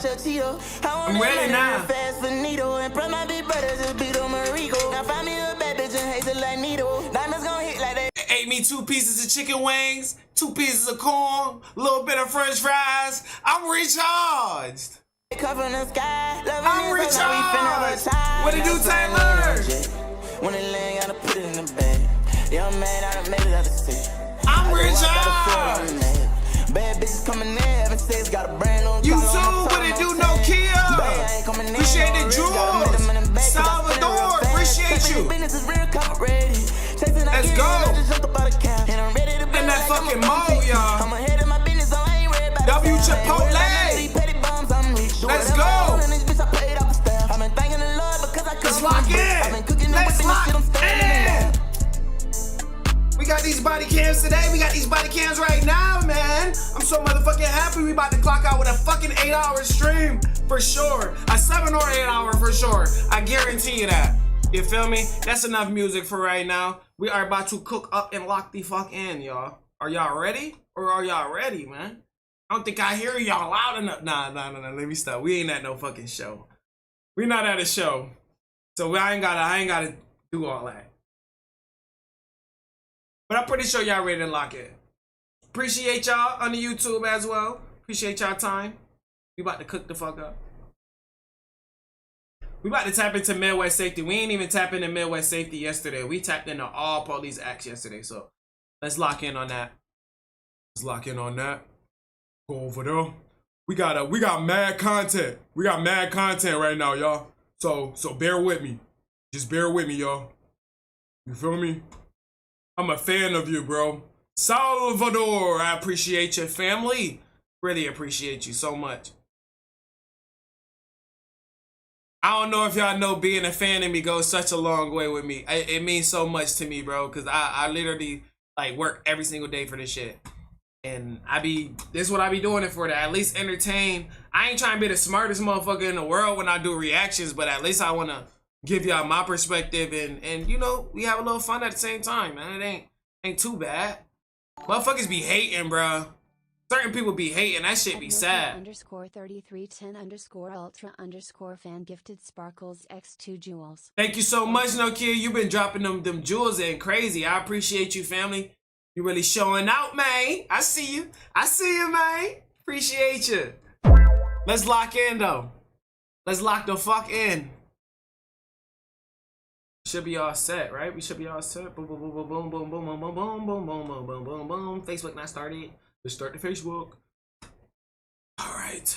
I'm ready now. Ate me 2 pieces of chicken wings, 2 pieces of corn, a little bit of french fries. I'm recharged. I'm recharged. What it do, Taylor? I'm recharged. You too, what it do, no Kia? Appreciate the jewels. Salvador, appreciate you. Let's go. In that fucking mode, y'all. W Chipotle. Let's go. Let's lock in. Let's lock in. We got these body cams today. We got these body cams right now, man. I'm so motherfucking happy. We about to clock out with a fucking 8-hour stream for sure. A 7 or 8 hour for sure. I guarantee you that. You feel me? That's enough music for right now. We are about to cook up and lock the fuck in, y'all. Are y'all ready? Or are y'all ready, man? I don't think I hear y'all loud enough. Nah. Let me stop. We ain't at no fucking show. We not at a show. So I ain't gotta do all that. But I'm pretty sure y'all ready to lock in. Appreciate y'all on the YouTube as well. Appreciate y'all time. We about to cook the fuck up. We about to tap into Midwest safety. We ain't even tap into Midwest safety yesterday. We tapped into all police acts yesterday. So let's lock in on that. Let's lock in on that. Go over there. We got mad content. We got mad content right now, y'all. So bear with me. Just bear with me, y'all. You feel me? I'm a fan of you, bro. Salvador, I appreciate your family. Really appreciate you so much. I don't know if y'all know, being a fan of me goes such a long way with me. It means so much to me, bro, because I literally like work every single day for this shit. And this is what I be doing it for, to at least entertain. I ain't trying to be the smartest motherfucker in the world when I do reactions, but at least I want to give y'all my perspective, and you know, we have a little fun at the same time, man. It ain't too bad. Motherfuckers be hating, bro. Certain people be hating. That shit be sad. _3310_ultra_fan gifted sparkles x2 jewels. Thank you so much, no kid. You been dropping them jewels in crazy. I appreciate you, family. You really showing out, man. I see you. I see you, man. Appreciate you. Let's lock in, though. Let's lock the fuck in. Should be all set, right? We should be all set. Boom, boom, boom, boom, boom, boom, boom, boom, boom, boom, boom, boom, boom, boom, boom, boom. Facebook not started. Let's start the Facebook. All right.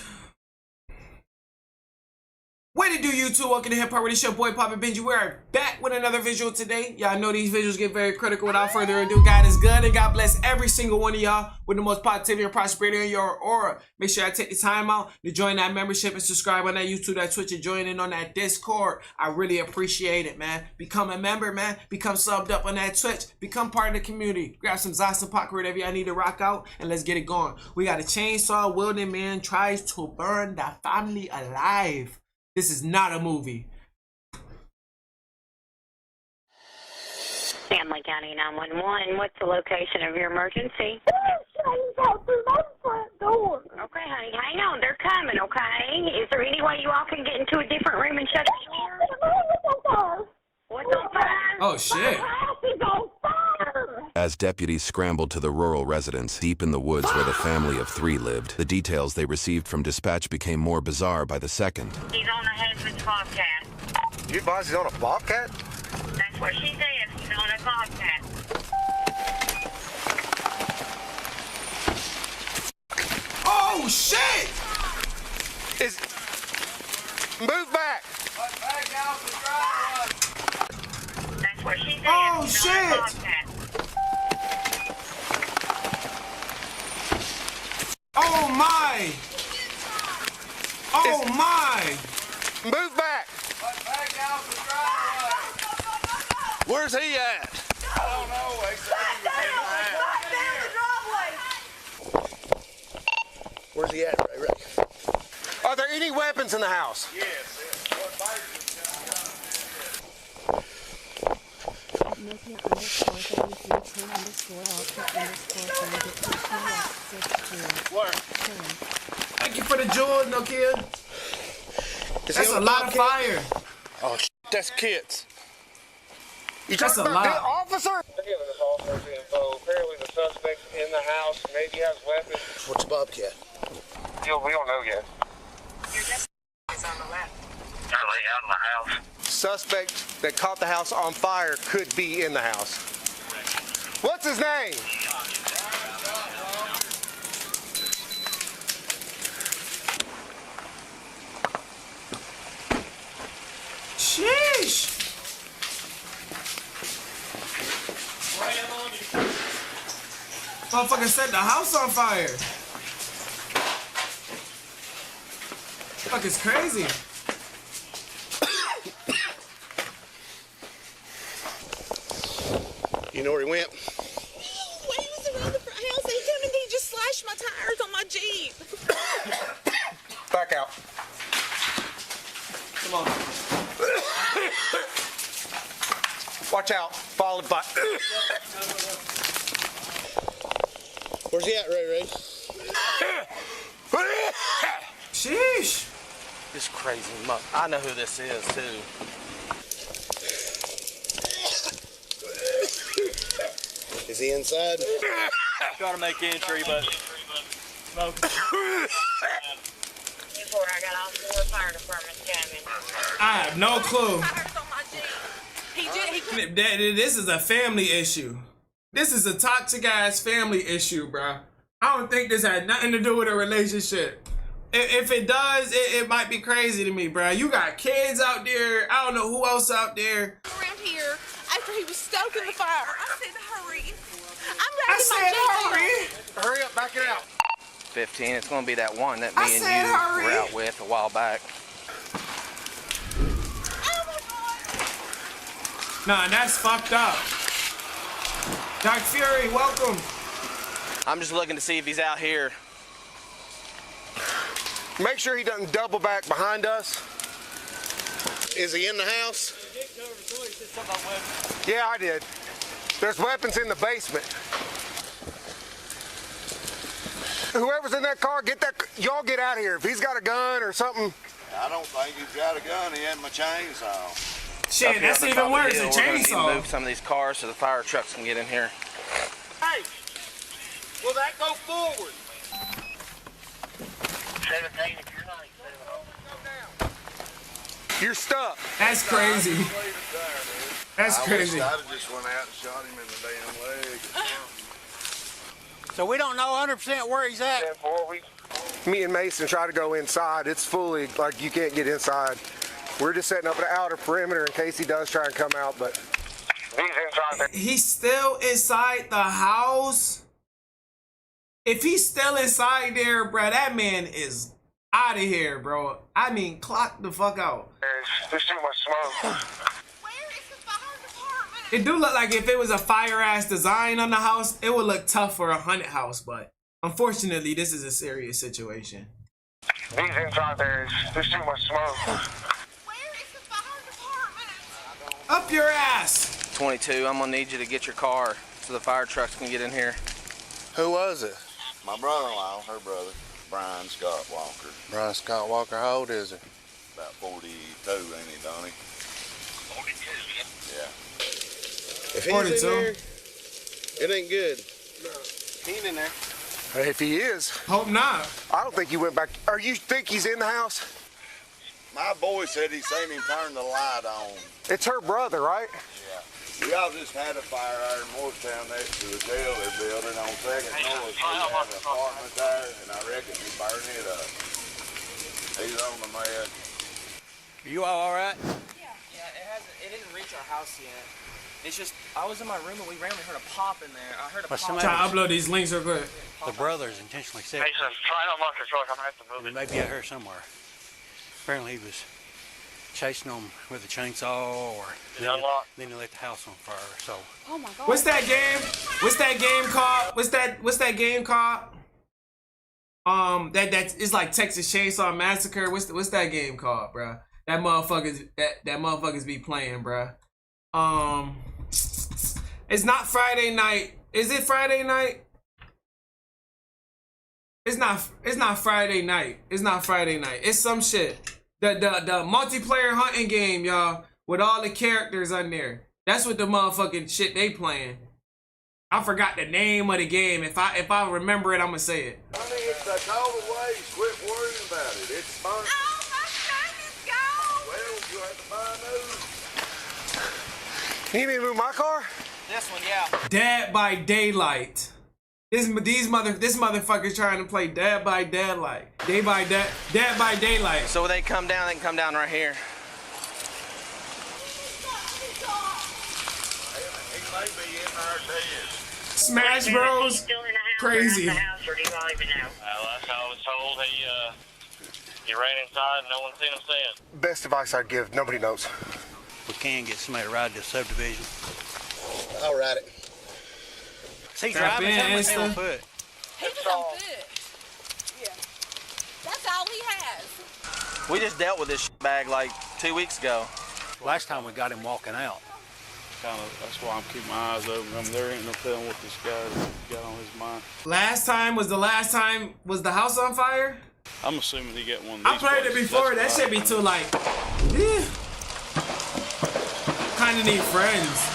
What it do, YouTube? Welcome to Hip Hop Radio Show. Boy, Papa Benji. We are back with another visual today. Y'all know these visuals get very critical. Without further ado, God is good, and God bless every single one of y'all with the most positivity and prosperity in your aura. Make sure I take the time out to join that membership and subscribe on that YouTube, that Twitch, and join in on that Discord. I really appreciate it, man. Become a member, man. Become subbed up on that Twitch. Become part of the community. Grab some Zoss Pop, whatever y'all need to rock out, and let's get it going. We got a chainsaw wielding man tries to burn the family alive. This is not a movie. Stanley County 911, what's the location of your emergency? Out through my front door. Okay, honey, hang on. They're coming, okay? Is there any way you all can get into a different room and shut the door? What's on fire? Oh, shit. My house is on fire. As deputies scrambled to the rural residence deep in the woods where the family of 3 lived, the details they received from dispatch became more bizarre by the second. He's on a husband's bobcat. Your boss is on a bobcat? That's what she says. He's on a bobcat. Oh, shit! Move back! That's what she says. Oh, He's on a shit! bobcat. Oh, my! Oh, my! Move back! Where's he at? Right down the driveway. Where's he at? Right. Are there any weapons in the house? Yes. Nokia _3310_ultra_fan gifted 2x6 jewels. Where? Thank you for the jewels, no kid. That's a lot of fire. Oh, that's kids. You That's talking a about the lot. officer? Apparently the suspect in the house maybe has weapons. What's a bobcat? We don't know yet. Suspect that caught the house on fire could be in the house. What's his name? Sheesh. Motherfucker set the house on fire. Fuck, it's crazy. You know where he went? When he was around the front house, he come and he just slashed my tires on my Jeep. Back out. Come on. Watch out. Followed by. Where's he at, Ray Ray? Sheesh. This crazy muck. I know who this is, too. Is he inside? Try to make entry, but smoke. Before I got all 4 fire departments coming. I have no clue. Tires on my Jeep. This is a family issue. This is a toxic ass family issue, bro. I don't think this had nothing to do with a relationship. If it does, it might be crazy to me, bro. You got kids out there. I don't know who else out there. Around here, after he was stoking the fire, I said, hurry. I'm I riding said my Jeep. hurry. Hurry up, back it out. 15. It's going to be that one that I me and said you hurry. were out with a while back. Oh my God. Nah, that's fucked up. Dark Fury, welcome. I'm just looking to see if he's out here. Make sure he doesn't double back behind us. Is he in the house? Yeah, I did. There's weapons in the basement. Whoever's in that car, y'all get out of here. If he's got a gun or something. I don't think he's got a gun. He had my chainsaw. Shit, that's even worse, a We're gonna need to chainsaw. move some of these cars so the fire trucks can get in here. Hey, will that go forward? 17, if you're not. You're stuck. That's crazy. That's crazy. I just went out and shot him in the damn leg. So we don't know 100% where he's at. Me and Mason try to go inside. It's fully, like, you can't get inside. We're just setting up an outer perimeter in case he does try and come out, but... He's still inside the house? If he's still inside there, bro, that man is out of here, bro. I mean, clock the fuck out. There's too much smoke. Where is the fire department? It do look like if it was a fire-ass design on the house, it would look tough for a haunted house, but unfortunately, this is a serious situation. He's inside there's too much smoke. Where is the fire department? Up your ass! 22, I'm going to need you to get your car so the fire trucks can get in here. Who was it? My brother-in-law, her brother, Brian Scott Walker. Brian Scott Walker. How old is he? About 42, ain't he, Donnie? 42. Yeah. If he's 42. in there, it ain't good. He's in there. If he is, Hope not. I don't think he went back. Or you think he's in the house? My boy said he seen him turn the light on. It's her brother, right? Yeah. We all just had a fire out in Morristown next to the jail they're building on 2nd North. We had an apartment there, and I reckon he burned it up. He's on the mess. Are you all right? Yeah, it didn't reach our house yet. It's just, I was in my room and we randomly heard a pop in there. I heard a pop. Try to upload these links real quick. The brother's intentionally sick. Mason, try to unlock your truck. I'm going to have to move He it. may be out here somewhere. Apparently he was chasing them with a chainsaw, or then he lit the house on fire. So Oh my God. What's that game? What's that game called? What's that game called? That it's like Texas Chainsaw Massacre. What's that game called, bruh? That motherfuckers be playing, bruh. It's not Friday night. Is it Friday night? It's not Friday night. It's not Friday night. It's some shit. The multiplayer hunting game, y'all, with all the characters on there. That's what the motherfucking shit they playing. I forgot the name of the game. If I remember it, I'ma say it. Honey, it's like all the ways. Quit worrying about it. It's fun. Oh, my son is gone. Well, you have to buy new. You need me to move my car? This one, yeah. Dead by Daylight. This motherfucker's trying to play Dead by Daylight. Dead by Daylight. So when they come down, they can come down right here. He may be in our dead. Smash Bros. Crazy. Well, that's how I was told. He ran inside and no one seen him since. Best advice I'd give, nobody knows. We can get somebody to ride this subdivision. I'll ride it. See, Strap driving in, on Esther. foot. He was on foot. Yeah. That's all he has. We just dealt with this bag like 2 weeks ago. Last time we got him walking out. That's why I'm keeping my eyes open. I mean, there ain't no telling what this guy's got on his mind. Last time was the house on fire? I'm assuming he got one of these. I played it places. before. That's That why. should be too like, kind of need friends.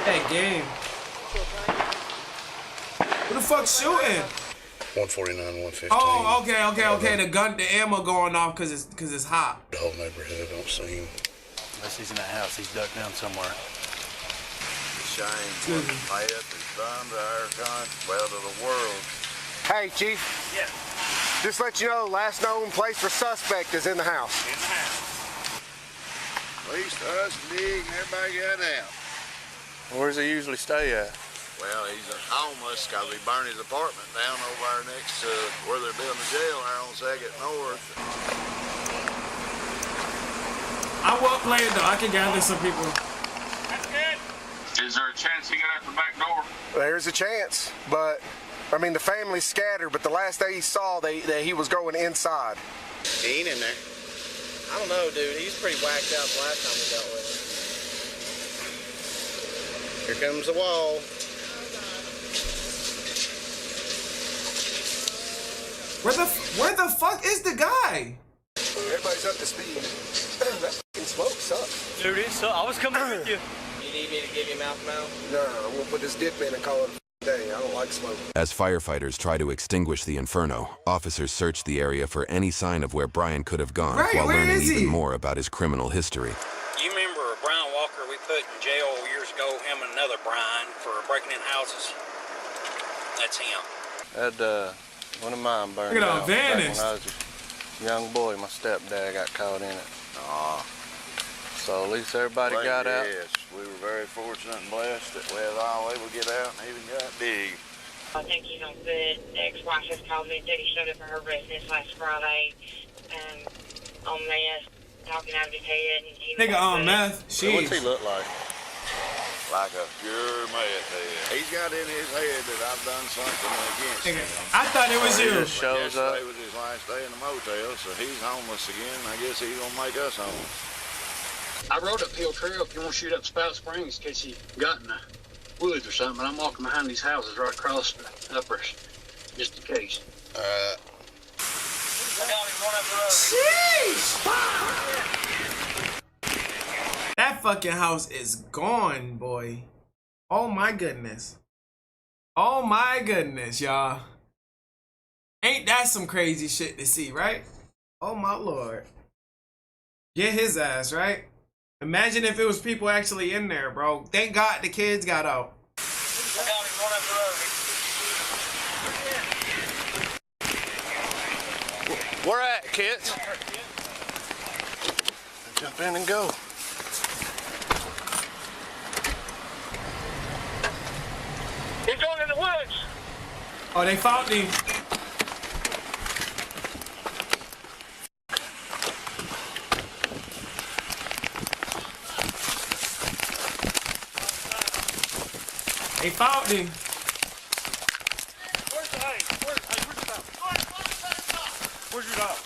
That game. Who the fuck's shooting? 149, 115. Oh, okay. The ammo going off because it's hot. The whole neighborhood don't see him. Unless he's in that house, he's ducked down somewhere. Shame what path is done to our country, well, to the world. Hey, Chief. Yeah. Just let you know, the last known place for suspect is in the house. In the house. Police, us, dig, and everybody got out. Where does he usually stay at? Well, he's homeless because he burned his apartment down over there next to where they're building the jail there on 2nd North. I won't play it though. I can gather some people. That's good. Is there a chance he got out the back door? There's a chance, but I mean the family's scattered. But the last day he saw, that he was going inside. He ain't in there. I don't know, dude. He's pretty whacked out the last time we dealt with him. Here comes the wall. Where the fuck is the guy? Everybody's up to speed. That fucking smoke sucks. Dude, I was coming with you. You need me to give you mouth to mouth? No, I'm gonna put this dip in and call it a day. I don't like smoke. As firefighters try to extinguish the inferno, officers search the area for any sign of where Brian could have gone, Right, while where learning is he? even more about his criminal history. You remember Brian Walker we put in jail years ago, him and another Brian, for breaking in houses? That's him. Had one of mine burned Look at out all back vanished. when I was a young boy. My stepdad got caught in it. So at least everybody got out. Yes, we were very fortunate and blessed that we was all able to get out and even got dig. I think he's on good. The ex-wife has called me and said he showed up for her business last Friday on meth, talking out of his head. And he Nigga on meth. What's he Sheesh. look like? Like a pure meth head. He's got in his head that I've done something against Nigga, him. I thought it was He you. just shows up. Yesterday was his last day in the motel, so he's homeless again. I guess he's gonna make us homeless. I rode uphill trail if you want to shoot up Spout Springs in case you got in the woods or something. I'm walking behind these houses right across the uppers, just in case. Sheesh. That fucking house is gone, boy. Oh my goodness. Oh my goodness, y'all. Ain't that some crazy shit to see, right? Oh my lord. Get his ass, right? Imagine if it was people actually in there, bro. Thank God the kids got out. Where at, kids? Jump in and go. He's going in the woods. Oh, they found him. They found him. Where's the hay? Where's the dog? Where's your dog?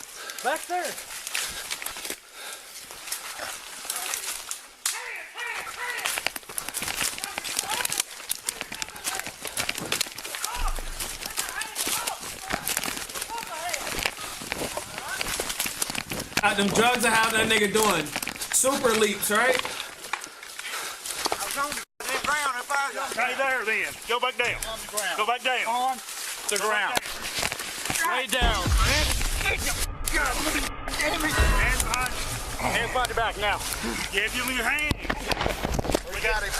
Back there. Them drugs are how that nigga doing. Super leaps, right? Stay there then. Go back down. Go back down. On the ground. Lay down. Hands behind your back now. Yeah, give me your hand. We got it.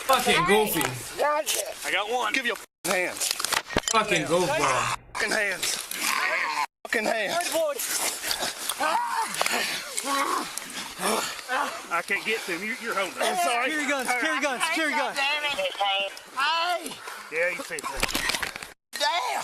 Fucking goofy. I got one. Give your hands. Fucking goofball. Fucking hands. Fucking hands. I can't get to him. You're holding it. I'm sorry. Secure your guns. Secure your guns. Secure your guns. Yeah, you see it. Damn.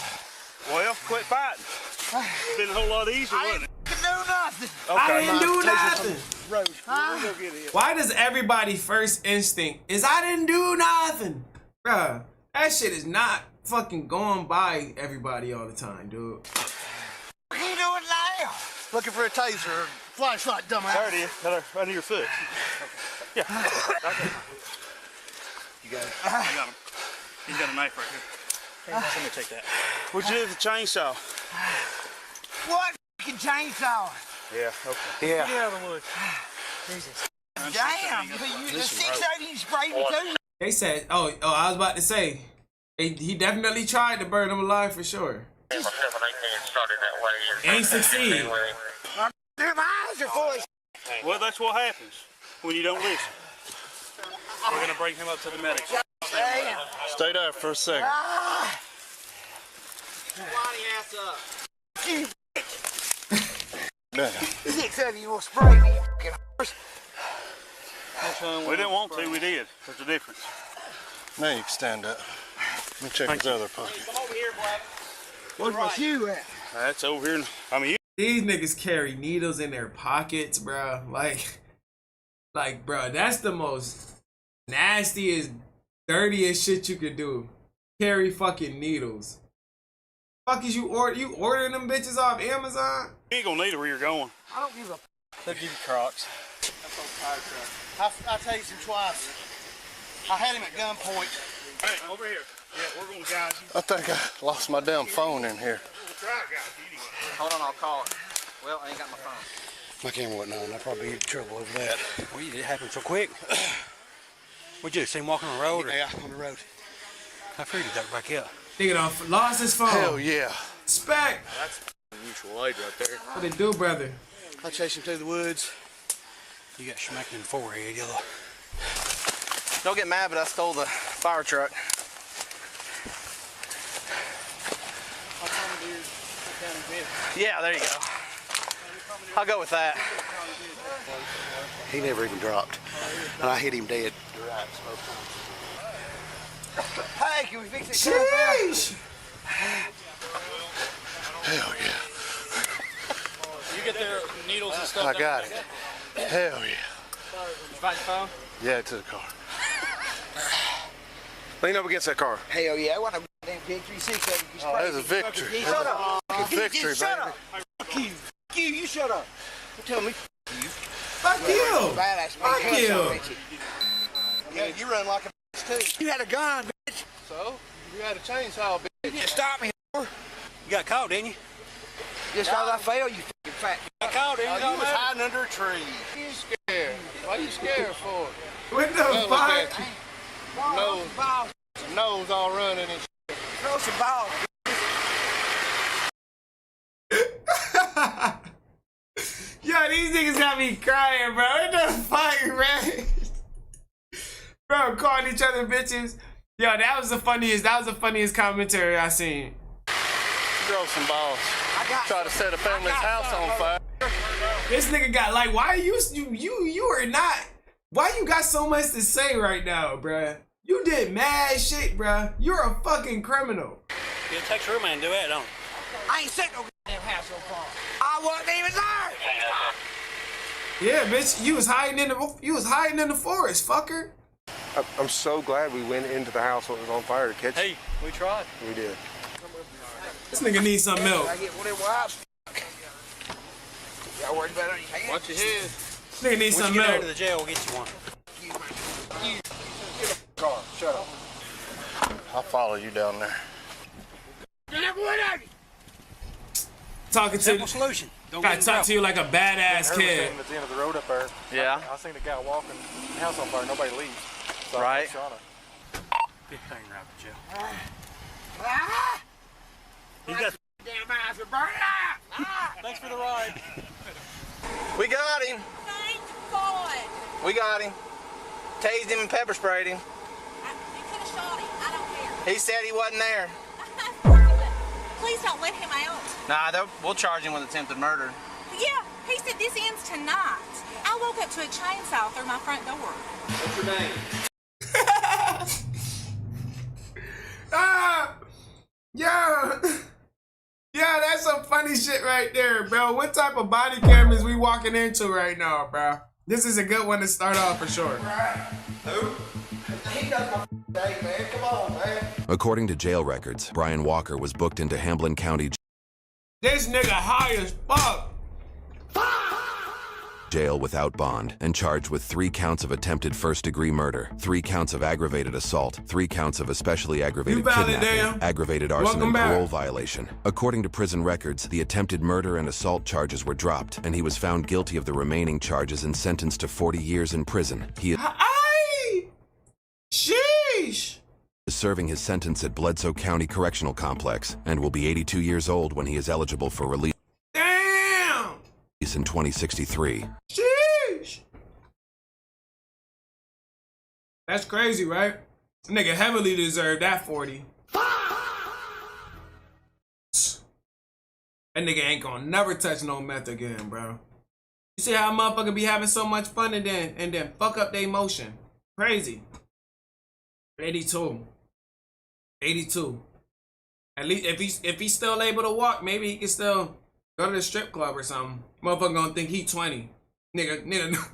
Well, quit fighting. It's been a whole lot easier, wasn't it? I didn't do nothing. I didn't do nothing. Rose, we'll go get it. Why does everybody first instinct is I didn't do nothing? Bruh, that shit is not fucking going by everybody all the time, dude. What are you doing now? Looking for a taser or flashlight, dumbass. There it is. Under your foot. Yeah. Okay. You got it. I got him. He's got a knife right here. Let me take that. What'd you do with the chainsaw? What f***ing chainsaw? Yeah, okay. Yeah. Get out of the woods. Jesus. Damn, the 680 sprayed me too. They said, oh, I was about to say, he definitely tried to burn him alive for sure. Ain't succeed. My eyes are full of Well, that's what happens when you don't listen. We're gonna bring him up to the medics. Damn. Stay there for a second. Ass up. You Damn. 680 will spray me, you horse. We didn't want to, we did. There's a difference. Now you can stand up. Let me check his other pocket. Come over here, Black. Where's my shoe at? That's over here. I mean, These niggas carry needles in their pockets, bro. Like, bro, that's the most nastiest, dirtiest shit you could do. Carry fucking needles. Fuck is you ordering them bitches off Amazon? You ain't gonna need it where you're going. I don't give a They'll give you Crocs. I tased him twice. I had him at gunpoint. Hey, over here. Yeah, we're gonna guide you. I think I lost my damn phone in here. We'll try to guide you anyway. Hold on, I'll call it. Well, I ain't got my phone. My camera wasn't on. I'll probably get in trouble over that. Well, it happened so quick. What'd you do? See him walking on the road? Or? Yeah, on the road. I figured he got back up. Nigga done lost his phone. Hell yeah. Spec. That's mutual aid right there. What it do, brother? I chased him through the woods. You got smacked in the forehead, yellow. Don't get mad, but I stole the fire truck. Yeah, there you go. I'll go with that. He never even dropped. And I hit him dead. Hey, can we fix it? Sheesh. Hell yeah. You get their needles and stuff. I got it. Hell yeah. You find your phone? Yeah, to the car. Lean up against that car. Hell yeah, I want a damn victory. 680. Oh, there's a victory. Shut up. Victory, Shut baby. up. Fuck you. Fuck you. You shut up. You tell me. Fuck you. Badass. Fuck you. Yeah, you run like a bitch too. You had a gun, bitch. So? You had a chainsaw, bitch. You didn't stop me, whore. You got caught, didn't you? Just because I failed, you fucking fat. You got caught, didn't you? You was hiding under a tree. You scared. Why you scared for? What the fuck? Nose all running and shit. Throw some balls. Yo, these niggas got me crying, bro. What the fuck, man? Bro, calling each other bitches. Yo, that was the funniest commentary I seen. Throw some balls. Try to set a family's house on fire. This nigga got like, why you are not, why you got so much to say right now, bruh? You did mad shit, bruh. You're a fucking criminal. Yeah, Texas Roadman do that, don't it? I ain't set no goddamn house so far. I wasn't even there. Yeah, bitch, you was hiding in the forest, fucker. I'm so glad we went into the house when it was on fire to catch it. Hey, we tried. We did. This nigga needs some milk. I get one of them wipes. Y'all worried about it on your hands? Watch your head. This nigga needs some When you get milk. out of the jail, we'll get you one. Car, shut up. I'll follow you down there. What are you? talking to Simple solution. Don't gotta get in talk trouble. to you like a badass kid. At the end of the road up there. Yeah. I seen a guy walking, the house on fire, nobody leaves. So Right. Big thing right with Joe. You got damn eyes are burning up. Thanks for the ride. We got him. Thank God. We got him. Tased him and pepper sprayed him. You could have shot him. I don't care. He said he wasn't there. Please don't let him out. Nah, we'll charge him with attempted murder. Yeah, he said this ends tonight. I woke up to a chainsaw through my front door. What's your name? Yeah, that's some funny shit right there, bro. What type of body cam is we walking into right now, bro? This is a good one to start off for sure. He does my day, man. Come on, man. According to jail records, Brian Walker was booked into Hamblin County This nigga high as fuck. Jail without bond and charged with 3 counts of attempted first-degree murder, 3 counts of aggravated assault, 3 counts of especially aggravated kidnapping, aggravated arson, and parole violation. According to prison records, the attempted murder and assault charges were dropped, and he was found guilty of the remaining charges and sentenced to 40 years in prison. He Sheesh! is serving his sentence at Bledsoe County Correctional Complex and will be 82 years old when he is eligible for release in 2063. Sheesh! That's crazy, right? Nigga heavily deserved that 40. That nigga ain't gonna never touch no meth again, bro. You see how a motherfucker be having so much fun and then fuck up their emotion? Crazy. 82. 82. At least if he's still able to walk, maybe he can still go to the strip club or something. Motherfucker gonna think he 20. Nigga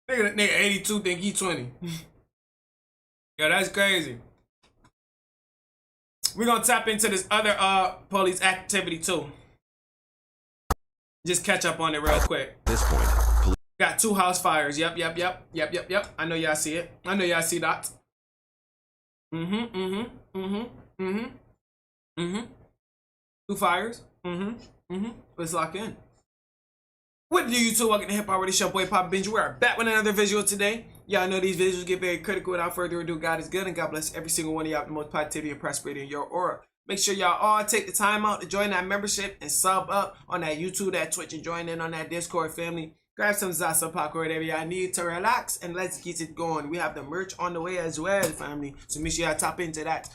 82 think he 20. Yo, that's crazy. We're gonna tap into this other police activity too. Just catch up on it real quick. At this point, police got 2 house fires. Yep. I know y'all see it. I know y'all see that. 2 fires. Let's lock in. What do you two? Welcome to Hip Hop World. It's your boy Papa Benji. We are back with another visual today. Y'all know these visuals get very critical. Without further ado, God is good and God bless every single one of y'all with the most positivity and prosperity in your aura. Make sure y'all all take the time out to join that membership and sub up on that YouTube, that Twitch, and join in on that Discord family. Grab some Zasa popcorn, whatever y'all need to relax, and let's get it going. We have the merch on the way as well, family. So make sure y'all tap into that.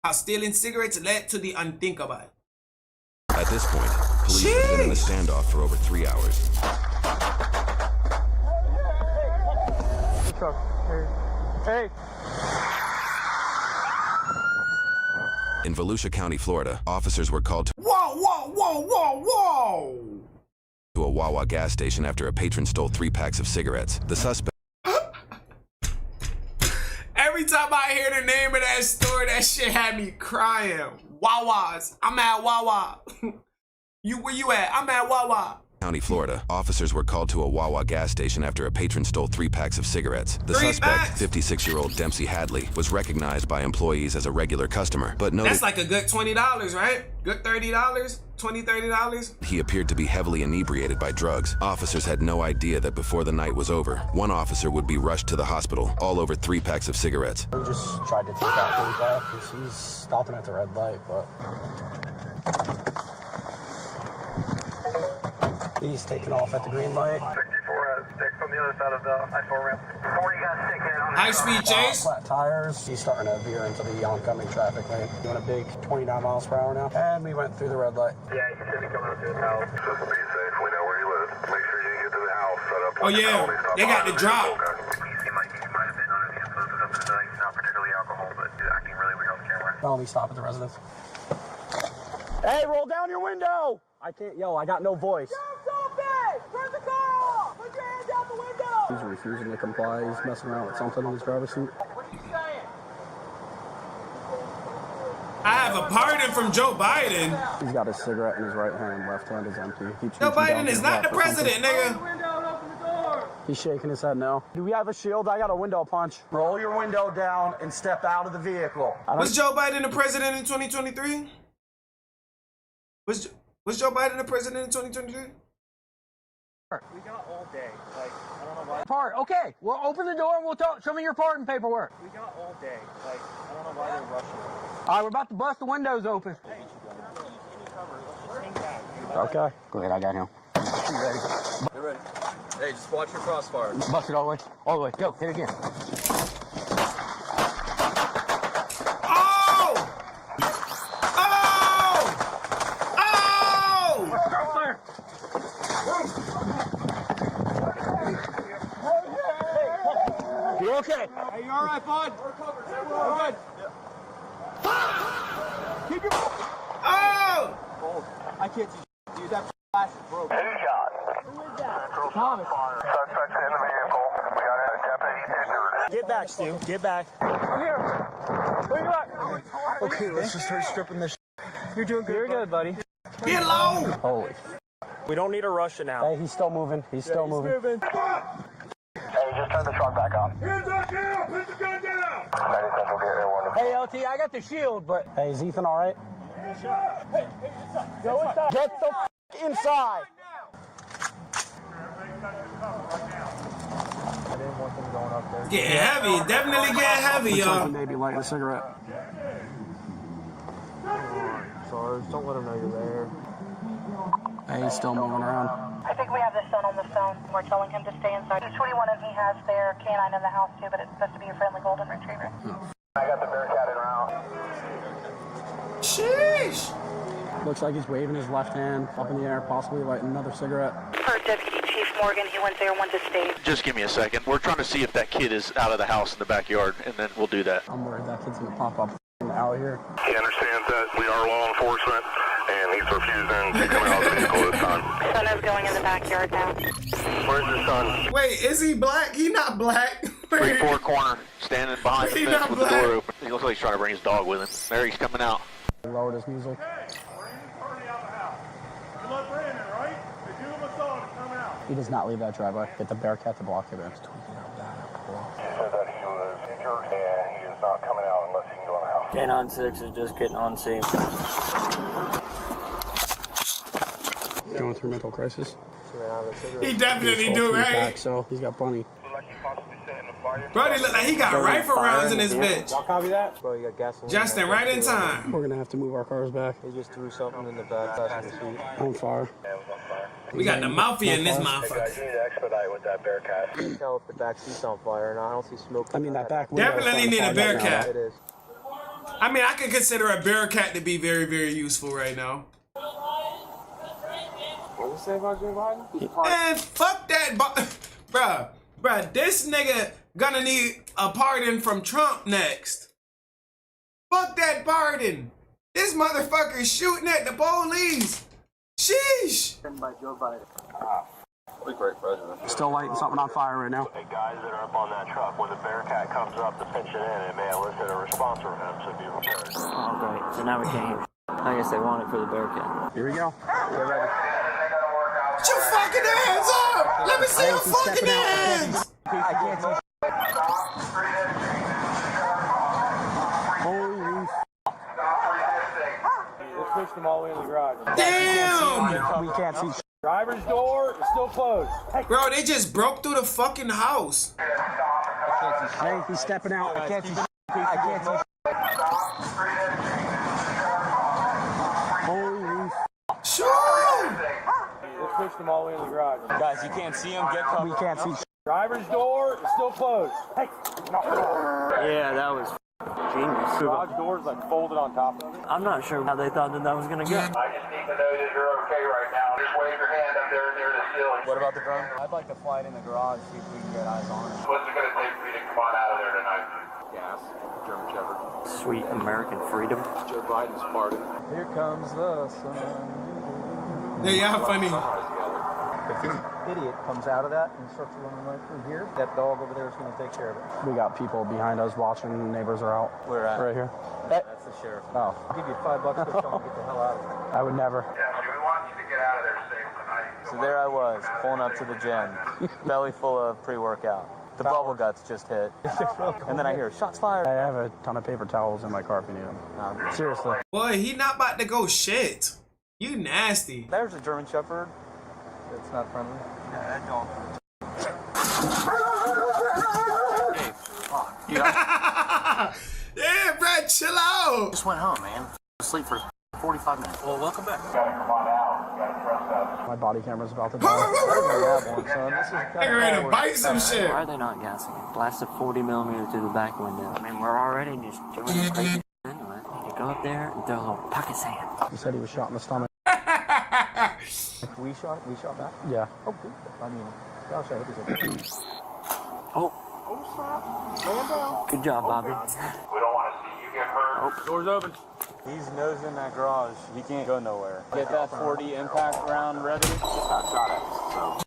How stealing cigarettes led to the unthinkable. At this point, police have been in a standoff for over 3 hours. Hey. In Volusia County, Florida, officers were called to a Wawa gas station after a patron stole 3 packs of cigarettes. The suspect. Every time I hear the name of that store, that shit had me crying. Wawa's. I'm at Wawa. Where you at? I'm at Wawa. County, Florida, officers were called to a Wawa gas station after a patron stole 3 packs of cigarettes. The suspect, 56-year-old Dempsey Hadley, was recognized by employees as a regular customer, but noted that's like a good $20, right? Good $30, $20, $30. He appeared to be heavily inebriated by drugs. Officers had no idea that before the night was over, one officer would be rushed to the hospital, all over 3 packs of cigarettes. We just tried to take out his back because he's stopping at the red light, but he's taking off at the green light. 64 has stick from the other side of the I-4 ramp. 40 got stick in on high-speed chase. Flat tires. He's starting to veer into the oncoming traffic lane. Doing a big 29 miles per hour now. And we went through the red light. Yeah, he should be coming up to his house. Just to be safe, we know where he lives. Make sure you get to the house, set up. Oh yeah, they got the drop. He might have been under the influence of something tonight. He's not particularly alcohol, but he's acting really weird on the camera. Tell me stop at the residence. Hey, roll down your window! I can't yell, I got no voice. Stop it! Turn the car off! Put your hands out the window! He's refusing to comply. He's messing around with something in his driver's seat. What are you saying? I have a pardon from Joe Biden. He's got his cigarette in his right hand, left hand is empty. Joe Biden is not the president, nigga. He's shaking his head now. Do we have a shield? I got a window punch. Roll your window down and step out of the vehicle. Was Joe Biden the president in 2023? Was Joe Biden the president in 2023? We got all day. Like, I don't know why. Part, okay. Well, open the door and we'll talk. Show me your pardon paperwork. We got all day. Like, I don't know why they're rushing. All right, we're about to bust the windows open. Okay. Go ahead, I got him. You ready? You're ready. Hey, just watch your crossfire. Bust it all the way. All the way. Go. Hit it again. You okay? Hey, you all right, bud? We're covered. We're good. Keep your... Oh! I can't see dude. That flash is broken. Who shot? Thomas. Suspect in the vehicle. We got a deputy injured. Get back, Stu. Get back. I'm here. Bring it back. Okay, let's just start stripping this. You're doing good. You're good, buddy. Get low! Holy. We don't need a rush now. Hey, he's still moving. He's still moving. Hey, just turn the truck back on. Hands up now! Put the gun down! Hey, LT, I got the shield, but... Hey, is Ethan all right? Hey, go inside. Get the inside! I didn't want them going up there. Get heavy. Definitely get heavy, y'all. Maybe light a cigarette. Sorry, don't let them know you're there. Hey, he's still moving around. I think we have the son on the phone. We're telling him to stay inside. He's 21 and he has their canine in the house too, but it's supposed to be a friendly golden retriever. I got the Bearcat in route. Sheesh! Looks like he's waving his left hand up in the air, possibly lighting another cigarette. Per Deputy Chief Morgan, he went there, wanted to stay. Just give me a second. We're trying to see if that kid is out of the house in the backyard, and then we'll do that. I'm worried that kid's gonna pop up out here. He understands that we are law enforcement, and he's refusing to come out of the vehicle this time. Son is going in the backyard now. Where's the son? Wait, is he black? He not black. 3-4 corner, standing behind the He fence not with the black. door open. He looks like he's trying to bring his dog with him. There he's coming out. He lowered his music. You let Brandon, right? They do him a solid to come out. He does not leave that driveway. Get the Bearcat to block it in. He said that he was injured, and he is not coming out unless he can go in the house. Canine 6 is just getting on scene. Going through mental crisis. He definitely do, right? So he's got plenty. Bro, they look like he got rifle rounds in his bitch. Y'all copy that? Bro, you got gasoline. Justin, right in time. We're gonna have to move our cars back. He just threw something in the back passenger seat. On fire. We got the mafia in this You motherfucker. need to expedite with that Bearcat. I can tell if the back seat's on fire, and I don't see smoke. I mean, that back window. Definitely need a Bearcat. It is. I mean, I can consider a Bearcat to be very, very useful right now. What did you say about Joe Biden? Man, fuck that, bruh, this nigga gonna need a pardon from Trump next. Fuck that pardon. This motherfucker shooting at the police. Sheesh. By Joe Biden. What a great president. Still lighting something on fire right now. The guys that are up on that truck, when the Bearcat comes up to pinch it in, it may elicit a response from him, so be prepared. Oh, great. So now we can't hear. I guess they want it for the Bearcat. Here we go. Get ready. Put your fucking hands up. Let me see your fucking hands. I can't see. Holy Let's push them all the way in the garage. Damn. We can't see. Driver's door is still closed. Hey. Bro, they just broke through the fucking house. Hey, he's stepping out. I can't see. I can't see. Holy. Sure. Let's push them all the way in the garage. Guys, you can't see him. Get covered. We can't see. Driver's door is still closed. Hey. Yeah, that was genius. Garage door's like folded on top of it. I'm not sure how they thought that was gonna go. I just need to know that you're okay right now. Just wave your hand up there near the ceiling. What about the drone? I'd like to fly it in the garage, see if we can get eyes on it. What's it going to take for you to come on out of there tonight? Gas. German Shepherd. Sweet American freedom. Joe Biden's pardon. Here comes the sun. Yeah, y'all funny. If this idiot comes out of that and starts running right through here, that dog over there is going to take care of it. We got people behind us watching. The neighbors are out. Where at? Right here. That's the sheriff. Oh. I'll give you $5 to tell him to get the hell out of there. I would never. Yeah, we want you to get out of there safe tonight. So there I was, pulling up to the gym, belly full of pre-workout. The bubble guts just hit, and then I hear shots fired. I have a ton of paper towels in my car if you need them. Seriously. Boy, he not about to go shit. You nasty. There's a German Shepherd. It's not friendly. Yeah, that dog. Hey, fuck. Yeah, Brad, chill out. Just went home, man. Sleep for 45 minutes. Well, welcome back. My body camera's about to die. They're ready to bite some shit. Why are they not gassing it? Blasted 40 millimeter through the back window. I mean, we're already just doing crazy anyway. Need to go up there and throw a little pocket sand. He said he was shot in the stomach. We shot back? Yeah. Oh, good. I mean, gosh, I hope he's okay. Oh. Good job, Bobby. We don't want to see you get hurt. Oh, door's open. He's nosing that garage. He can't go nowhere. Get that 40 impact round ready. Just got shot at. So.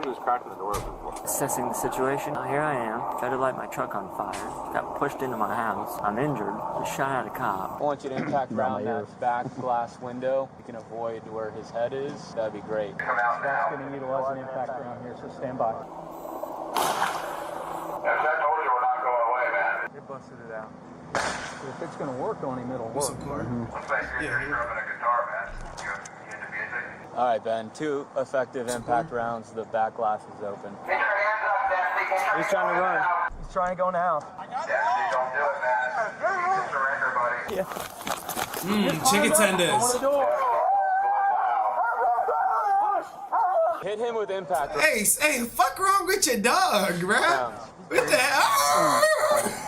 He was cracking the door open for. Assessing the situation. Here I am. Tried to light my truck on fire. Got pushed into my house. I'm injured. Just shot at a cop. I want you to impact around that back glass window. You can avoid where his head is. That'd be great. Scott's going to utilize an impact around here, so stand by. As I told you, we're not going away, man. They busted it out. If it's going to work on him, it'll work. Looks like you're strumming a guitar, man. You into music? All right, Ben. 2 effective impact rounds. The back glass is open. Get your hands up, Dempsey. He's trying to run. He's trying to go in the house. Dempsey, don't do it, man. You need to surrender, buddy. Yeah. Chicken tenders. Hit him with impact. Hey, fuck wrong with your dog, bruh? What the hell?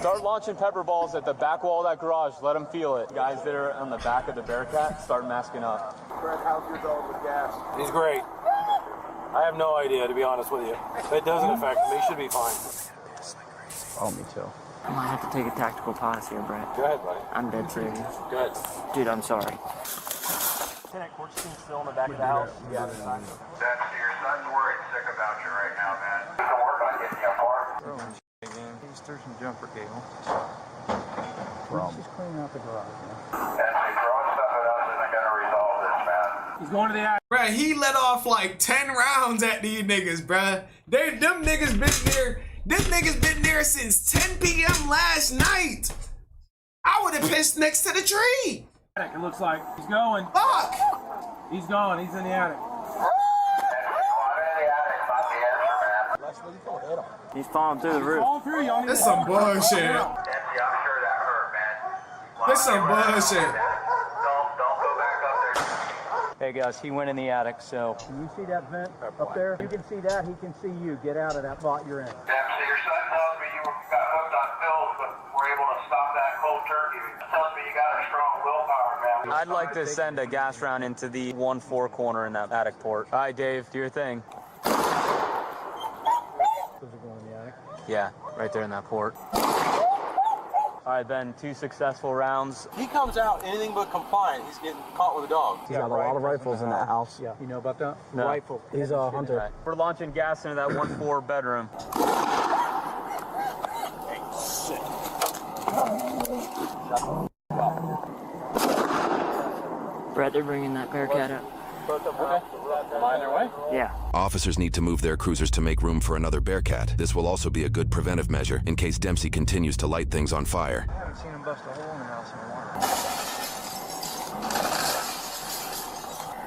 Start launching pepper balls at the back wall of that garage. Let them feel it. Guys that are on the back of the Bearcat, start masking up. Brett, how's your dog with gas? He's great. I have no idea, to be honest with you. It doesn't affect him. He should be fine. Oh, me too. I might have to take a tactical pause here, Brett. Go ahead, buddy. I'm dead serious. Good. Dude, I'm sorry. Lieutenant Corchstein still in the back of the house. Yeah, Dempsey, your son's worried sick about you right now, man. He's gonna work on getting you apart. He's through some jumper cable. He's just cleaning out the garage, man. Dempsey, throwing stuff at us isn't gonna resolve this, man. He's going to the attic. Bruh, he let off like 10 rounds at these niggas, bruh. Them niggas been there. Them niggas been there since 10 p.m. last night. I would have pissed next to the tree. It looks like he's going. Fuck. He's going. He's in the attic. He's falling through the roof. That's some bullshit. Dempsey, I'm sure that hurt, man. That's some bullshit. Don't go back up there. Hey guys, he went in the attic, so. Can you see that vent up there? You can see that. He can see you. Get out of that spot you're in. Dempsey, your son tells me you got hooked on pills, but were able to stop that cold turkey. He tells me you got a strong willpower, man. I'd like to send a gas round into the 1-4 corner in that attic port. All right, Dave, do your thing. Those are going in the attic. Yeah, right there in that port. All right, Ben, 2 successful rounds. He comes out anything but compliant. He's getting caught with a dog. He's got a lot of rifles in that house. Yeah. You know about that? No. Rifle. He's a hunter. Right. We're launching gas into that 1-4 bedroom. Brett, they're bringing that Bearcat up. On their way? Yeah. Officers need to move their cruisers to make room for another Bearcat. This will also be a good preventive measure in case Dempsey continues to light things on fire. I haven't seen him bust a hole in the house in a while.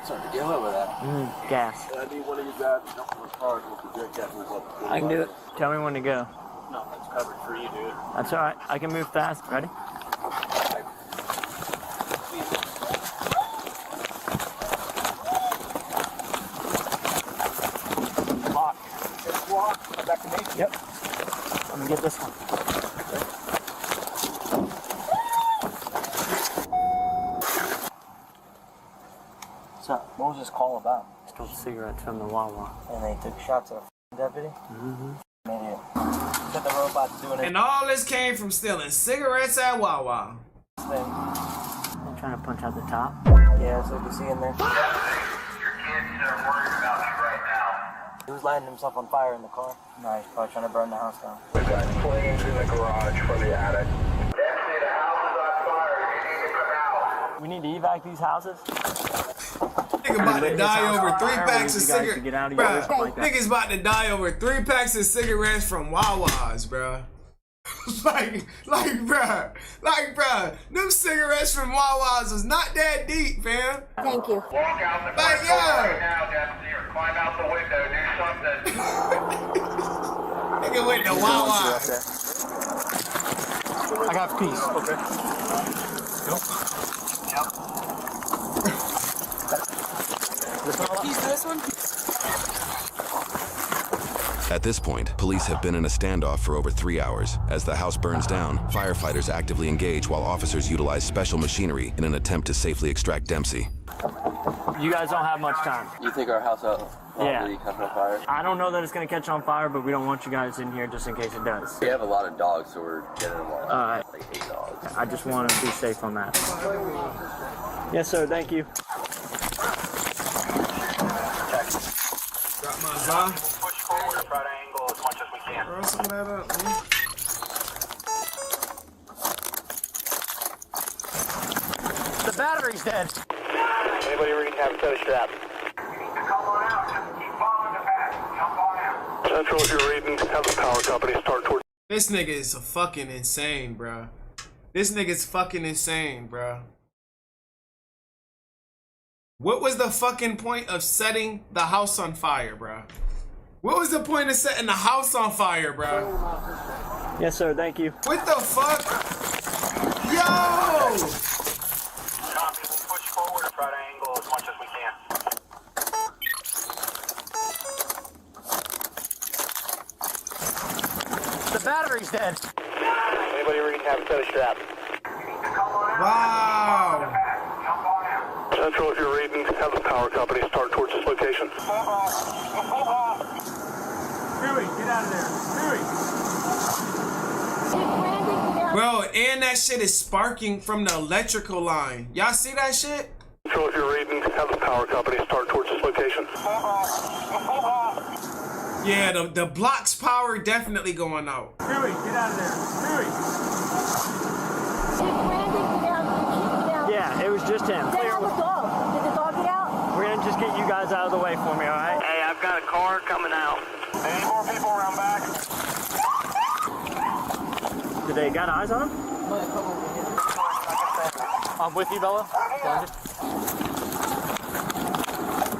Sorry to get away with that. Gas. I need one of you guys to jump in the car with the Bearcat moves up. I can do it. Tell me when to go. No, it's covered for you, dude. That's all right. I can move fast. Ready? Back to me? Yep. Let me get this one. What's up? What was this call about? Stole cigarettes from the Wawa. And they took shots at a deputy? Mm-hmm. Idiot. Said the robot's doing it. And all this came from stealing cigarettes at Wawa. They're trying to punch out the top. Yeah, so you can see in there. Your kids are worried about you right now. He was lighting himself on fire in the car. No, he's probably trying to burn the house down. We've got flames in the garage for the attic. Dempsey, the house is on fire. You need to come out. We need to evac these houses. Nigga about to die over 3 packs of cigarettes. Bruh, Niggas about to die over 3 packs of cigarettes from Wawa's, bruh. bruh, them cigarettes from Wawa's was not that deep, fam. Thank you. Walk out the front door right now, Deputy, or climb out the window, do something. Nigga went to Wawa. I got peace. Okay. Yep. Piece this one? At this point, police have been in a standoff for over 3 hours. As the house burns down, firefighters actively engage while officers utilize special machinery in an attempt to safely extract Dempsey. You guys don't have much time. You think our house will Yeah. catch on fire? I don't know that it's going to catch on fire, but we don't want you guys in here just in case it does. We have a lot of dogs, so we're getting like 8 dogs. I just want to be safe on that. Yes, sir. Thank you. Got my za. Push forward, try to angle as much as we can. Throw some of that up, man. The battery's dead. Anybody ready to have a set of straps? You need to come on out. Just keep following the path. Jump on out. Central, if you're reading, have the power company start towards. This nigga is fucking insane, bruh. This nigga's fucking insane, bruh. What was the fucking point of setting the house on fire, bruh? What was the point of setting the house on fire, bruh? Yes, sir. Thank you. What the fuck? Yo! Copy. Push forward and try to angle as much as we can. The battery's dead. Anybody ready to have a set of straps? Wow. Central, if you're reading, have the power company start towards this location. Huey, get out of there. Huey. Bro, and that shit is sparking from the electrical line. Y'all see that shit? Central, if you're reading, have the power company start towards this location. Yeah, the block's power definitely going out. Huey, get out of there. Huey. Yeah, it was just him. Did the dog get out? We're going to just get you guys out of the way for me, all right? Hey, I've got a car coming out. Any more people around back? Did they got eyes on him? I'm with you, Bella.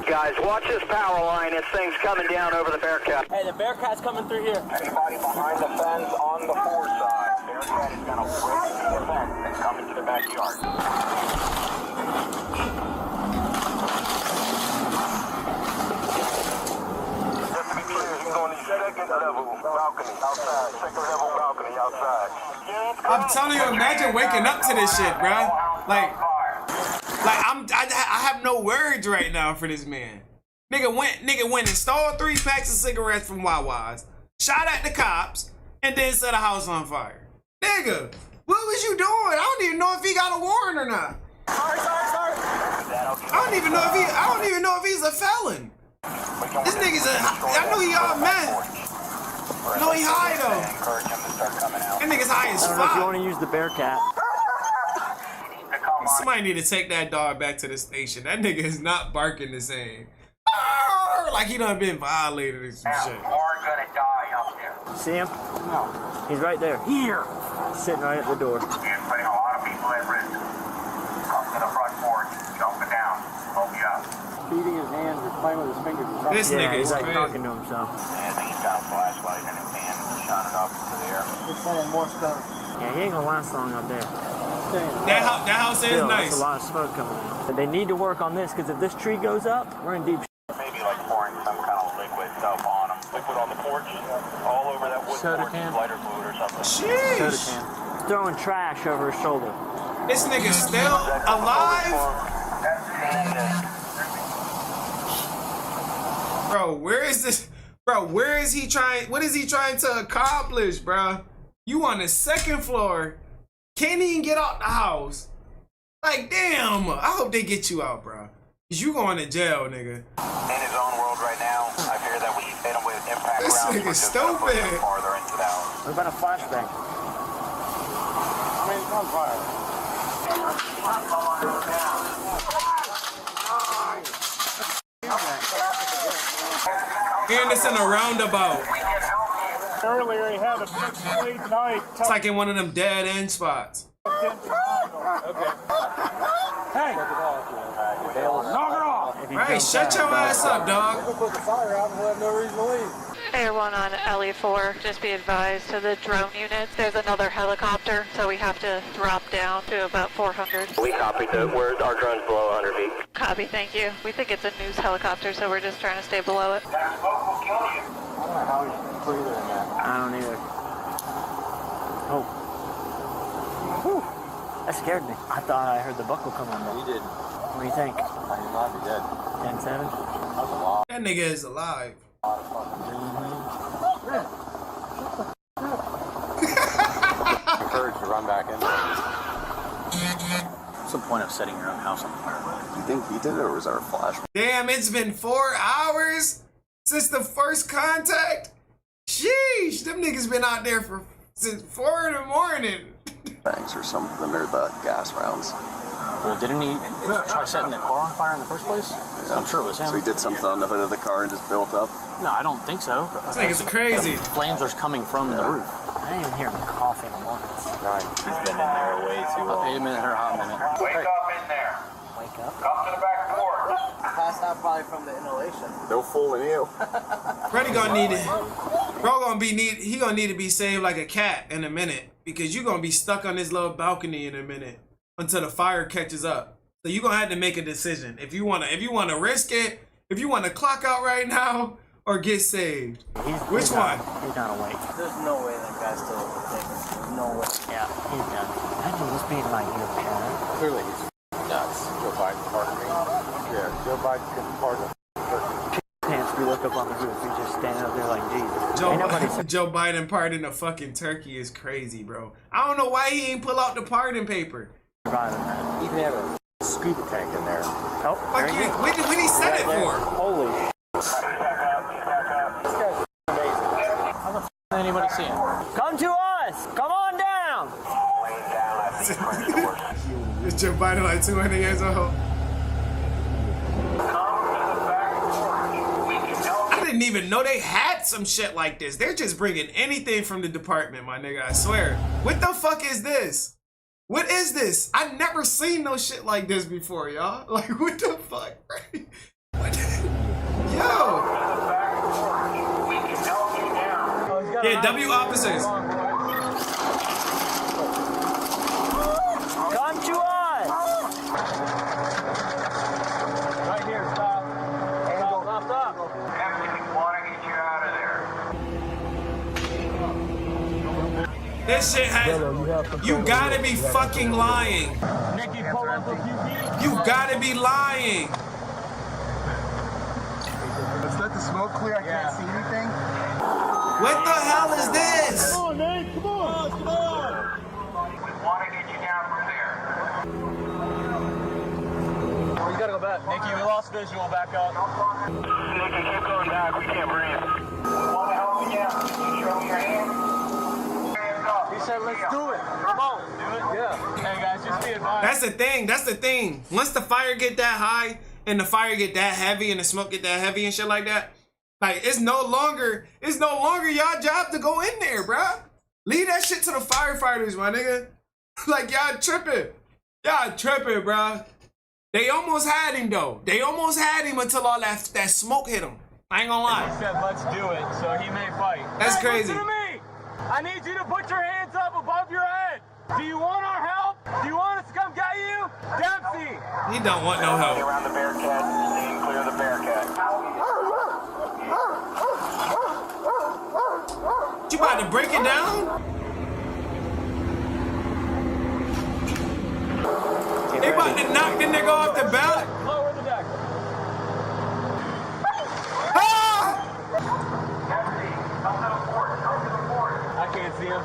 Guys, watch this power line. This thing's coming down over the Bearcat. Hey, the Bearcat's coming through here. Anybody behind the fence on the fore side? Bearcat is going to break the fence and come into the backyard. Just to be clear, you can go on the second level balcony outside. Second level balcony outside. I'm telling you, imagine waking up to this shit, bro. Like I have no words right now for this man. Nigga went and stole 3 packs of cigarettes from Wawa's, shot at the cops, and then set a house on fire. Nigga, what was you doing? I don't even know if he got a warrant or not. Sorry. I don't even know if he's a felon. This nigga's I know he all mad. No, he high though. That nigga's high as I don't know if you fuck. want to use the Bearcat. Somebody need to take that dog back to the station. That nigga is not barking the same. Like he done been violated or some shit. We're gonna die up there. See him? No. He's right there. Here. Sitting right at the door. You're putting a lot of people at risk. Come to the front porch, jumping down, help you out. Beating his hands or playing with his fingers. This nigga he's is like crazy. talking to himself. I think he's got a flashlight in his hand, shot it up into the air. It's sending more stuff. Yeah, he ain't gonna last long up there. That house is Still, nice. There's a lot of smoke coming in. But they need to work on this because if this tree goes up, we're in deep. Maybe like pouring some kind of liquid stuff on him. Liquid on the porch, all over that wood Soda porch, can. lighter fluid or something. Soda Sheesh. can. Throwing trash over his shoulder. This nigga still alive? Bro, where is this? Bro, where is he trying? What is he trying to accomplish, bro? You on the 2nd floor. Can't even get out the house. Like, damn. I hope they get you out, bro. Cause you going to jail, nigga. In his own world right now, I fear that we hit him with impact This rounds. nigga's stupid. Farther into the house. What about a flashbang? I mean, it's on fire. Hearing this in a roundabout. Earlier, he had a big blade knife. It's like in one of them dead end spots. Okay. Hey! Knock it off! Hey, shut your ass up, dog. We'll put the fire out and we'll have no reason to leave. Air 1 on LE4, just be advised to the drone unit, there's another helicopter, so we have to drop down to about 400. We copied where our drone's below 100 feet. Copy, thank you. We think it's a news helicopter, so we're just trying to stay below it. I don't know how he's breathing in that. I don't either. Oh. Whew. That scared me. I thought I heard the buckle come on. You did. What do you think? He might be dead. 10-7? That nigga is alive. Encouraged to run back in. What's the point of setting your own house on fire? You think he did it, or was there a flash? Damn, it's been 4 hours since the first contact. Sheesh, them niggas been out there since 4 in the morning. Bangs or some of them are the gas rounds. Well, didn't he try setting the car on fire in the first place? Yeah. I'm sure it was him. So he did something on the hood of the car and just built up? No, I don't think so. This nigga's crazy. Flames are coming from the roof. I didn't even hear him coughing once. Right. He's been in there way too long. Wait a minute or a hot minute. Wake up in there. Wake up? Come to the back door. Passed out probably from the inhalation. No fooling you. Freddy gonna need it. Bro he gonna need to be saved like a cat in a minute, because you gonna be stuck on this little balcony in a minute until the fire catches up. So you gonna have to make a decision. If you wanna risk it, if you wanna clock out right now or get saved. Which one? He's not awake. There's no way that guy's still awake. There's no way. Yeah, he's done. Imagine this being like your parent. Clearly he's nuts. Joe Biden pardon me. Yeah, Joe Biden couldn't pardon him. Pants, we look up on the roof, we just standing up there like Jesus. Joe Biden pardon a fucking turkey is crazy, bro. I don't know why he ain't pull out the pardon paper. Even have a scuba tank in there. Oh, what did he set it for? Holy shit. This guy's amazing. How the f anybody see him? Come to us! Come on down! Is Joe Biden like 200 years old? I didn't even know they had some shit like this. They're just bringing anything from the department, my nigga, I swear. What the fuck is this? What is this? I've never seen no shit like this before, y'all. Like, what the fuck? What? Yo! Yeah, W officers. Come to us! Right here, stop. Stop. This shit has. You gotta be fucking lying. You gotta be lying. Let's let the smoke clear. I can't see anything. What the hell is this? Come on, man. Come on. Come on. We want to get you down from there. You gotta go back. Nikki, we lost visual. Back up. Nikki, keep going back. We can't breathe. We want to help you down. Can you show me your hands? He said, let's do it. Come on. Do it? Yeah. Hey, guys, just be advised. That's the thing. That's the thing. Once the fire get that high and the fire get that heavy and the smoke get that heavy and shit like that, like, it's no longer y'all job to go in there, bruh. Leave that shit to the firefighters, my nigga. Like, y'all tripping, bruh. They almost had him, though. They almost had him until all that smoke hit him. I ain't gonna lie. He said, let's do it, so he may fight. That's crazy. Listen to me. I need you to put your hands up above your head. Do you want our help? Do you want us to come get you? Dempsey! He don't want no help. Around the Bearcat, stand clear of the Bearcat. You about to break it down? They about to knock the nigga off the ballot? Lower the deck. I can't see him.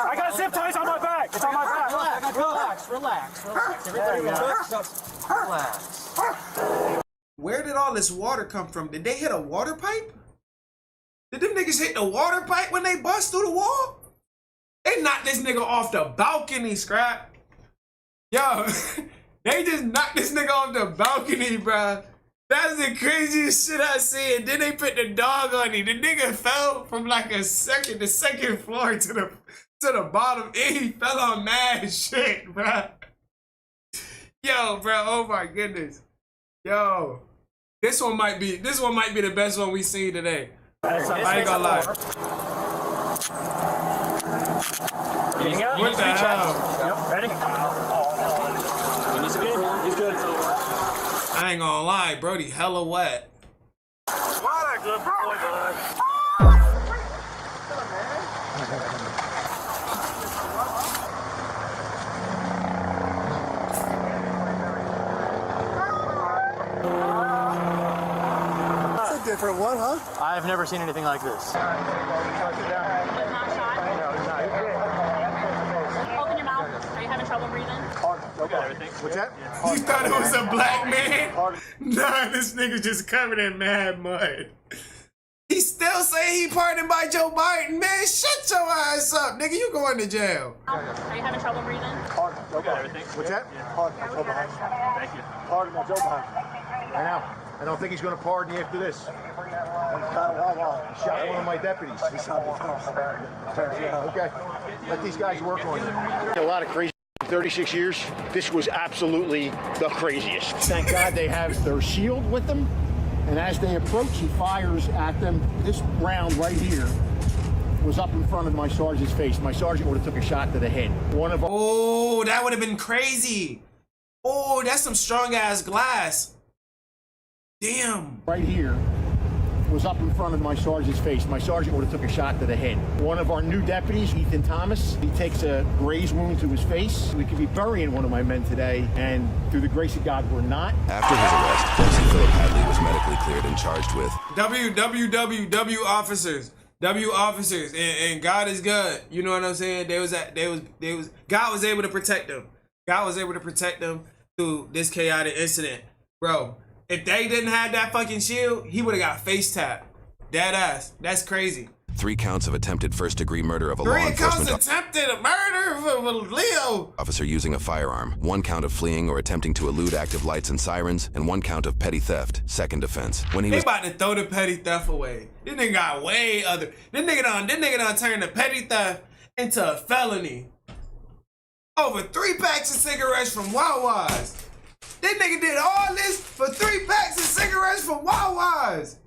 I got zip ties on my back. It's on my back. Relax. Everybody relax. Where did all this water come from? Did they hit a water pipe? Did them niggas hit the water pipe when they bust through the wall? They knocked this nigga off the balcony, Scrap. Yo, they just knocked this nigga off the balcony, bruh. That's the craziest shit I seen. And then they put the dog on him. The nigga fell from like the second floor to the bottom, and he fell on mad shit, bruh. Yo, bro, oh my goodness. Yo, this one might be the best one we seen today. I ain't gonna lie. What the hell? Yep, ready? He's good. I ain't gonna lie, Brody, hella wet. What a good boy, bud. That's a different one, huh? I've never seen anything like this. Open your mouth. Are you having trouble breathing? What's that? You thought it was a black man? Nah, this nigga just covered in mad mud. He still saying he pardoned by Joe Biden. Man, shut your ass up, nigga. You going to jail. Are you having trouble breathing? What's that? Thank you. Pardon by Joe Biden. Right now. I don't think he's going to pardon you after this. He shot one of my deputies. He shot me. Okay. Let these guys work on you. A lot of crazy. 36 years, this was absolutely the craziest. Thank God they have their shield with them, and as they approach, he fires at them. This round right here was up in front of my sergeant's face. My sergeant would have took a shot to the head. Oh, that would have been crazy. Oh, that's some strong ass glass. Damn. Right here was up in front of my sergeant's face. My sergeant would have took a shot to the head. One of our new deputies, Ethan Thomas, he takes a graze wound to his face. We could be burying one of my men today, and through the grace of God, we're not. After his arrest, Dempsey Philip Hadley was medically cleared and charged with W officers. W officers. And God is good. You know what I'm saying? God was able to protect them. God was able to protect them through this chaotic incident. Bro, if they didn't have that fucking shield, he would have got face tapped. Dead ass. That's crazy. 3 counts of attempted first-degree murder of a law 3 enforcement counts attempted murder for Leo officer using a firearm, 1 count of fleeing or attempting to elude active lights and sirens, and 1 count of petty theft, second offense. When he they was about to throw the petty theft away. This nigga got way other. This nigga done turned the petty theft into a felony. Over 3 packs of cigarettes from Wawa's. This nigga did all this for 3 packs of cigarettes from Wawa's.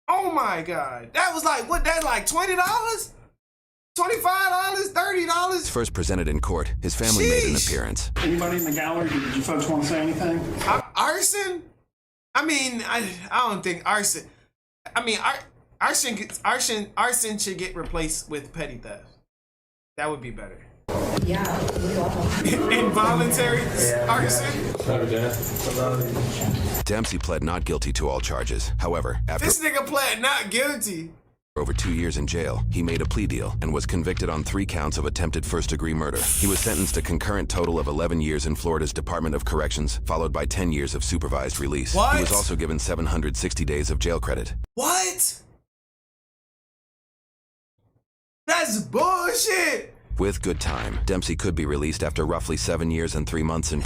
Oh my God. That was like, what, that's like $20? $25? $30? first presented in court, his family made an appearance. Anybody in the gallery? Did you folks want to say anything? Arson? I mean, I don't think arson. I mean, arson should get replaced with petty theft. That would be better. Yeah, we all. Involuntary arson? Dempsey pled not guilty to all charges. However, after This nigga pled not guilty. over 2 years in jail, he made a plea deal and was convicted on 3 counts of attempted first-degree murder. He was sentenced a concurrent total of 11 years in Florida's Department of Corrections, followed by 10 years of supervised release. What? He was also given 760 days of jail credit. What? That's bullshit. With good time, Dempsey could be released after roughly 7 years and 3 months in No,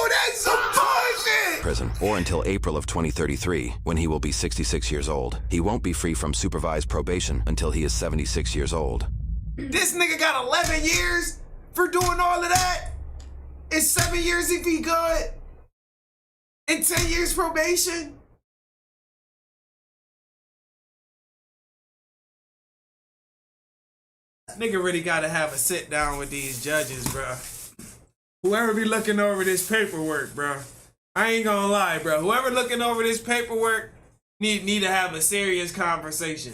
that's some bullshit. prison, or until April of 2033, when he will be 66 years old. He won't be free from supervised probation until he is 76 years old. This nigga got 11 years for doing all of that. It's 7 years if he good. And 10 years probation. Nigga really gotta have a sit down with these judges, bruh. Whoever be looking over this paperwork, bruh. I ain't gonna lie, bruh. Whoever looking over this paperwork need to have a serious conversation.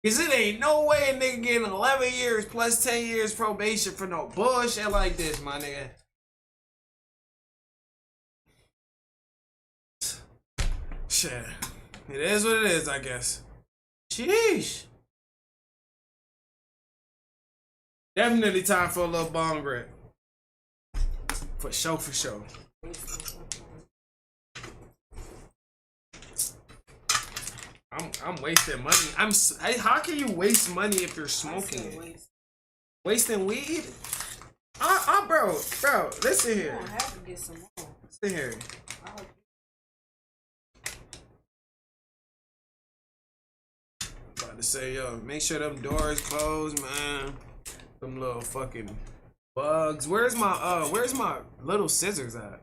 Cause it ain't no way a nigga getting 11 years plus 10 years probation for no bullshit like this, my nigga. Shit. It is what it is, I guess. Sheesh. Definitely time for a little bong rip. For sure, for sure. I'm wasting money. How can you waste money if you're smoking? Wasting weed? Bro, listen here. I have to get some more. Listen here. About to say, yo, make sure them doors closed, man. Them little fucking bugs. Where's my little scissors at?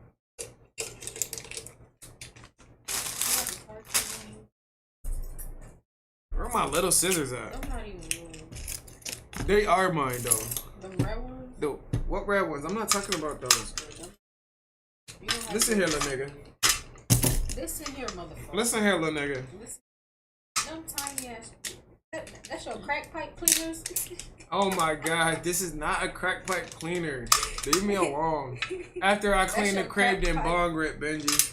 Where are my little scissors at? I'm not even moving. They are mine though. The red ones? What red ones? I'm not talking about those. Listen here, little nigga. Listen here, motherfucker. Listen here, little nigga. Listen. Them tiny ass. That's your crack pipe cleaners? Oh my god, this is not a crack pipe cleaner. Leave me alone. After I clean the crib, then bong rip, Benji.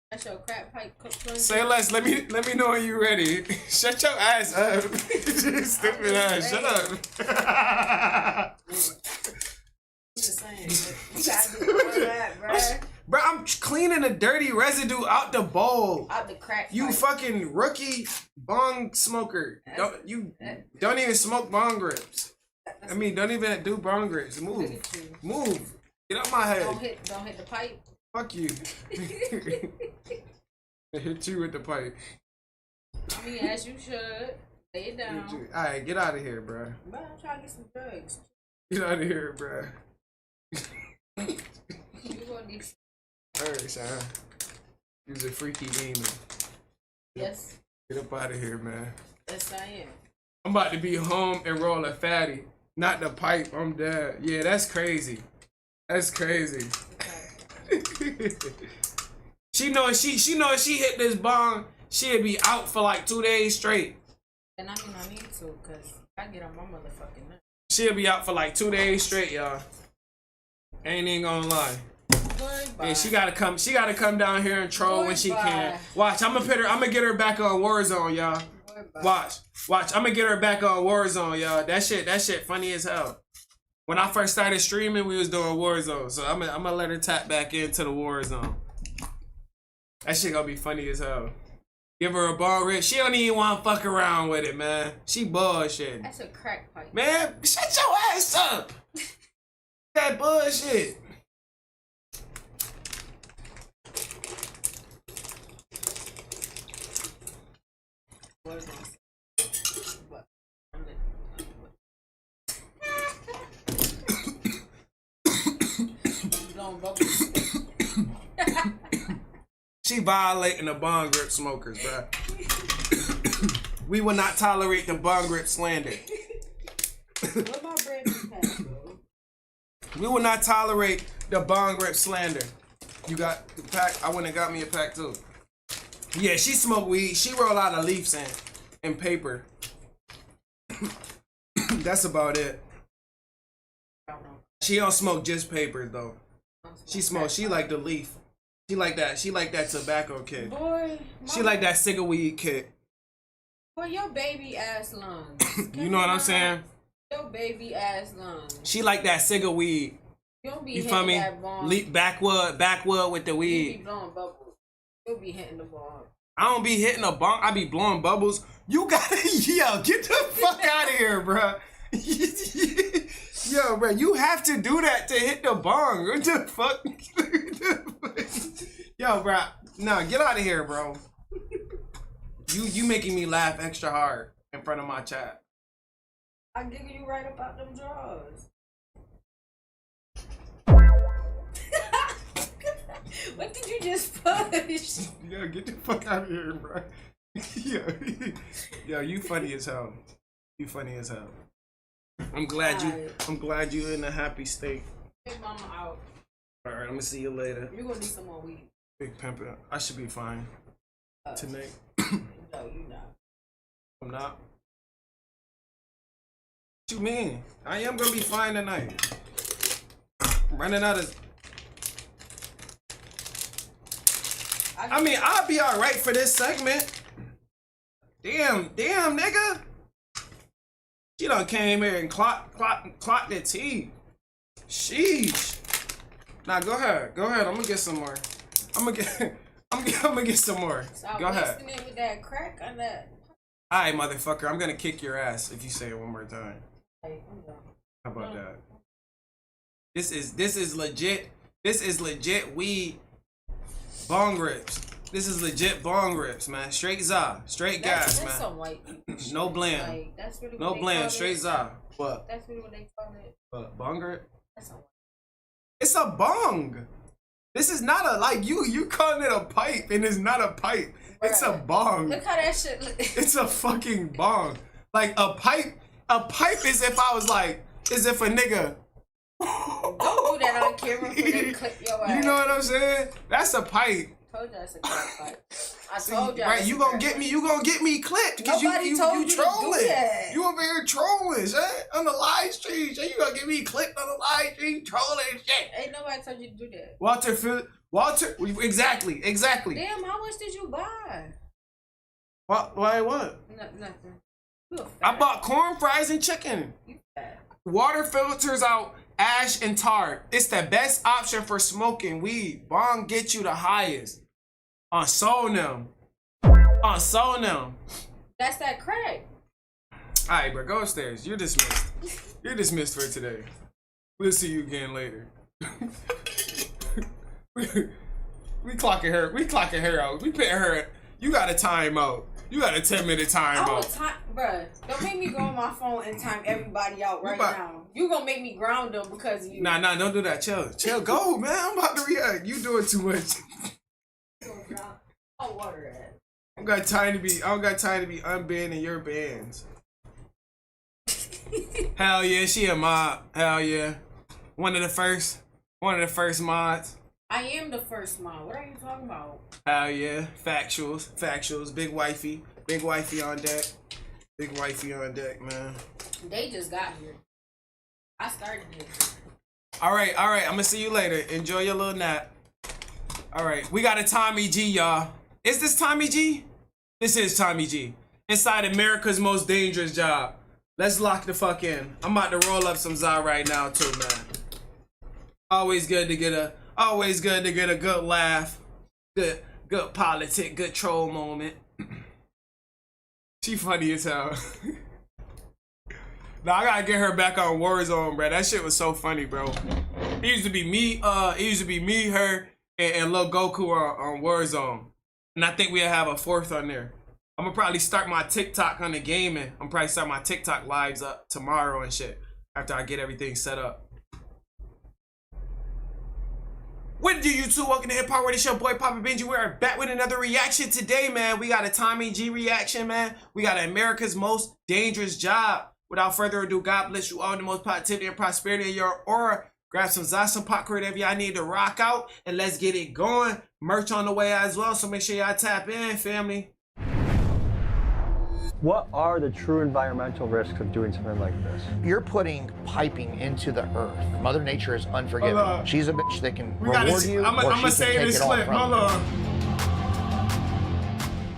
That's your crack pipe cleanser? Say less. Let me know when you ready. Shut your ass up. Stupid ass. Shut up. Just saying. You gotta do all that, bruh. Bro, I'm cleaning the dirty residue out the bowl. Out the crack pipe. You fucking rookie bong smoker. Don't even smoke bong rips. I mean, don't even do bong rips. Move. Move. Get out my head. Don't hit the pipe. Fuck you. I hit you with the pipe. I mean, as you should. Lay it down. Alright, get out of here, bro. But I'm trying to get some drugs. Get out of here, bro. You gonna need. Alright, son. You's a freaky demon. Yes. Get up out of here, man. Yes, I am. I'm about to be home and roll a fatty. Not the pipe. I'm dead. Yeah, that's crazy. That's crazy. She know if she hit this bong, she'd be out for like 2 days straight. And I mean I need to, cause I get on my motherfucking nerves. She'll be out for like 2 days straight, y'all. Ain't even gonna lie. Goodbye. Yeah, she gotta come down here and troll when she can. Watch, I'm gonna get her back on Warzone, y'all. Watch, I'm gonna get her back on Warzone, y'all. That shit funny as hell. When I first started streaming, we was doing Warzone, so I'm gonna let her tap back into the Warzone. That shit gonna be funny as hell. Give her a ball rip. She don't even want to fuck around with it, man. She bullshit. That's a crack pipe. Man, shut your ass up. That bullshit. She violating the bong grip smokers, bro. We will not tolerate the bong grip slander. What about Brandon's pack, bro? We will not tolerate the bong grip slander. You got the pack? I went and got me a pack too. Yeah, she smoke weed. She roll out of leaves and paper. That's about it. She don't smoke just papers though. She like the leaf. She like that tobacco kid. Boy, she like that cigar weed kid. Boy, your baby ass lungs. You know what I'm saying? Your baby ass lungs. She like that cigar weed. You don't be you hitting feel me? that bong. Backwood with the weed. You be blowing bubbles. You'll be hitting the bong. I don't be hitting a bong. I be blowing bubbles. You gotta, yo, get the fuck out of here, bro. Yo, bro, you have to do that to hit the bong. What the fuck? Yo, bro, no, get out of here, bro. You making me laugh extra hard in front of my chat. I giggle you right about them drawers. What did you just push? Yo, get the fuck out of here, bro. Yo, you funny as hell. You funny as hell. I'm glad you in a happy state. Big mama out. All right, I'm gonna see you later. You're gonna need some more weed. Big pimpin'. I should be fine tonight. No, you're not. I'm not. What you mean? I am gonna be fine tonight. I'm running out of. I mean, I'll be all right for this segment. Damn, nigga. She done came here and clocked the tea. Sheesh. Now go ahead. Go ahead. I'm gonna get some more. I'm gonna get some more. Go ahead. It with that crack on that. Alright, motherfucker. I'm gonna kick your ass if you say it one more time. How about that? This is legit. This is legit weed bong rips. This is legit bong rips, man. Straight za, straight gas, man. Some white no blend. Like, that's really no blend, straight za. What? That's really what they call it. What? Bong rip? That's a it's a bong. This is not a like you calling it a pipe and it's not a pipe. Bruh. It's a bong. Look how that shit look. It's a fucking bong. Like a pipe is if I was like, is if a nigga. Don't do that on camera for them clip your ass. You know what I'm saying? That's a pipe. I told you that's a crack pipe. I told you. Right, you gonna get me clipped because you trolling. You over here trolling, shit, on the live stream. Shit. You gonna get me clipped on the live stream trolling shit. Ain't nobody told you to do that. Walter, exactly. Damn, how much did you buy? Why what? Nothing. I bought corn, fries, and chicken. Water filters out ash and tar. It's the best option for smoking weed. Bong get you the highest. On soul them. That's that crack. Alright, bro, go upstairs. You're dismissed. You're dismissed for today. We'll see you again later. we clocking her. We clocking her out. We putting her. You got a timeout. You got a 10-minute timeout. Bruh, don't make me go on my phone and time everybody out now. You gonna make me ground them because of you. Nah, don't do that. Chill, go, man. I'm about to react. You doing too much. Oh, water that. I don't got time to be unbanning your bands. Hell yeah, she a mod. Hell yeah. One of the first mods. I am the first mod. What are you talking about? Hell yeah. Factuals. Big wifey on deck. Big wifey on deck, man. They just got here. I started it. All right. I'm gonna see you later. Enjoy your little nap. All right, we got a Tommy G, y'all. Is this Tommy G? This is Tommy G. Inside America's most dangerous job. Let's lock the fuck in. I'm about to roll up some za right now too, man. Always good to get a good laugh, good politic, good troll moment. She funny as hell. Now I gotta get her back on Warzone, bro. That shit was so funny, bro. It used to be me, her, and Lil Goku on Warzone. And I think we'll have a fourth on there. I'm gonna probably start my TikTok on the gaming. I'm probably start my TikTok lives up tomorrow and shit after I get everything set up. What do you two? Welcome to Hip Hop Radio Show, boy Papa Benji. We're back with another reaction today, man. We got a Tommy G reaction, man. We got America's most dangerous job. Without further ado, God bless you all, the most positivity and prosperity in your aura. Grab some Zasa popcorn, whatever y'all need to rock out, and let's get it going. Merch on the way as well, so make sure y'all tap in, family. What are the true environmental risks of doing something like this? You're putting piping into the earth. Mother Nature is unforgiving. She's a bitch that can reward you, I'm gonna save this clip. Hold on.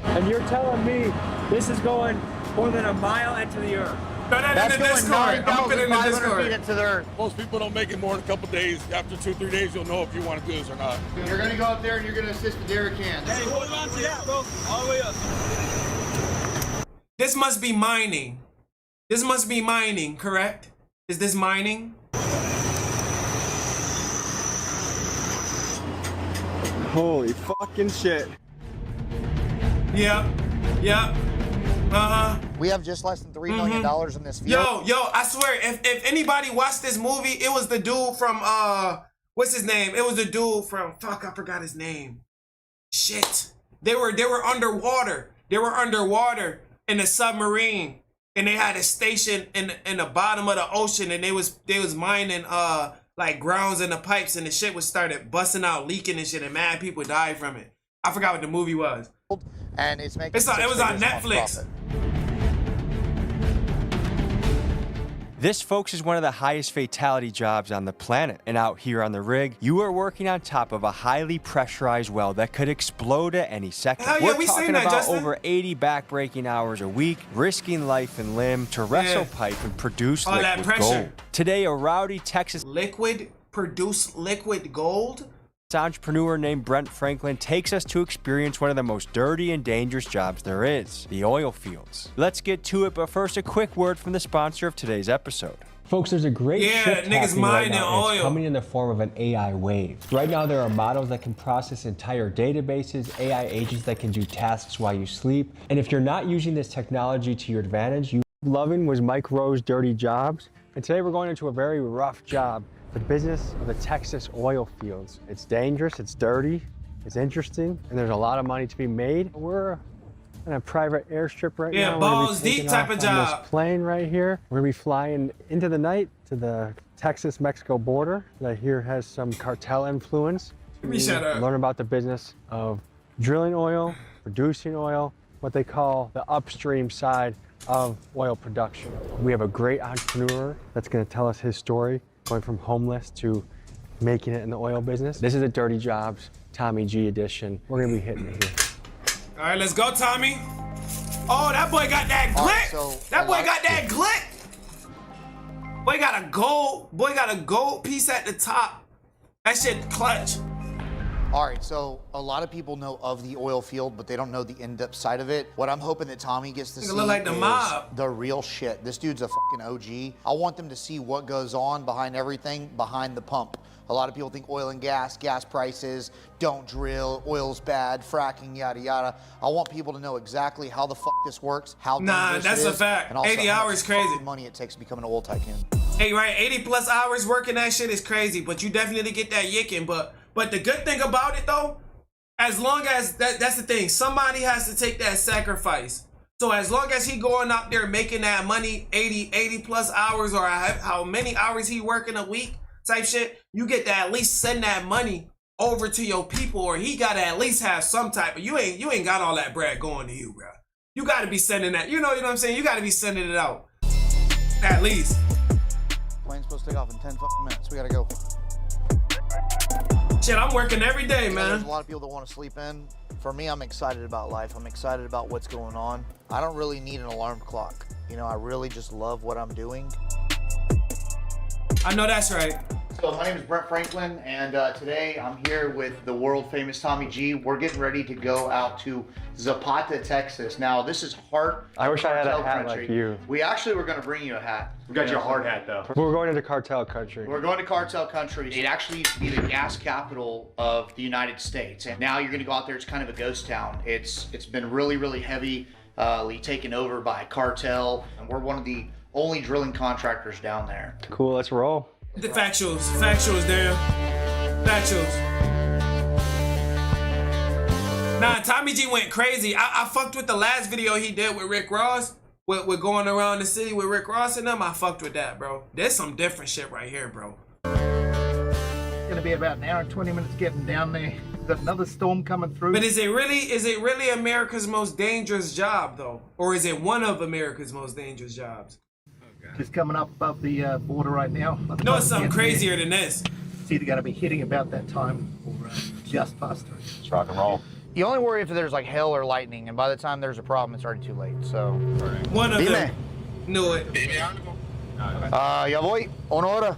And you're telling me this is going more than a mile into the earth? That's going 9,500 feet into the earth. Most people don't make it more than a couple days. After 2-3 days, you'll know if you want to do this or not. You're going to go up there and you're going to assist with Derek Cans. Hey, hold on to that, bro. All the way up. This must be mining. This must be mining, correct? Is this mining? Holy fucking shit. Yep. We have just less than $3 million in this field. Yo, I swear, if anybody watched this movie, it was the dude from what's his name? It was the dude from fuck, I forgot his name. Shit. They were underwater. They were underwater in a submarine, and they had a station in the bottom of the ocean, and they was mining like grounds in the pipes, and the shit was started busting out, leaking and shit, and mad people died from it. I forgot what the movie was. And it's making it was on Netflix. This, folks, is one of the highest fatality jobs on the planet. And out here on the rig, you are working on top of a highly pressurized well that could explode at any second. Hell yeah, We're talking that, about Justin. over 80 back-breaking hours a week, risking life and limb to wrestle pipe and produce All that liquid pressure. gold. Today, a rowdy Texas produce liquid gold? entrepreneur named Brent Franklin takes us to experience one of the most dirty and dangerous jobs there is, the oil fields. Let's get to it, but first a quick word from the sponsor of today's episode. Folks, there's a great shift happening right now, and it's coming in the form of an AI wave. Right now, there are models that can process entire databases, AI agents that can do tasks while you sleep, and if you're not using this technology to your advantage, you loving was Mike Rowe's dirty jobs, and today we're going into a very rough job. The business of the Texas oil fields. It's dangerous, it's dirty, it's interesting, and there's a lot of money to be made. We're in a private airstrip right now. Yeah, balls deep type of job. This plane right here. We're gonna be flying into the night to the Texas-Mexico border that here has some cartel influence. Shut up. Learn about the business of drilling oil, producing oil, what they call the upstream side of oil production. We have a great entrepreneur that's gonna tell us his story, going from homeless to making it in the oil business. This is a Dirty Jobs Tommy G edition. We're gonna be hitting it here. All right, let's go, Tommy. Oh, that boy got that glick. That boy got that glick. Boy got a gold piece at the top. That shit clutch. All right, so a lot of people know of the oil field, but they don't know the in-depth side of it. What I'm hoping that Tommy gets to see look like the is mob. the real shit. This dude's a fucking OG. I want them to see what goes on behind everything, behind the pump. A lot of people think oil and gas prices, don't drill, oil's bad, fracking, yada, yada. I want people to know exactly how the fuck this works, how dangerous that's it a is, fact. and also 80 how hours much crazy. fucking money it takes to become an oil tycoon. Hey, right, 80 plus hours working that shit is crazy, but you definitely get that yicking. But the good thing about it though, as long as that's the thing, somebody has to take that sacrifice. So as long as he going out there making that money, 80 plus hours, or how many hours he working a week type shit, you get to at least send that money over to your people, or he gotta at least have some type of, you ain't got all that bread going to you, bro. You gotta be sending that, you know what I'm saying? You gotta be sending it out. At least. Plane's supposed to take off in 10 fucking minutes. We gotta go. Shit, I'm working every day, man. There's a lot of people that want to sleep in. For me, I'm excited about life. I'm excited about what's going on. I don't really need an alarm clock. You know, I really just love what I'm doing. I know that's right. So my name is Brent Franklin, and today I'm here with the world famous Tommy G. We're getting ready to go out to Zapata, Texas. Now, this is heart. I wish I had a hat country. like you. We actually were going to bring you a hat. We got you a hard hat, though. We're going into cartel country. We're going to cartel country. It actually used to be the gas capital of the United States, and now you're going to go out there. It's kind of a ghost town. It's been really, really heavily taken over by cartel, and we're one of the only drilling contractors down there. Cool, let's roll. The factuals, damn. Factuals. Nah, Tommy G went crazy. I fucked with the last video he did with Rick Ross. With going around the city with Rick Ross and them. I fucked with that, bro. There's some different shit right here, bro. It's gonna be about an hour and 20 minutes getting down there. We've got another storm coming through. But is it really America's most dangerous job though? Or is it one of America's most dangerous jobs? Just coming up above the border right now. No, it's something crazier than this. It's either going to be hitting about that time or just past through. Let's rock and roll. You only worry if there's like hail or lightning, and by the time there's a problem, it's already too late. So, one of them knew it. Ya voy, una hora.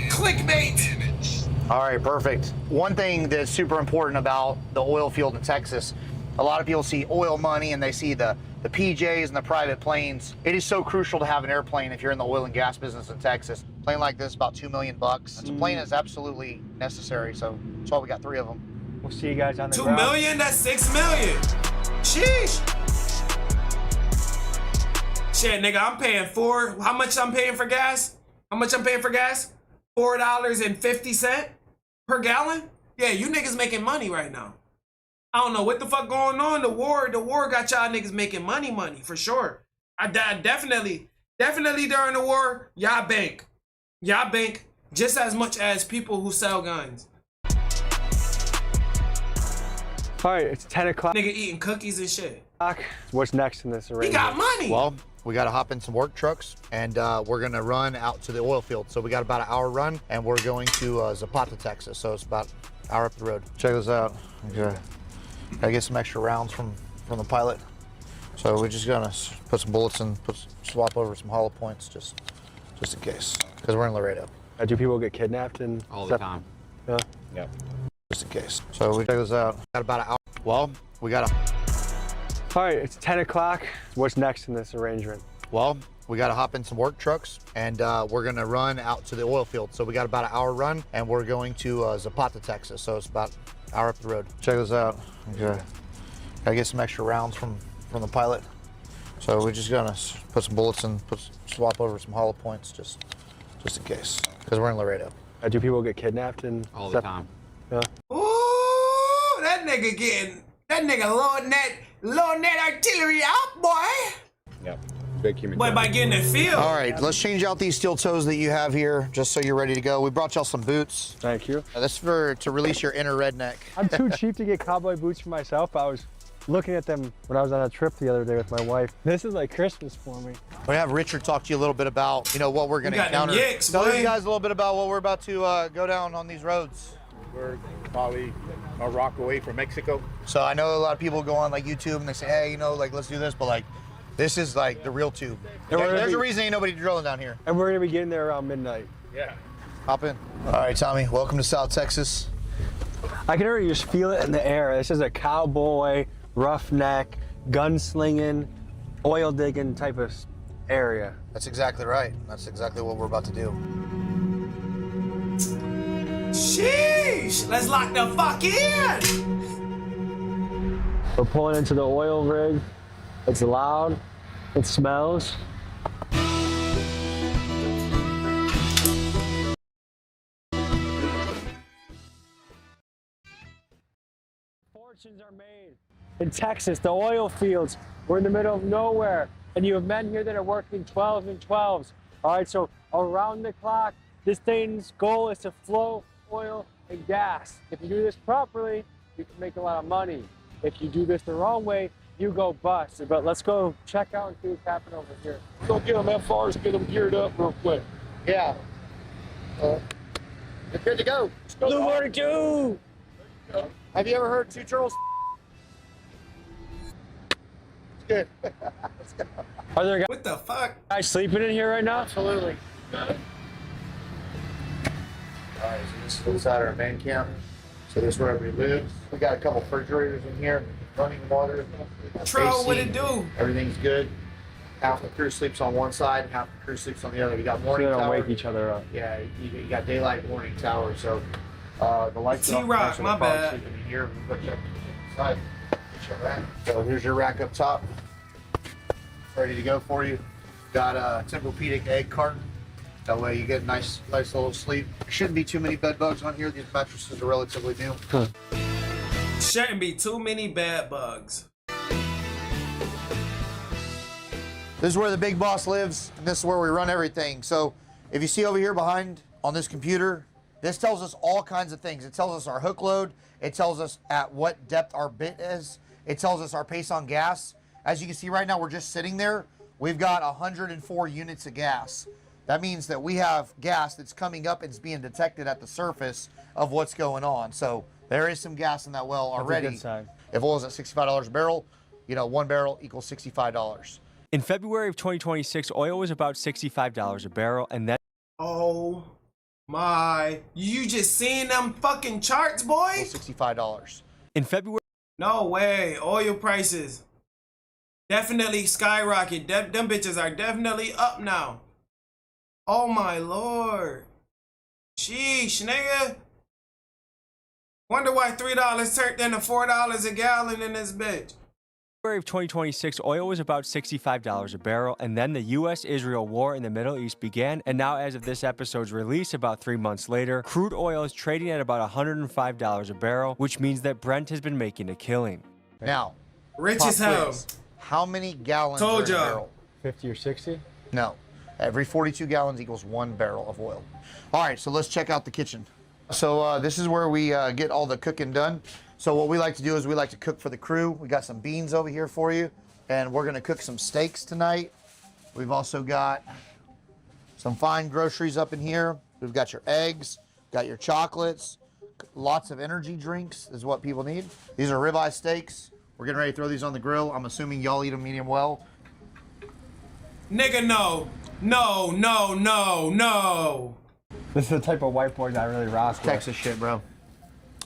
Clickbait. All right, perfect. One thing that's super important about the oil field in Texas, a lot of people see oil money and they see the PJs and the private planes. It is so crucial to have an airplane if you're in the oil and gas business in Texas. A plane like this, about $2 million. It's a plane is absolutely necessary, so that's why we got 3 of them. We'll see you guys on the 2 ground. million? That's 6 million. Sheesh. Shit, nigga, I'm paying how much I'm paying for gas? How much I'm paying for gas? $4.50 per gallon? Yeah, you niggas making money right now. I don't know what the fuck going on. The war got y'all niggas making money for sure. I definitely during the war, y'all bank just as much as people who sell guns. All right, it's 10 o'clock. Nigga eating cookies and shit. What's next in this arrangement? He got money. Well, we got to hop in some work trucks, and we're going to run out to the oil field. So we got about an hour run, and we're going to Zapata, Texas. So it's about an hour up the road. Check this out. Okay. Gotta get some extra rounds from the pilot. So we're just gonna put some bullets in, swap over some hollow points just in case, because we're in Laredo. Do people get kidnapped in all the time? Yeah. Yep. Just in case. So we check this out. Got about an hour. Well, we got a. All right, it's 10 o'clock. What's next in this arrangement? Well, we got to hop in some work trucks, and we're going to run out to the oil field. So we got about an hour run, and we're going to Zapata, Texas. So it's about an hour up the road. Check this out. Okay. Gotta get some extra rounds from the pilot. So we're just gonna put some bullets in, swap over some hollow points just in case, because we're in Laredo. Do people get kidnapped in all the time? Yeah. Ooh, that nigga loading that artillery out, boy. Yep. Big human. Boy, by getting the field. All right, let's change out these steel toes that you have here, just so you're ready to go. We brought y'all some boots. Thank you. This is to release your inner redneck. I'm too cheap to get cowboy boots for myself. I was looking at them when I was on a trip the other day with my wife. This is like Christmas for me. We're gonna have Richard talk to you a little bit about, what we're gonna encounter. Yicks, Tell boy. these guys a little bit about what we're about to go down on these roads. We're probably a rock away from Mexico. So I know a lot of people go on like YouTube and they say, hey, let's do this, but like, this is like the real tube. There's a reason ain't nobody drilling down here. And we're gonna be getting there around midnight. Yeah. Hop in. All right, Tommy, welcome to South Texas. I can already just feel it in the air. This is a cowboy, roughneck, gunslinging, oil digging type of area. That's exactly right. That's exactly what we're about to do. Sheesh, let's lock the fuck in. We're pulling into the oil rig. It's loud. It smells. Fortunes are made. In Texas, the oil fields, we're in the middle of nowhere, and you have men here that are working 12s and 12s. All right, so around the clock, this thing's goal is to flow oil and gas. If you do this properly, you can make a lot of money. If you do this the wrong way, you go bust. But let's go check out and see what's happening over here. Go get them FRs, get them geared up real quick. Yeah. It's good to go. Blue Water 2! Have you ever heard two turtles? It's good. Let's go. Are there What the fuck? guys sleeping in here right now? Absolutely. All right, so this is inside our man camp. So this is where everybody lives. We got a couple refrigerators in here, running water. Tro, what AC. it do? Everything's good. Half the crew sleeps on one side, half the crew sleeps on the other. We got So morning they don't tower. wake each other up. Yeah, you got daylight, morning tower. So the lights are off. T-Rock, so my we're probably bad. sleeping in here. We put you inside. Get your rack. So here's your rack up top. Ready to go for you. Got a Tempur-Pedic egg carton. That way you get nice little sleep. There shouldn't be too many bed bugs on here. These mattresses are relatively new. Shouldn't be too many bad bugs. This is where the big boss lives, and this is where we run everything. So if you see over here behind on this computer, this tells us all kinds of things. It tells us our hook load. It tells us at what depth our bit is. It tells us our pace on gas. As you can see right now, we're just sitting there. We've got 104 units of gas. That means that we have gas that's coming up and it's being detected at the surface of what's going on. So there is some gas in that well already. That's a good sign. If oil is at $65 a barrel, one barrel equals $65. In February of 2026, oil was about $65 a barrel, and then Oh my. You just seen them fucking charts, boy? $65. in February. No way. Oil prices definitely skyrocket. Them bitches are definitely up now. Oh my lord. Sheesh, nigga. Wonder why $3 turned into $4 a gallon in this bitch. February of 2026, oil was about $65 a barrel, and then the U.S.-Israel war in the Middle East began, and now as of this episode's release, about 3 months later, crude oil is trading at about $105 a barrel, which means that Brent has been making a killing. Now, Rich pop as hell. quiz. How many gallons are Told in a ya. barrel? 50 or 60? No. Every 42 gallons equals 1 barrel of oil. All right, so let's check out the kitchen. So this is where we get all the cooking done. So what we like to do is we like to cook for the crew. We got some beans over here for you, and we're gonna cook some steaks tonight. We've also got some fine groceries up in here. We've got your eggs, got your chocolates, lots of energy drinks is what people need. These are ribeye steaks. We're getting ready to throw these on the grill. I'm assuming y'all eat them medium well. Nigga, no. No, no, no, no. This is the type of white boys I really rock with. Texas shit, bro.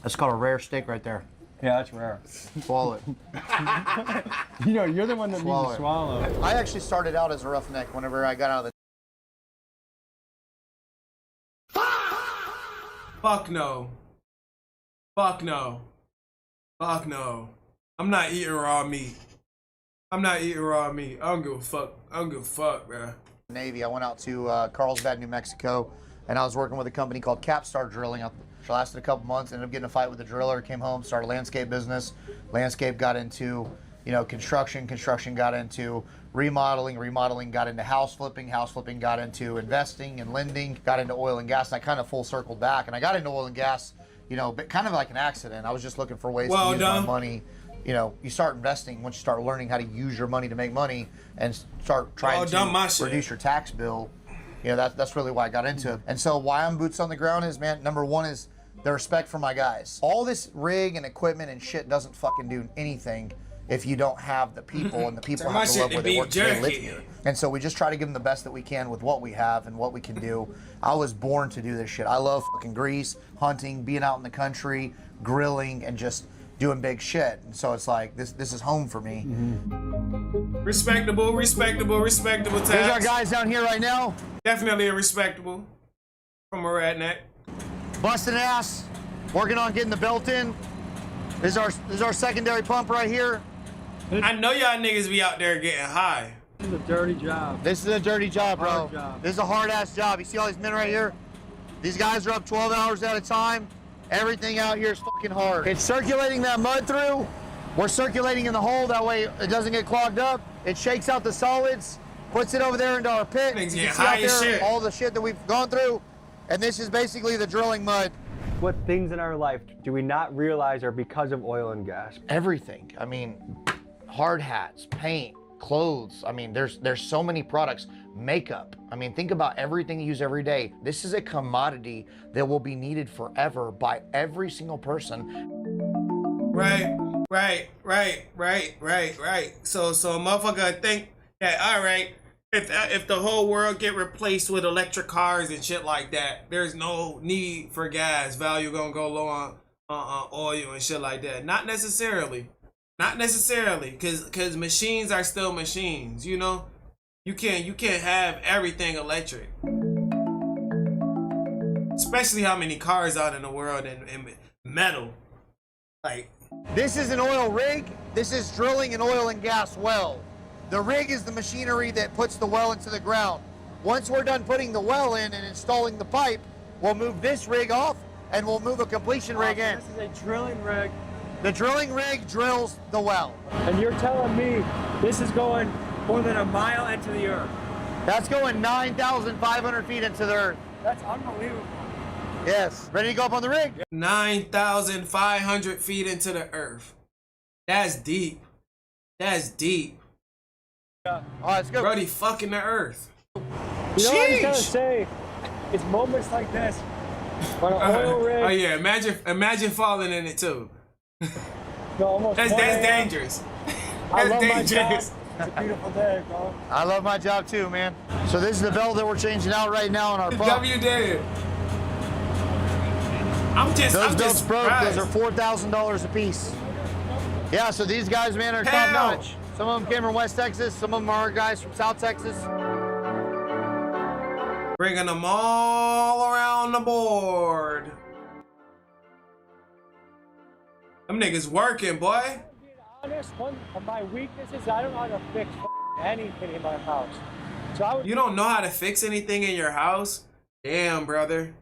That's called a rare steak right there. Yeah, that's rare. Swallow it. You know, you're the one that needs to swallow. I actually started out as a roughneck whenever I got out of the... Fuck no. Fuck no. Fuck no. I'm not eating raw meat. I'm not eating raw meat. I don't give a fuck. I don't give a fuck, man. Navy. I went out to Carlsbad, New Mexico, and I was working with a company called Capstar Drilling. It lasted a couple months, ended up getting in a fight with the driller, came home, started a landscape business. Landscape got into, you know, construction. Construction got into remodeling. Remodeling got into house flipping. House flipping got into investing and lending. Got into oil and gas, and I kind of full circled back. And I got into oil and gas, you know, but kind of like an accident. I was just looking for ways to use my money. You know, you start investing once you start learning how to use your money to make money and start trying to reduce your tax bill. You know, that's really why I got into it. And so why I'm boots on the ground is, man, number one is the respect for my guys. All this rig and equipment and shit doesn't fucking do anything if you don't have the people, and the people have to love where they work to live here. And so we just try to give them the best that we can with what we have and what we can do. I was born to do this shit. I love fucking grease, hunting, being out in the country, grilling, and just doing big shit. And so it's like, this is home for me. Respectable, respectable, respectable tax. There's our guys down here right now. Definitely a respectable from a redneck. Busting ass, working on getting the belt in. This is our secondary pump right here. I know y'all niggas be out there getting high. This is a dirty job. This is a dirty job, bro. Hard job. This is a hard ass job. You see all these men right here? These guys are up 12 hours at a time. Everything out here is fucking hard. It's circulating that mud through. We're circulating in the hole, that way it doesn't get clogged up. It shakes out the solids, puts it over there into our pit. Things You get can see out high as there shit. all the shit that we've gone through. And this is basically the drilling mud. What things in our life do we not realize are because of oil and gas? Everything. I mean, hard hats, paint, clothes. I mean, there's so many products. Makeup. I mean, think about everything you use every day. This is a commodity that will be needed forever by every single person. Right. So a motherfucker think that, all right, if the whole world get replaced with electric cars and shit like that, there's no need for gas. Value gonna go low on oil and shit like that. Not necessarily. Not necessarily, cause machines are still machines. You know, you can't have everything electric. Especially how many cars out in the world and metal. Like, this is an oil rig. This is drilling an oil and gas well. The rig is the machinery that puts the well into the ground. Once we're done putting the well in and installing the pipe, we'll move this rig off and we'll move a completion rig in. This is a drilling rig. The drilling rig drills the well. And you're telling me this is going more than a mile into the earth? That's going 9,500 feet into the earth. That's unbelievable. Yes. Ready to go up on the rig? 9,500 feet into the earth. That's deep. That's deep. Yeah. All right, let's go. Brody fucking the earth. You know what I was gonna say? It's moments like this. On an oil rig. Oh yeah, imagine falling in it too. No, that's dangerous. I That's love dangerous. my job. It's a beautiful day, bro. I love my job too, man. So this is the belt that we're changing out right now on our pump. W did. Those belts broke. Those are $4,000 a piece. Yeah, so these guys, man, are top notch. Some of them came from West Texas. Some of them are guys from South Texas. Bringing them all around the board. Them niggas working, boy. To be honest, one of my weaknesses, I don't know how to fix anything in my house. So You don't know how to fix anything in your house? Damn, brother.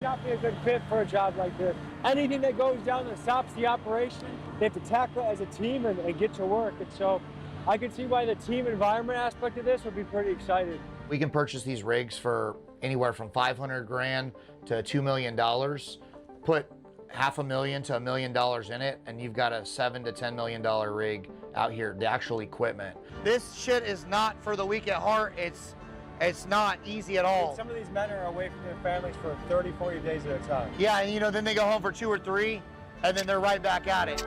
Not be a good fit for a job like this. Anything that goes down that stops the operation, they have to tackle it as a team and get to work. And so I can see why the team environment aspect of this would be pretty excited. We can purchase these rigs for anywhere from 500 grand to $2 million. Put $500,000 to $1 million in it, and you've got a $7 to $10 million rig out here, the actual equipment. This shit is not for the weak at heart. It's not easy at all. Some of these men are away from their families for 30, 40 days at a time. Yeah, and you know, then they go home for 2 or 3, and then they're right back at it.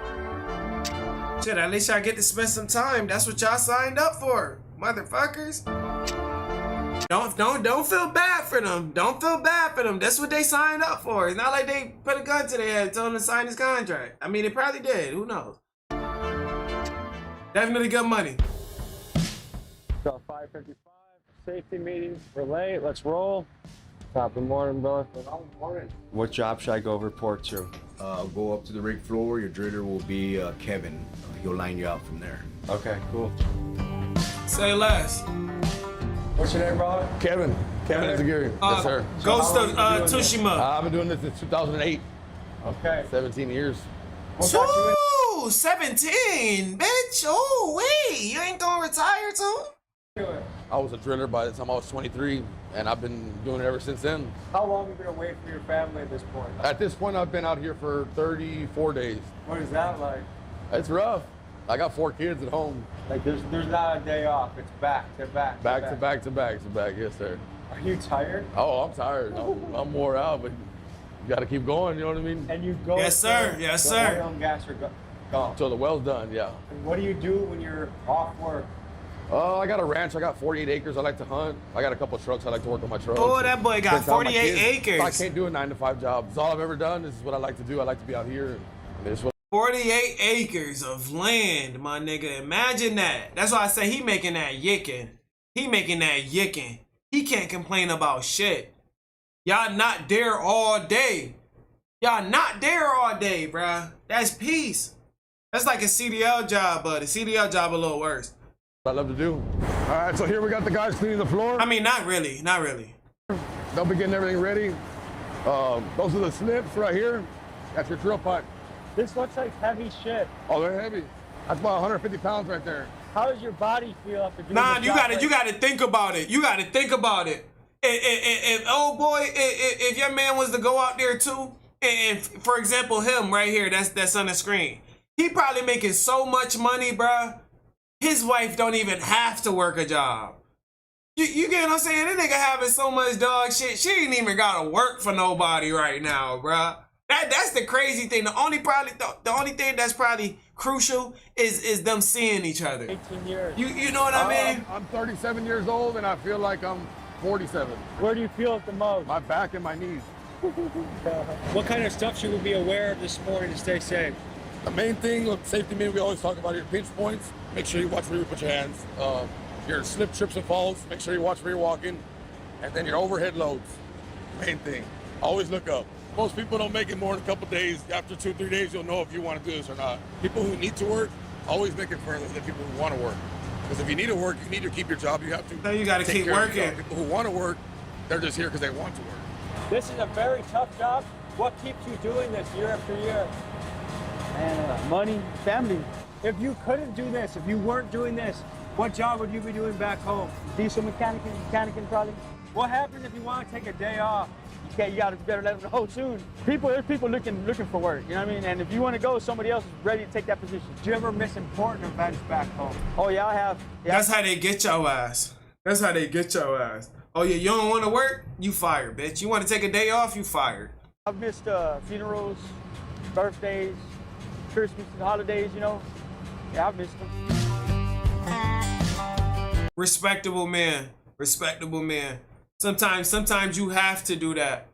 Shit, at least y'all get to spend some time. That's what y'all signed up for, motherfuckers. Don't feel bad for them. Don't feel bad for them. That's what they signed up for. It's not like they put a gun to their head and told them to sign this contract. I mean, they probably did. Who knows? Definitely good money. So 5:55, safety meeting. We're late. Let's roll. Top of the morning, brother. What job should I go report to? Go up to the rig floor. Your driller will be Kevin. He'll line you out from there. Okay, cool. Say less. What's your name, brother? Kevin. Kevin Azagiri. Yes, sir. Ghost of Tushima. I've been doing this since 2008. Okay. 17 years. 17, bitch. Oh, wait. You ain't gonna retire too? I was a driller by the time I was 23, and I've been doing it ever since then. How long have you been away from your family at this point? At this point, I've been out here for 34 days. What is that like? It's rough. I got 4 kids at home. Like there's not a day off. It's back to back. Back to back to back to back. Yes, sir. Are you tired? Oh, I'm tired. I'm wore out, but you got to keep going. You know what I mean? And you go. Yes, sir. Yes, sir. Oil and gas are gone. So the well's done. Yeah. And what do you do when you're off work? I got a ranch. I got 48 acres. I like to hunt. I got a couple of trucks. I like to work on my trucks. Oh, that boy got 48 acres. I can't do a 9-to-5 job. It's all I've ever done. This is what I like to do. I like to be out here. And this is what 48 acres of land, my nigga. Imagine that. That's why I say he making that yicking. He making that yicking. He can't complain about shit. Y'all not there all day. Y'all not there all day, bruh. That's peace. That's like a CDL job, but a CDL job a little worse. I love to do. All right, so here we got the guys cleaning the floor. I mean, not really, not really. They'll be getting everything ready. Those are the snips right here. That's your drill pipe. This looks like heavy shit. Oh, they're heavy. That's about 150 pounds right there. How does your body feel after doing Nah, this you job? gotta think about it. You gotta think about it. If oh boy, if your man was to go out there too, and for example him right here, that's on the screen, he probably making so much money, bruh. His wife don't even have to work a job. You get what I'm saying? That nigga having so much dog shit, she ain't even gotta work for nobody right now, bruh. That's the crazy thing. The only thing that's probably crucial is them seeing each other. 18 years. You know what I mean? I'm 37 years old and I feel like I'm 47. Where do you feel it the most? My back and my knees. What kind of stuff should we be aware of this morning to stay safe? The main thing with safety meeting, we always talk about your pinch points. Make sure you watch where you put your hands. Your slip, trips, and falls. Make sure you watch where you're walking. And then your overhead loads. Main thing. Always look up. Most people don't make it more than a couple days. After 2 or 3 days, you'll know if you want to do this or not. People who need to work, always make it further than people who want to work. Because if you need to work, you need to keep your job. You have to. Then you got to keep working. People who want to work, they're just here because they want to work. This is a very tough job. What keeps you doing this year after year? And money, family. If you couldn't do this, if you weren't doing this, what job would you be doing back home? Diesel mechanic probably. What happens if you want to take a day off? You better let them know soon. There's people looking for work, you know what I mean? And if you want to go, somebody else is ready to take that position. Do you ever miss important events back home? Oh yeah, I have. Yeah. That's how they get your ass. That's how they get your ass. Oh yeah, you don't want to work? You fired, bitch. You want to take a day off? You fired. I've missed funerals, birthdays, Christmas, holidays, you know. Yeah, I've missed them. Respectable man. Respectable man. Sometimes you have to do that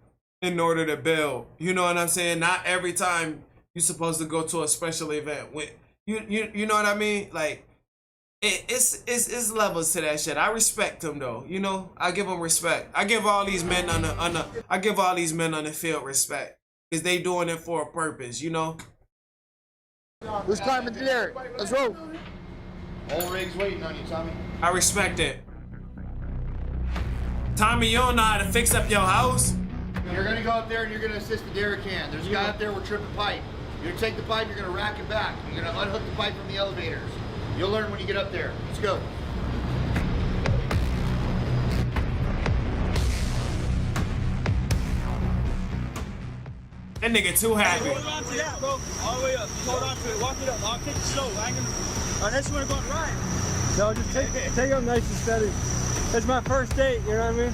in order to build. You know what I'm saying? Not every time you're supposed to go to a special event. When you know what I mean? Like it's levels to that shit. I respect them though. You know, I give them respect. I give all these men on the field respect because they doing it for a purpose. You know. Who's climbing to there? Let's roll. Whole rig's waiting on you, Tommy. I respect it. Tommy, you don't know how to fix up your house? You're gonna go up there and you're gonna assist the derrick can. There's a guy up there with tripping pipe. You're gonna take the pipe, you're gonna rack it back. You're gonna unhook the pipe from the elevators. You'll learn when you get up there. Let's go. That nigga too happy. Hold on to that, bro. All the way up. Hold on to it. Walk it up. I'll take it slow. I can. Unless you want to go on right. No, just take them nice and steady. It's my first date. You know what I mean?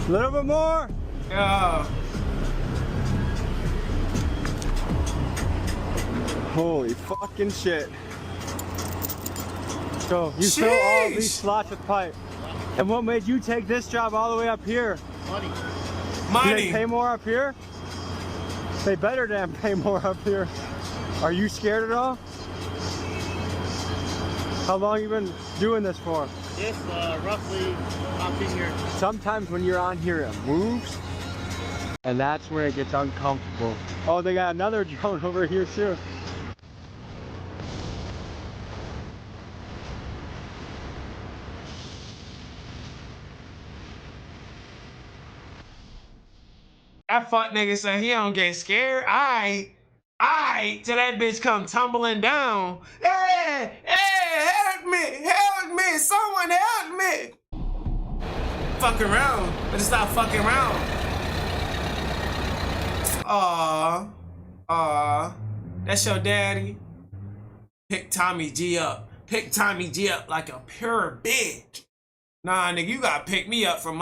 A little bit more. Yeah. Holy fucking shit. So you fill all these slots with pipe. And what made you take this job all the way up here? Money. Money. Do they pay more up here? They better damn pay more up here. Are you scared at all? How long you been doing this for? This roughly, I've been here. Sometimes when you're on here, it moves, and that's where it gets uncomfortable. Oh, they got another drone over here too. That fuck nigga said he don't get scared. Aight, till that bitch come tumbling down. Hey, help me, someone help me. Fuck around, better stop fucking around. Aw, that's your daddy. Pick Tommy G up. Pick Tommy G up like a pure bitch. Nah, nigga, you gotta pick me up from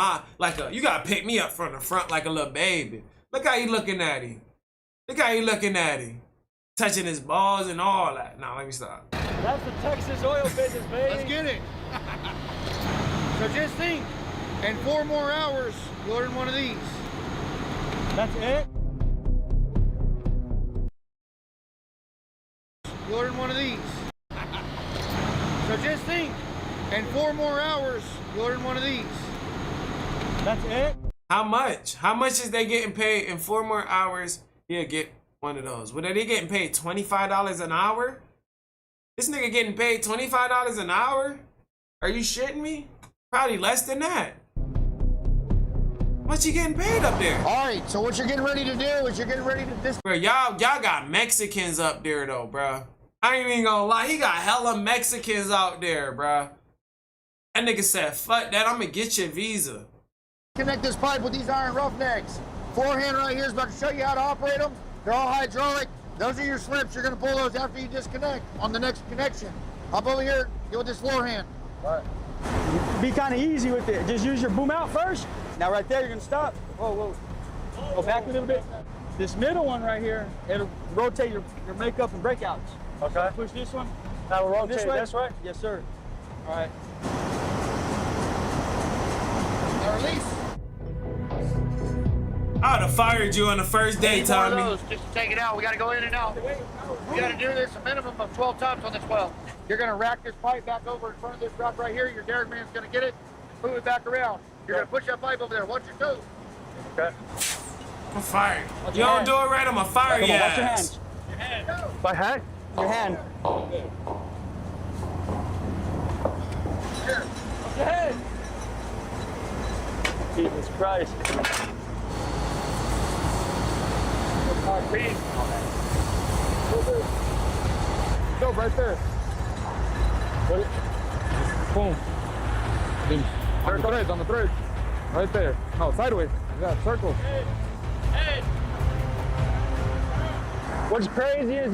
you gotta pick me up from the front like a little baby. Look how you looking at him. Look how you looking at him. Touching his balls and all that. Nah, let me stop. That's the Texas oil business, baby. Let's get it. So just think, in 4 more hours, you'll earn one of these. That's it? You'll earn one of these. So just think, in 4 more hours, you'll earn one of these. That's it? How much? How much is they getting paid in 4 more hours? Yeah, get one of those. What are they getting paid? $25 an hour? This nigga getting paid $25 an hour? Are you shitting me? Probably less than that. How much you getting paid up there? All right, so what you're getting ready to do is you're getting ready to Bro, y'all got Mexicans up there though, bro. I ain't even gonna lie, he got hella Mexicans out there, bro. That nigga said, fuck that, I'm gonna get your visa. Connect this pipe with these iron roughnecks. Forehand right here is about to show you how to operate them. They're all hydraulic. Those are your slips. You're gonna pull those after you disconnect on the next connection. Hop over here, get with this forehand. All right. Be kind of easy with it. Just use your boom out first. Now right there, you're gonna stop. Whoa. Go back a little bit. This middle one right here, it'll rotate your makeup and breakouts. Okay. So push this one. Now we'll rotate this way? Yes, sir. All right. Now release. I would have fired you on the first day, Tommy. Just take it out. We gotta go in and out. You gotta do this a minimum of 12 times on this well. You're gonna rack this pipe back over in front of this rock right here. Your derrick man's gonna get it, move it back around. You're gonna push that pipe over there. Watch your toes. Okay. I'm fired. You don't do it right, I'm gonna fire you. Watch your hands. Your hand. My hand? Your hand. Here. Watch your hand. Jesus Christ. Go right there. Boom. On the thread. Right there. No, sideways. Yeah, circle. Hey. What's crazy is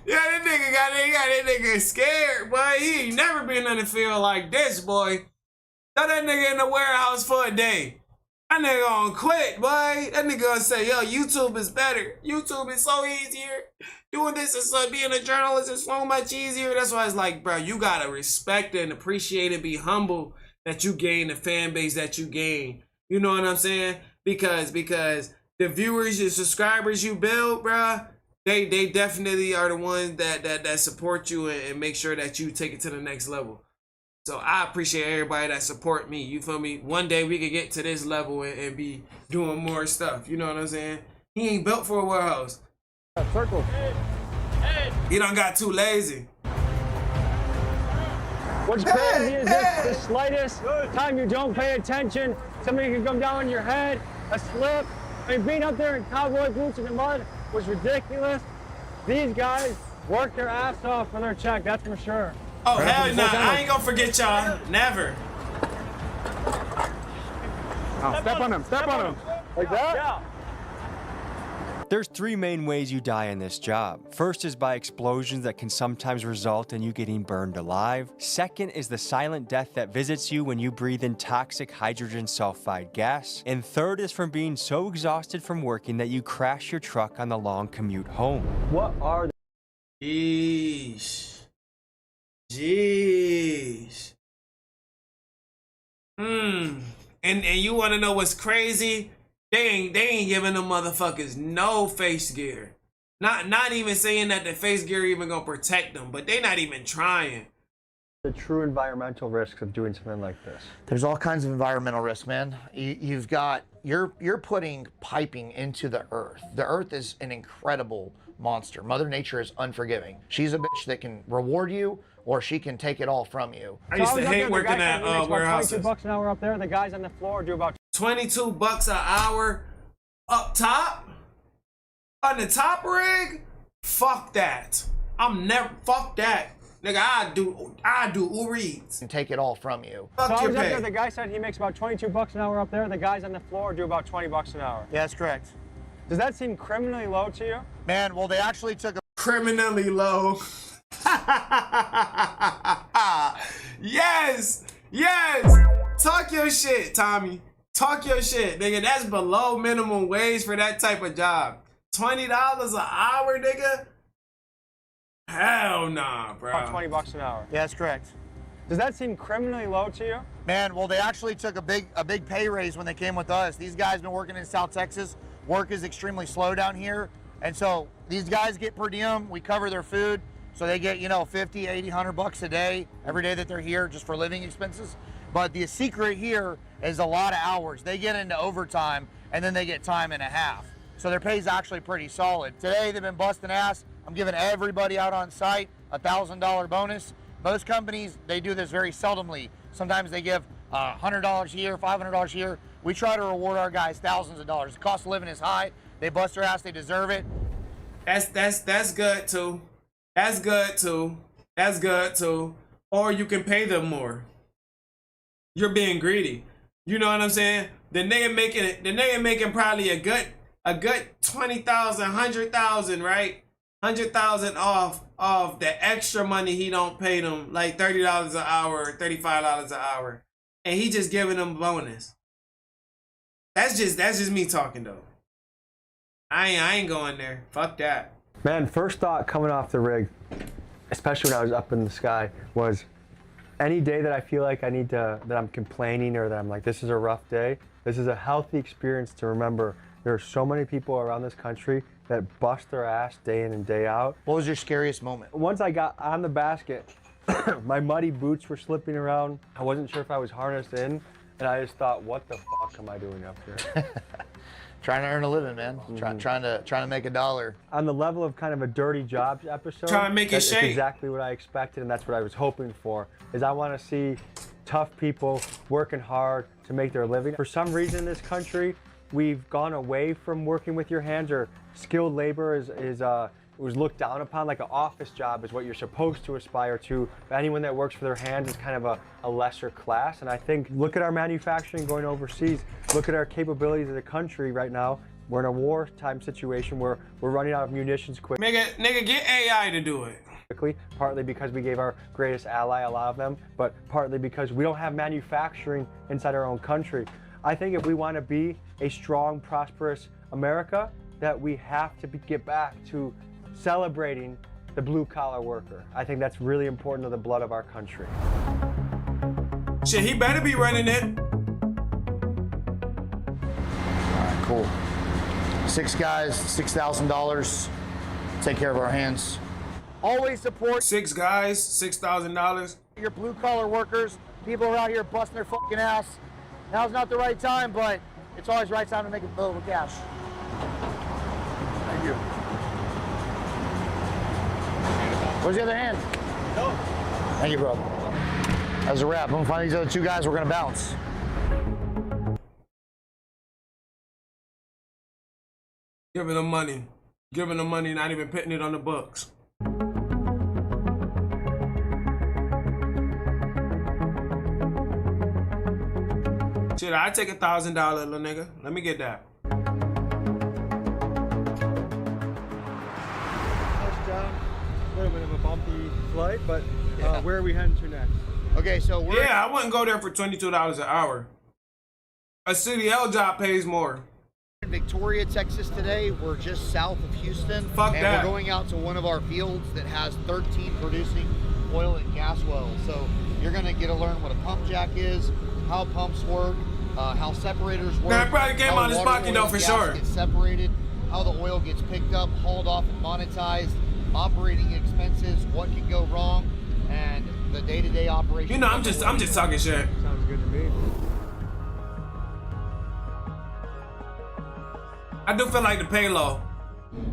yeah, that nigga got that nigga scared, boy. He ain't never been in the field like this, boy. Throw that nigga in the warehouse for a day. That nigga gonna quit, boy. That nigga gonna say, yo, YouTube is better. YouTube is so easier. Doing this is being a journalist is so much easier. That's why it's like, bro, you gotta respect it and appreciate it, be humble that you gain the fan base that you gain. You know what I'm saying? Because the viewers, your subscribers you build, bro, they definitely are the ones that support you and make sure that you take it to the next level. So I appreciate everybody that support me. You feel me? One day we could get to this level and be doing more stuff. You know what I'm saying? He ain't built for a warehouse. circle. He done got too lazy. What's crazy is the slightest time you don't pay attention, somebody can come down on your head, a slip, I mean, being up there in cowboy boots in the mud was ridiculous. These guys worked their ass off for their check, that's for sure. Oh, hell no. I ain't gonna forget y'all. Never. Oh, step on him. Step on him. Like that? Yeah. There's three main ways you die in this job. First is by explosions that can sometimes result in you getting burned alive. Second is the silent death that visits you when you breathe in toxic hydrogen sulfide gas. And third is from being so exhausted from working that you crash your truck on the long commute home. What are Jeez. Jeez. And you wanna know what's crazy? They ain't giving them motherfuckers no face gear. Not even saying that the face gear even gonna protect them, but they not even trying. The true environmental risks of doing something like this? There's all kinds of environmental risk, man. You've got, you're putting piping into the earth. The earth is an incredible monster. Mother Nature is unforgiving. She's a bitch that can reward you, or she can take it all from you. I used to hate working at warehouses. $22 an hour up there. The guys on the floor do about $22 an hour up top? On the top rig? Fuck that. Fuck that. Nigga, I do Uber Eats. And take it all from you. Fuck your pay. The guy said he makes about $22 an hour up there. The guys on the floor do about $20 an hour. Yeah, that's correct. Does that seem criminally low to you? Man, well, they actually took a... Criminally low. Yes! Yes! Talk your shit, Tommy. Talk your shit, nigga. That's below minimum wage for that type of job. $20 an hour, nigga? Hell nah, bro. About $20 an hour. Yeah, that's correct. Does that seem criminally low to you? Man, well, they actually took a big pay raise when they came with us. These guys been working in South Texas. Work is extremely slow down here. And so these guys get per diem. We cover their food. So they get, you know, 50, 80, 100 bucks a day, every day that they're here, just for living expenses. But the secret here is a lot of hours. They get into overtime, and then they get time and a half. So their pay is actually pretty solid. Today, they've been busting ass. I'm giving everybody out on site a $1,000 bonus. Most companies, they do this very seldomly. Sometimes they give $100 here, $500 here. We try to reward our guys thousands of dollars. The cost of living is high. They bust their ass, they deserve it. That's good too. That's good too. That's good too. Or you can pay them more. You're being greedy. You know what I'm saying? The nigga making probably a good 20,000, 100,000, right? 100,000 off the extra money he don't pay them, like $30 an hour, $35 an hour, and he just giving them a bonus. That's just me talking though. I ain't going there. Fuck that. Man, first thought coming off the rig, especially when I was up in the sky, was any day that I feel like that I'm complaining or that I'm like, this is a rough day, this is a healthy experience to remember there are so many people around this country that bust their ass day in and day out. What was your scariest moment? Once I got on the basket, my muddy boots were slipping around. I wasn't sure if I was harnessed in, and I just thought, what the fuck am I doing up here? Trying to earn a living, man. Trying to make a dollar. On the level of kind of a dirty jobs episode, trying to make it shake. That's exactly what I expected, and that's what I was hoping for. Is I want to see tough people working hard to make their living. For some reason in this country, we've gone away from working with your hands, or skilled labor was looked down upon. Like an office job is what you're supposed to aspire to. Anyone that works for their hands is kind of a lesser class. And I think, look at our manufacturing going overseas. Look at our capabilities as a country right now. We're in a wartime situation where we're running out of munitions quick. Nigga, get AI to do it. Quickly, partly because we gave our greatest ally, a lot of them, but partly because we don't have manufacturing inside our own country. I think if we want to be a strong, prosperous America, that we have to get back to celebrating the blue-collar worker. I think that's really important to the blood of our country. Shit, he better be running it. All right, cool. 6 guys, $6,000. Take care of our hands. Always support 6 guys, $6,000. Your blue-collar workers. People are out here busting their fucking ass. Now's not the right time, but it's always the right time to make a little cash. Thank you. Where's the other hand? No. Thank you, bro. That's a wrap. I'm gonna find these other 2 guys. We're gonna bounce. Giving them money. Giving them money, not even putting it on the books. Shit, I take $1,000, little nigga. Let me get that. Touchdown. A little bit of a bumpy flight, but where are we heading to next? Okay, so we're... Yeah, I wouldn't go there for $22 an hour. A CDL job pays more. In Victoria, Texas today. We're just south of Houston. Fuck and that. We're going out to one of our fields that has 13 producing oil and gas wells. So you're gonna get to learn what a pump jack is, how pumps work, how separators work. That probably came out his pocket though for sure. Gets separated, how the oil gets picked up, hauled off, and monetized, operating expenses, what can go wrong, and the day-to-day operation. You know, I'm just talking shit. Sounds good to me. I do feel like the pay low,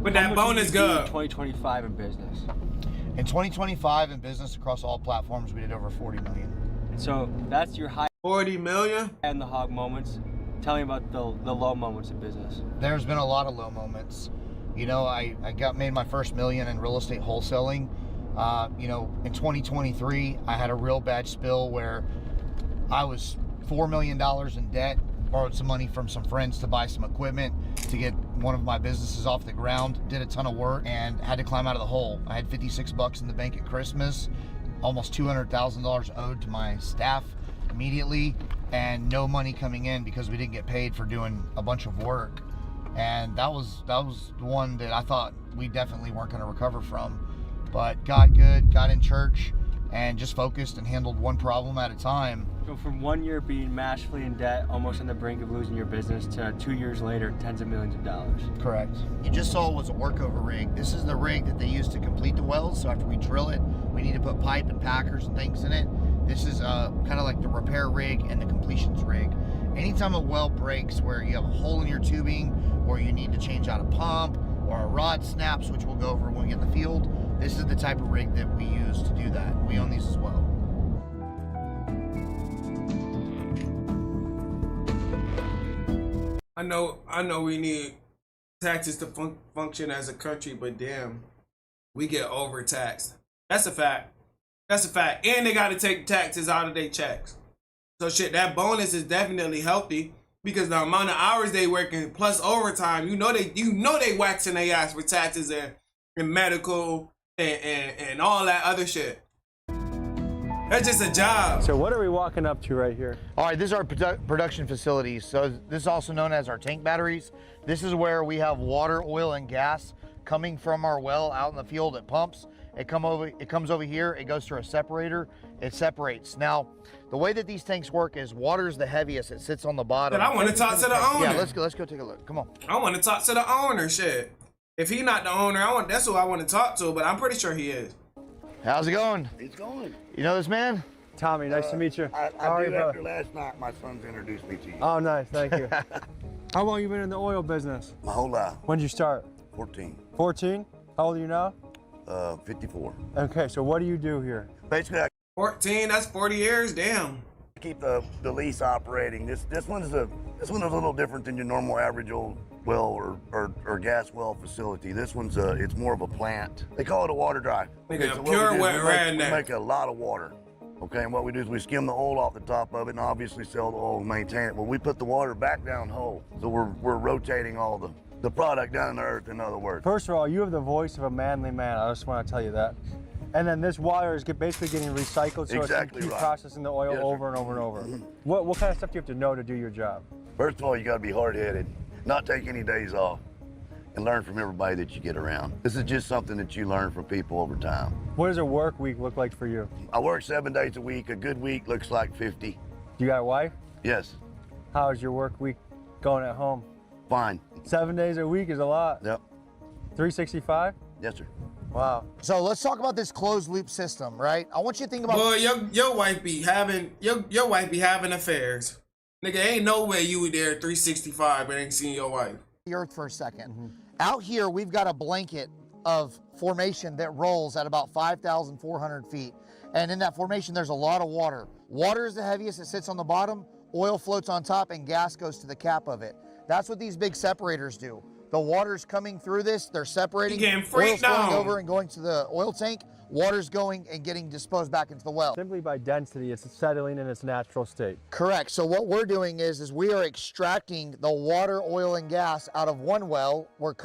but that bonus good. 2025 in business. In 2025 in business across all platforms, we did over 40 million. So that's your high 40 million and the hog moments. Tell me about the low moments in business. There's been a lot of low moments. You know, I made my first million in real estate wholesaling. You know, in 2023, I had a real bad spill where I was $4 million in debt, borrowed some money from some friends to buy some equipment to get one of my businesses off the ground, did a ton of work, and had to climb out of the hole. I had 56 bucks in the bank at Christmas, almost $200,000 owed to my staff immediately, and no money coming in because we didn't get paid for doing a bunch of work. And that was the one that I thought we definitely weren't going to recover from. But got good, got in church, and just focused and handled one problem at a time. So from 1 year being massively in debt, almost on the brink of losing your business, to 2 years later, tens of millions of dollars. Correct. You just saw was a workover rig. This is the rig that they use to complete the wells. So after we drill it, we need to put pipe and packers and things in it. This is kind of like the repair rig and the completions rig. Anytime a well breaks where you have a hole in your tubing, or you need to change out a pump, or a rod snaps, which we'll go over when we get in the field, this is the type of rig that we use to do that. We own these as well. I know we need taxes to function as a country, but damn, we get overtaxed. That's a fact. That's a fact. And they got to take taxes out of their checks. So shit, that bonus is definitely healthy because the amount of hours they working plus overtime, you know they waxing their ass with taxes and medical and all that other shit. That's just a job. So what are we walking up to right here? All right, this is our production facilities. So this is also known as our tank batteries. This is where we have water, oil, and gas coming from our well out in the field. It pumps. It comes over here. It goes through a separator. It separates. Now, the way that these tanks work is water is the heaviest. It sits on the bottom. But I want to talk to the owner. Yeah, let's go take a look. Come on. I want to talk to the owner. Shit. If he's not the owner, that's who I want to talk to. But I'm pretty sure he is. How's it going? It's going. You know this man? Tommy, nice to meet you. I did after last night. My son's introduced me to you. Oh, nice. Thank you. How long you been in the oil business? My whole life. When did you start? 14. 14? How old are you now? 54. Okay, so what do you do here? Basically, I 14, that's 40 years, damn. keep the lease operating. This one's a little different than your normal average old well or gas well facility. This one's it's more of a plant. They call it a water drive. Okay, so pure wet we make a lot of water. Okay, and what we do is we skim the oil off the top of it and obviously sell the oil and maintain it. Well, we put the water back down whole. So we're rotating all the product down in the earth, in other words. First of all, you have the voice of a manly man. I just want to tell you that. And then this water is basically getting recycled, so exactly it's keep right. processing the oil over and over and over. What kind of stuff do you have to know to do your job? First of all, you got to be hard-headed, not take any days off, and learn from everybody that you get around. This is just something that you learn from people over time. What does a work week look like for you? I work 7 days a week. A good week looks like 50. You got a wife? Yes. How's your work week going at home? Fine. 7 days a week is a lot. Yep. 365? Yes, sir. Wow. So let's talk about this closed loop system, right? I want you to think about. Boy, your wife be having affairs. Nigga, ain't no way you were there 365 and ain't seen your wife. The earth for a second. Out here, we've got a blanket of formation that rolls at about 5,400 feet. And in that formation, there's a lot of water. Water is the heaviest. It sits on the bottom. Oil floats on top and gas goes to the cap of it. That's what these big separators do. the water's coming through this, they're separating. Getting Oil's freaked flowing down. over and going to the oil tank. Water's going and getting disposed back into the well. Simply by density, it's settling in its natural state. Correct. So what we're doing is we are extracting the water, oil, and gas out of one well. We're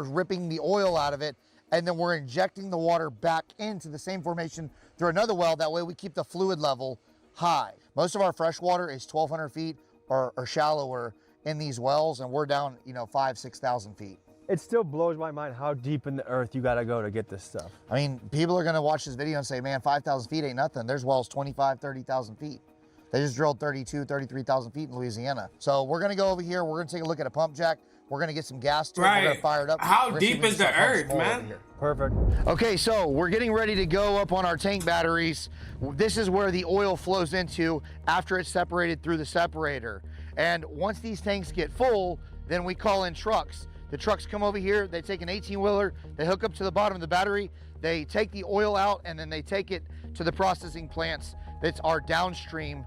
ripping the oil out of it, and then we're injecting the water back into the same formation through another well. That way we keep the fluid level high. Most of our fresh water is 1,200 feet or shallower in these wells, and we're down, 5,000 to 6,000 feet. It still blows my mind how deep in the earth you gotta go to get this stuff. I mean, people are gonna watch this video and say, man, 5,000 feet ain't nothing. There's wells 25, 30,000 feet. They just drilled 32, 33,000 feet in Louisiana. So we're gonna go over here. We're gonna take a look at a pump jack. We're gonna get some gas to it. We're gonna fire it up. How deep is the earth, man? Perfect. Okay, so we're getting ready to go up on our tank batteries. This is where the oil flows into after it's separated through the separator. And once these tanks get full, then we call in trucks. The trucks come over here, they take an 18-wheeler, they hook up to the bottom of the battery, they take the oil out, and then they take it to the processing plants that's our downstream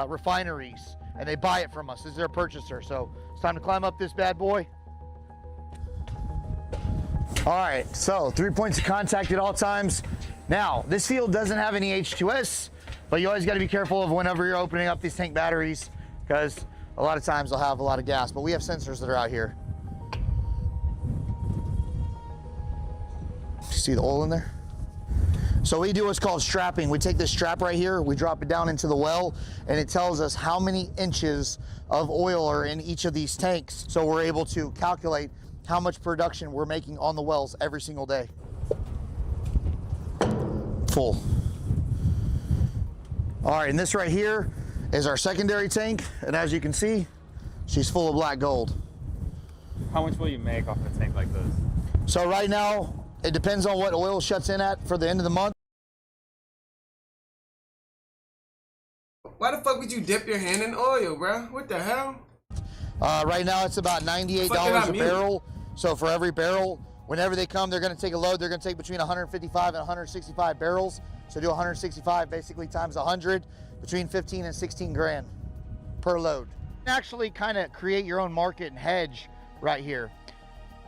refineries, and they buy it from us. This is their purchaser. So it's time to climb up this bad boy. All right, so 3 points of contact at all times. Now, this field doesn't have any H2S, but you always gotta be careful of whenever you're opening up these tank batteries, because a lot of times they'll have a lot of gas, but we have sensors that are out here. See the oil in there? So we do what's called strapping. We take this strap right here, we drop it down into the well, and it tells us how many inches of oil are in each of these tanks. So we're able to calculate how much production we're making on the wells every single day. Full. All right, and this right here is our secondary tank, and as you can see, she's full of black gold. How much will you make off a tank like this? So right now, it depends on what oil shuts in at for the end of the month. Why the fuck would you dip your hand in oil, bro? What the hell? Right now, it's about $98 a barrel. So for every barrel, whenever they come, they're going to take a load. They're going to take between 155 and 165 barrels. So do 165 basically times 100, between 15 and 16 grand per load. Actually kind of create your own market and hedge right here.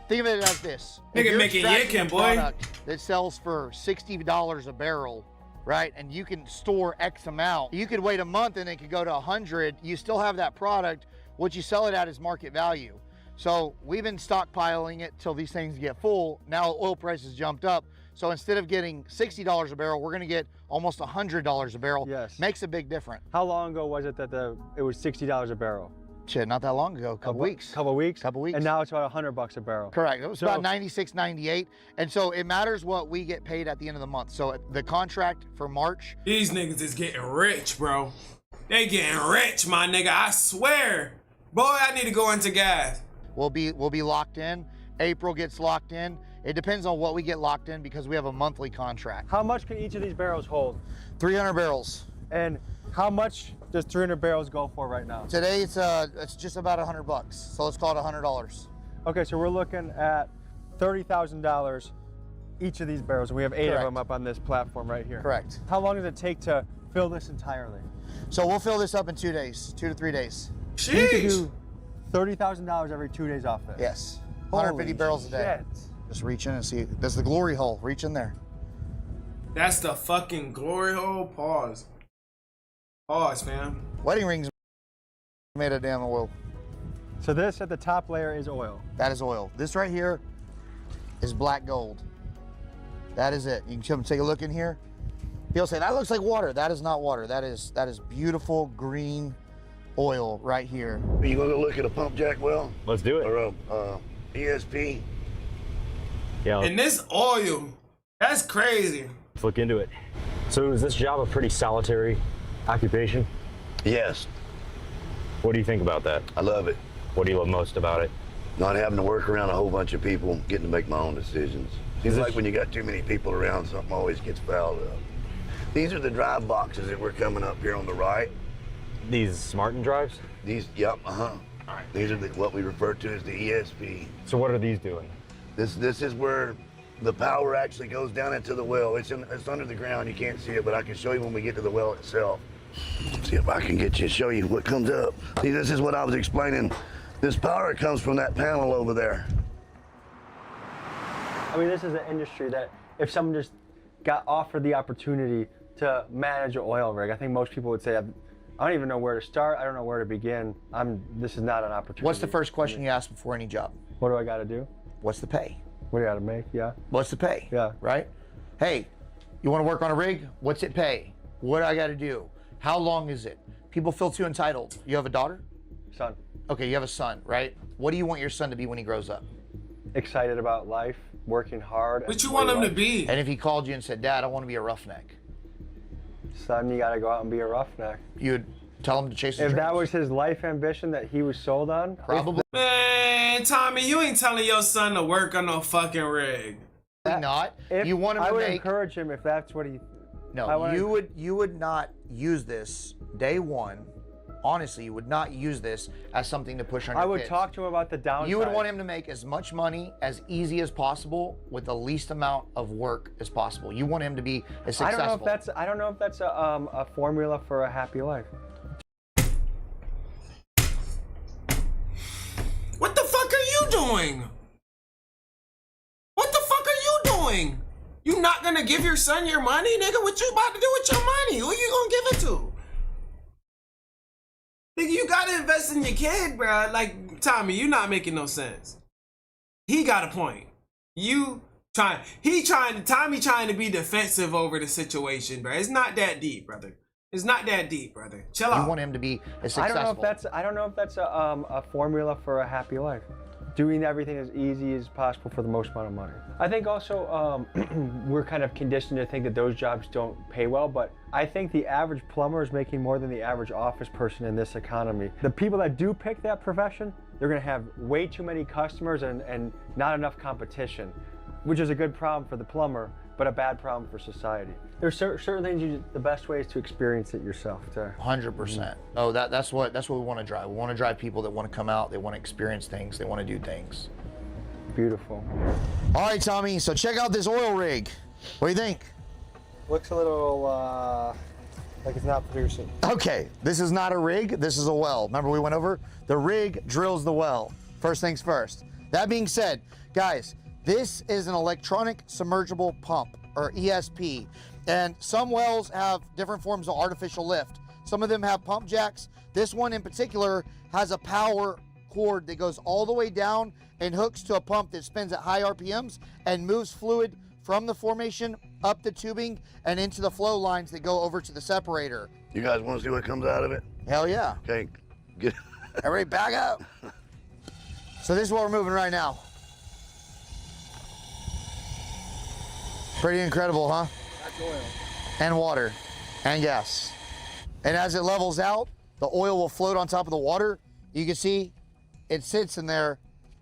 Think of it as this. Nigga making yikin', boy. That sells for $60 a barrel, right? And you can store X amount. You could wait a month and it could go to 100. You still have that product. What you sell it at is market value. So we've been stockpiling it till these things get full. Now oil prices jumped up. So instead of getting $60 a barrel, we're gonna get almost $100 a barrel. Yes. Makes a big difference. How long ago was it that it was $60 a barrel? Shit, not that long ago, couple weeks. Couple weeks? Couple weeks. And now it's about $100 a barrel. Correct. It was about 96, 98. And so it matters what we get paid at the end of the month. So the contract for March. These niggas is getting rich, bro. They getting rich, my nigga. I swear. Boy, I need to go into gas. We'll be locked in. April gets locked in. It depends on what we get locked in because we have a monthly contract. How much can each of these barrels hold? 300 barrels. And how much does 300 barrels go for right now? Today it's just about $100. So let's call it $100. Okay, so we're looking at $30,000 each of these barrels. We have 8 of them up on this platform right here. Correct. How long does it take to fill this entirely? So we'll fill this up in 2 days, 2 to 3 days. So you can do $30,000 every 2 days off this. Yes. 150 barrels a day. Shit. Just reach in and see. That's the glory hole. Reach in there. That's the fucking glory hole. Pause. Pause, fam. Wedding rings made of damn oil. So this at the top layer is oil. That is oil. This right here is black gold. That is it. You can come take a look in here. People say that looks like water. That is not water. That is beautiful green oil right here. Are you gonna go look at a pump jack well? Let's do it. Or a ESP? Yeah. And this oil, that's crazy. Let's look into it. So is this job a pretty solitary occupation? Yes. What do you think about that? I love it. What do you love most about it? Not having to work around a whole bunch of people, getting to make my own decisions. Seems like when you got too many people around, something always gets fouled up. These are the drive boxes that we're coming up here on the right. These Smartin drives? These, yep, All right. These are what we refer to as the ESP. So what are these doing? This is where the power actually goes down into the well. It's under the ground. You can't see it, but I can show you when we get to the well itself. See if I can get you to show you what comes up. See, this is what I was explaining. This power comes from that panel over there. I mean, this is an industry that if someone just got offered the opportunity to manage an oil rig, I think most people would say, I don't even know where to start. I don't know where to begin. This is not an opportunity. What's the first question you ask before any job? What do I got to do? What's the pay? What do I got to make? Yeah. What's the pay? Yeah. Right? Hey, you want to work on a rig? What's it pay? What do I got to do? How long is it? People feel too entitled. You have a daughter? Son. Okay, you have a son, right? What do you want your son to be when he grows up? Excited about life, working hard. What you want him to be? And if he called you and said, Dad, I want to be a roughneck. Son, you got to go out and be a roughneck. You'd tell him to chase his If dreams? that was his life ambition that he was sold on? Probably. Man, Tommy, you ain't telling your son to work on no fucking rig. Not. You want him to I would make... encourage him if that's what he... No, you would not use this day one. Honestly, you would not use this as something to push on your I would kids. talk to him about the downside. You would want him to make as much money as easy as possible with the least amount of work as possible. You want him to be as successful. I don't know if that's a formula for a happy life. What the fuck are you doing? What the fuck are you doing? You not gonna give your son your money, nigga? What you about to do with your money? Who you gonna give it to? Nigga, you gotta invest in your kid, bro. Like, Tommy, you not making no sense. He got a point. Tommy trying to be defensive over the situation, bro. It's not that deep, brother. It's not that deep, brother. Chill out. You want him to be as successful. I don't know if that's a formula for a happy life. Doing everything as easy as possible for the most amount of money. I think also we're kind of conditioned to think that those jobs don't pay well, but I think the average plumber is making more than the average office person in this economy. The people that do pick that profession, they're gonna have way too many customers and not enough competition, which is a good problem for the plumber, but a bad problem for society. There's certain things the best way is to experience it yourself. 100%. Oh, that's what we want to drive. We want to drive people that want to come out, they want to experience things, they want to do things. Beautiful. All right, Tommy, so check out this oil rig. What do you think? Looks a little like it's not producing. Okay, this is not a rig, this is a well. Remember we went over? The rig drills the well. First things first. That being said, guys, this is an electronic submergible pump, or ESP. And some wells have different forms of artificial lift. Some of them have pump jacks. This one in particular has a power cord that goes all the way down and hooks to a pump that spins at high RPMs and moves fluid from the formation up the tubing and into the flow lines that go over to the separator. You guys want to see what comes out of it? Hell yeah. Okay, get everybody back up. So this is what we're moving right now. Pretty incredible, huh? That's oil. And water and gas. And as it levels out, the oil will float on top of the water. You can see it sits in there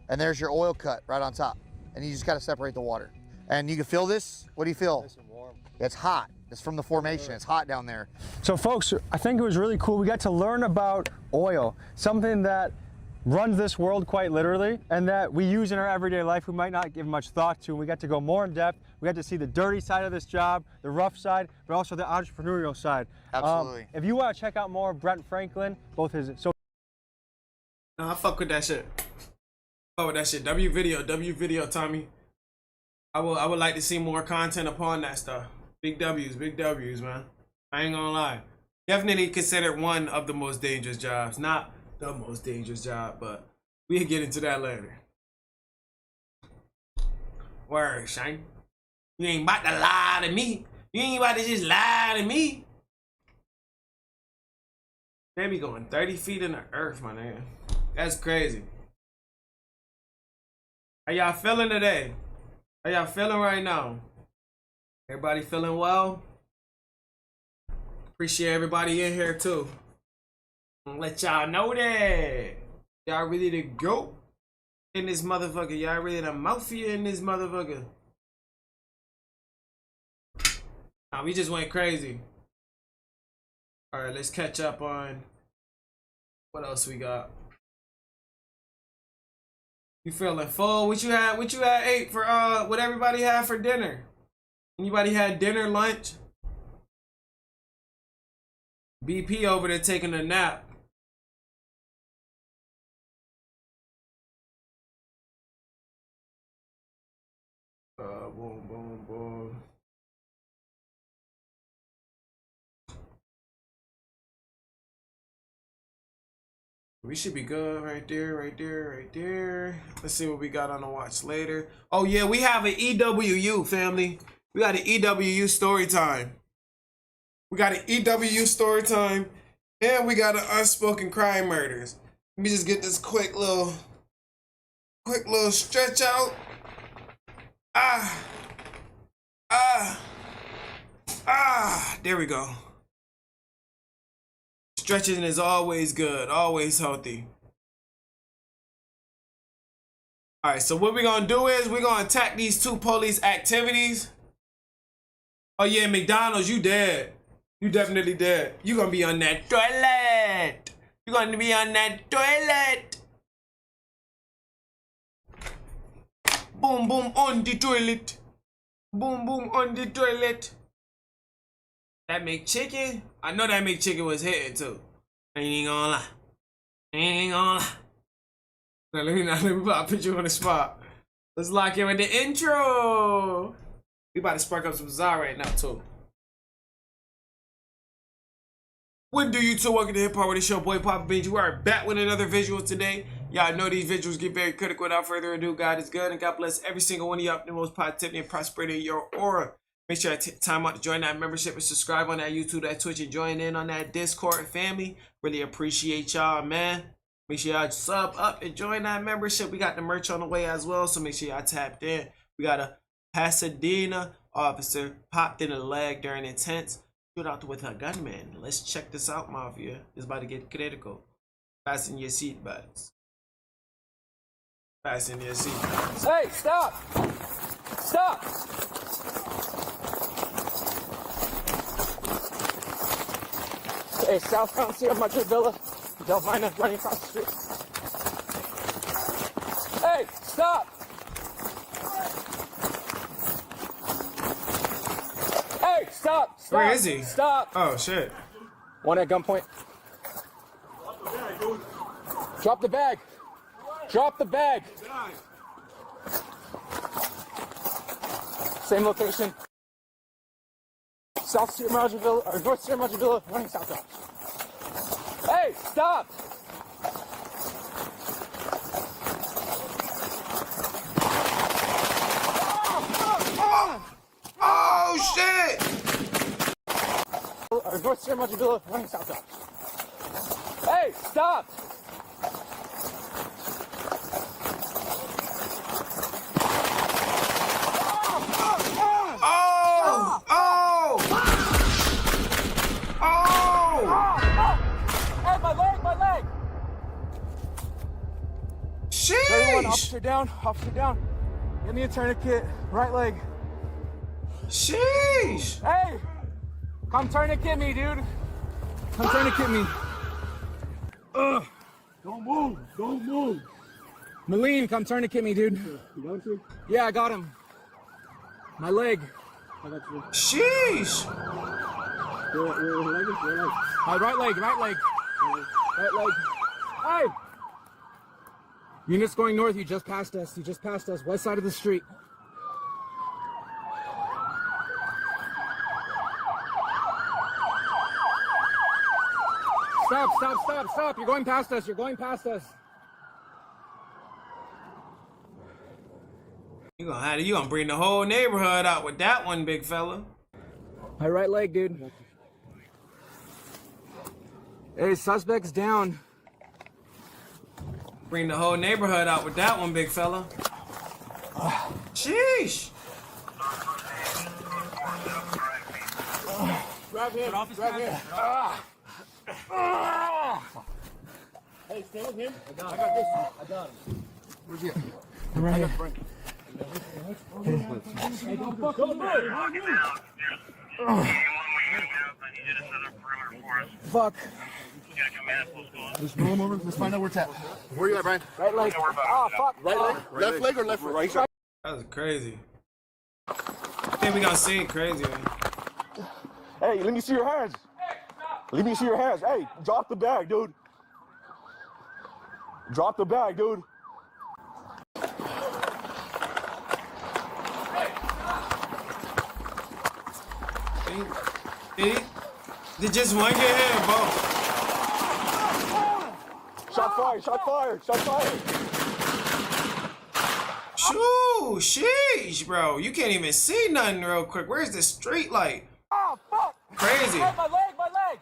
and there's your oil cut right on top. And you just got to separate the water. And you can feel this. What do you feel? Nice and warm. It's hot. It's from the formation. It's hot down there. So folks, I think it was really cool. We got to learn about oil, something that runs this world quite literally and that we use in our everyday life we might not give much thought to. We got to go more in depth. We got to see the dirty side of this job, the rough side, but also the entrepreneurial side. Absolutely. If you want to check out more of Brent Franklin, both his... No, I fuck with that shit. Fuck with that shit. W video, Tommy. I would like to see more content upon that stuff. Big W's, man. I ain't gonna lie. Definitely considered one of the most dangerous jobs. Not the most dangerous job, but we'll get into that later. Word, Shane. You ain't about to lie to me. You ain't about to just lie to me. They be going 30 feet in the earth, my nigga. That's crazy. How y'all feeling today? How y'all feeling right now? Everybody feeling well? Appreciate everybody in here too. I'm gonna let y'all know that y'all ready to go in this motherfucker. Y'all ready to mafia in this motherfucker. Nah, we just went crazy. All right, let's catch up on what else we got. You feeling full? What you had ate for what everybody had for dinner? Anybody had dinner, lunch? BP over there taking a nap. Boom, boom, boom. We should be good right there, right there, right there. Let's see what we got on the watch later. Oh yeah, we have an EWU, family. We got an EWU story time. We got an EWU story time. And we got an unspoken crime murders. Let me just get this quick little stretch out. There we go. Stretching is always good, always healthy. All right, so what we're gonna do is we're gonna attack these two police activities. Oh yeah, McDonald's, you dead. You definitely dead. You gonna be on that toilet. You gonna be on that toilet. Boom, boom on the toilet. Boom, boom on the toilet. That McChicken? I know that McChicken was hitting too. I ain't gonna lie. Ain't gonna lie. Now let me put you on the spot. Let's lock in with the intro. We about to spark up some Zara right now too. What do you two? Welcome to Hip Hop World. It's your boy Papa Benji. We are back with another visual today. Y'all know these visuals get very critical. Without further ado, God is good and God bless every single one of y'all. The most positivity and prosperity in your aura. Make sure I take time out to join that membership and subscribe on that YouTube, that Twitch, and join in on that Discord family. Really appreciate y'all, man. Make sure y'all sub up and join that membership. We got the merch on the way as well, so make sure y'all tapped in. We got a Pasadena officer popped in the leg during intense shootout with a gunman. Let's check this out, Mafia. It's about to get critical. Fasten your seatbelts. Fasten your seatbelts. Hey, stop! Stop! Hey, southbound Sierra Madre Villa, Delvina running across the street. Hey, stop! Hey, stop! Stop! Where is he? Stop! Oh shit! One at gunpoint. Drop the bag. Drop the bag. Same location. South Sierra Madre Villa, or North Sierra Madre Villa, running southbound. Hey, stop! Oh shit! Or North Sierra Madre Villa, running southbound. Hey, stop! Sheesh! Officer down, officer down. Give me a tourniquet, right leg. Sheesh! Hey! Come tourniquet me, dude. Come tourniquet me. Ugh. Don't move, don't move. Maleen, come tourniquet me, dude. You got him? Yeah, I got him. My leg. I got you. Sheesh! Your leg? My right leg, right leg. Right leg. Hey! Units going north, you just passed us. You just passed us. West side of the street. Stop, stop, stop, stop. You're going past us. You're going past us. You gonna bring the whole neighborhood out with that one, big fella. My right leg, dude. Hey, suspect's down. Bring the whole neighborhood out with that one, big fella. Sheesh! Grab him, grab him. Hey, stay with him. I got this one. I got him. Where's he at? I'm right here. Hey, don't fucking move. Fuck. Let's roll him over. Let's find out where it's at. Where you at, Brian? Right leg. Oh, fuck. Right leg? Left leg or left right? That was crazy. I think we gonna see it crazy, man. Hey, let me see your hands. Let me see your hands. Hey, drop the bag, dude. Drop the bag, dude. Did just one get hit, bro? Shot fired, shot fired, shot fired. Shoo, sheesh, bro. You can't even see nothing real quick. Where's the street light? Oh, fuck. Crazy. Oh, my leg.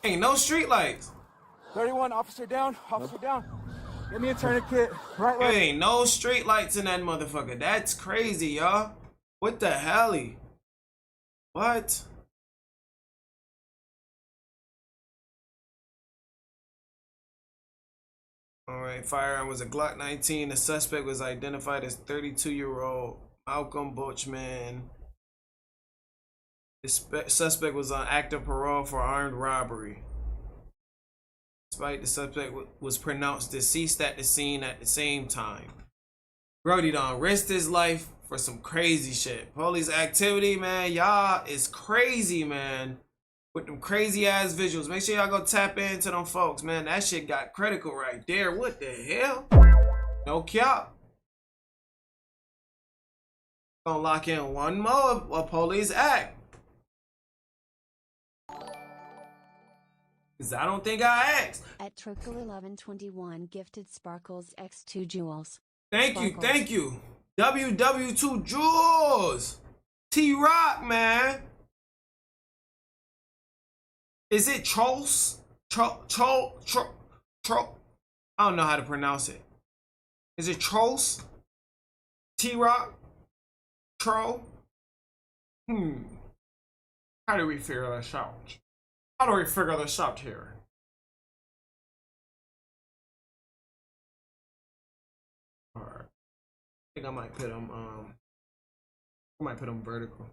Ain't no street lights. 31, officer down, Give me a tourniquet, right leg. Ain't no street lights in that motherfucker. That's crazy, y'all. What the hell? What? Alright, firearm was a Glock 19. The suspect was identified as 32-year-old Malcolm Butchman. The suspect was on active parole for armed robbery. Despite the suspect was pronounced deceased at the scene at the same time. Brody done risked his life for some crazy shit. Police activity, man. Y'all is crazy, man. With them crazy ass visuals. Make sure y'all go tap into them folks, man. That shit got critical right there. What the hell? No cap. Gonna lock in one more of Police Act. Cause I don't think I asked. At Trickle 1121 gifted Sparkles X2 Jewels. Thank you. WW2 Jewels. T-Rock, man. Is it Trolls? I don't know how to pronounce it. Is it Trolls? T-Rock? Troll? How do we figure this out? How do we figure this out here? Alright. I think I might put them vertical.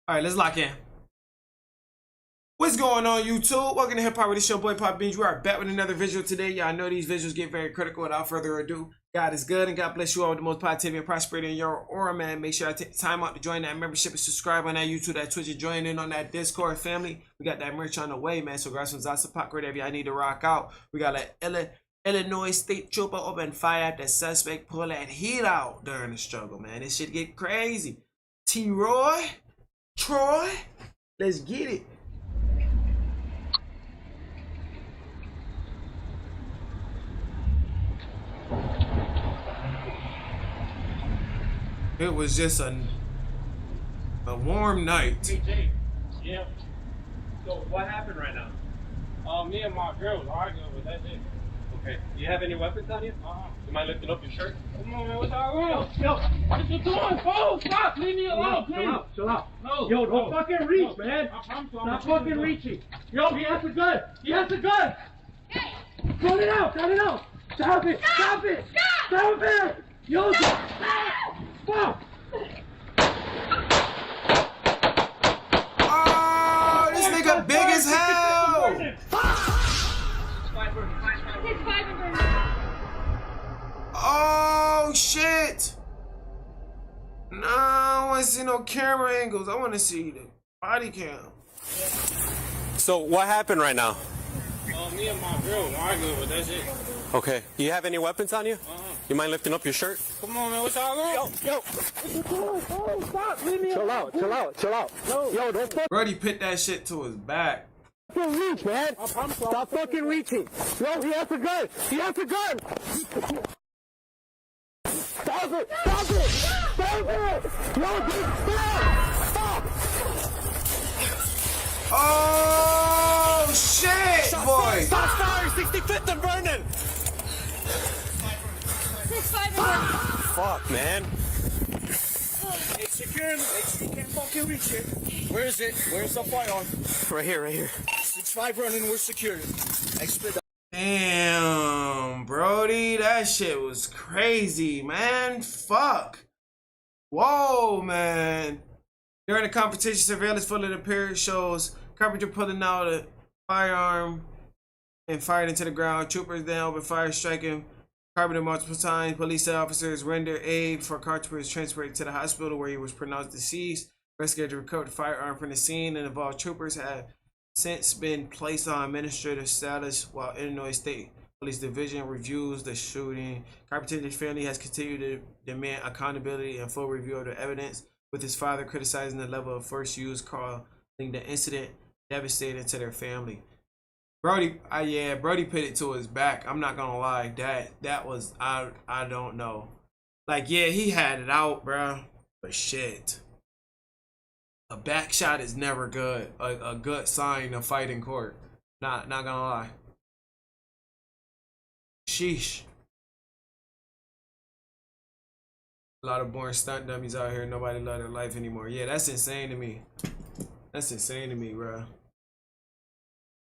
Alright, let's lock in. What's going on, YouTube? Welcome to Hip Hop with it's your boy Papa Benji. We are back with another visual today. Y'all know these visuals get very critical. Without further ado, God is good and God bless you all with the most positivity and prosperity in your aura, man. Make sure I take the time out to join that membership and subscribe on that YouTube, that Twitch, and join in on that Discord family. We got that merch on the way, man. So grab some Zasa Pop, whatever y'all need to rock out. We got an Illinois State Trooper open fire at the suspect pull that heat out during the struggle, man. This shit get crazy. T-Roy, Troy, let's get it. It was just a warm night. Hey, Jay. Yeah. So what happened right now? Me and my girl was arguing, but that's it. Okay. Do you have any weapons on you? You mind lifting up your shirt? Come on, man. What's all wrong? Yo, what you doing? Oh, stop. Leave me alone, please. Chill out. No. Yo, don't fucking reach, man. Stop fucking reaching. Yo, he has a gun. He has a gun. Hey. Cut it out. Stop it. Stop it. Stop it. Yo, stop. Fuck. Oh, this nigga big as hell. Oh shit. No, I want to see no camera angles. I want to see the body cam. So what happened right now? Me and my girl arguing, but that's it. Okay. Do you have any weapons on you? You mind lifting up your shirt? Come on, man. What's all wrong? Yo. Oh, stop. Leave me alone. Chill out. No. Yo, don't fuck. Brody put that shit to his back. Don't reach, man. Stop fucking reaching. Yo, he has a gun. Stop it. Yo, stop. Oh, shit, boy. Stop firing. 65th and Vernon. Fuck, man. It's secure. You can't fucking reach it. Where is it? Where's the firearm? Right here. 6-5 running. We're secure. Damn, Brody, that shit was crazy, man. Fuck. Whoa, man. During the competition, surveillance footage appeared shows Carpenter pulling out a firearm and fired into the ground. Troopers then opened fire, striking Carpenter multiple times. Police officers rendered aid for Carpenter was transported to the hospital where he was pronounced deceased. Investigators recovered the firearm from the scene and involved troopers had since been placed on administrative status while Illinois State Police Division reviews the shooting. Carpenter's family has continued to demand accountability and full review of the evidence, with his father criticizing the level of force used, calling the incident devastating to their family. Brody, yeah, Brody put it to his back. I'm not gonna lie, that was, I don't know. Like, yeah, he had it out, bro, but shit. A back shot is never good. A good sign of fight in court. Not gonna lie. Sheesh. A lot of born stunt dummies out here. Nobody love their life anymore. Yeah, that's insane to me. That's insane to me, bro.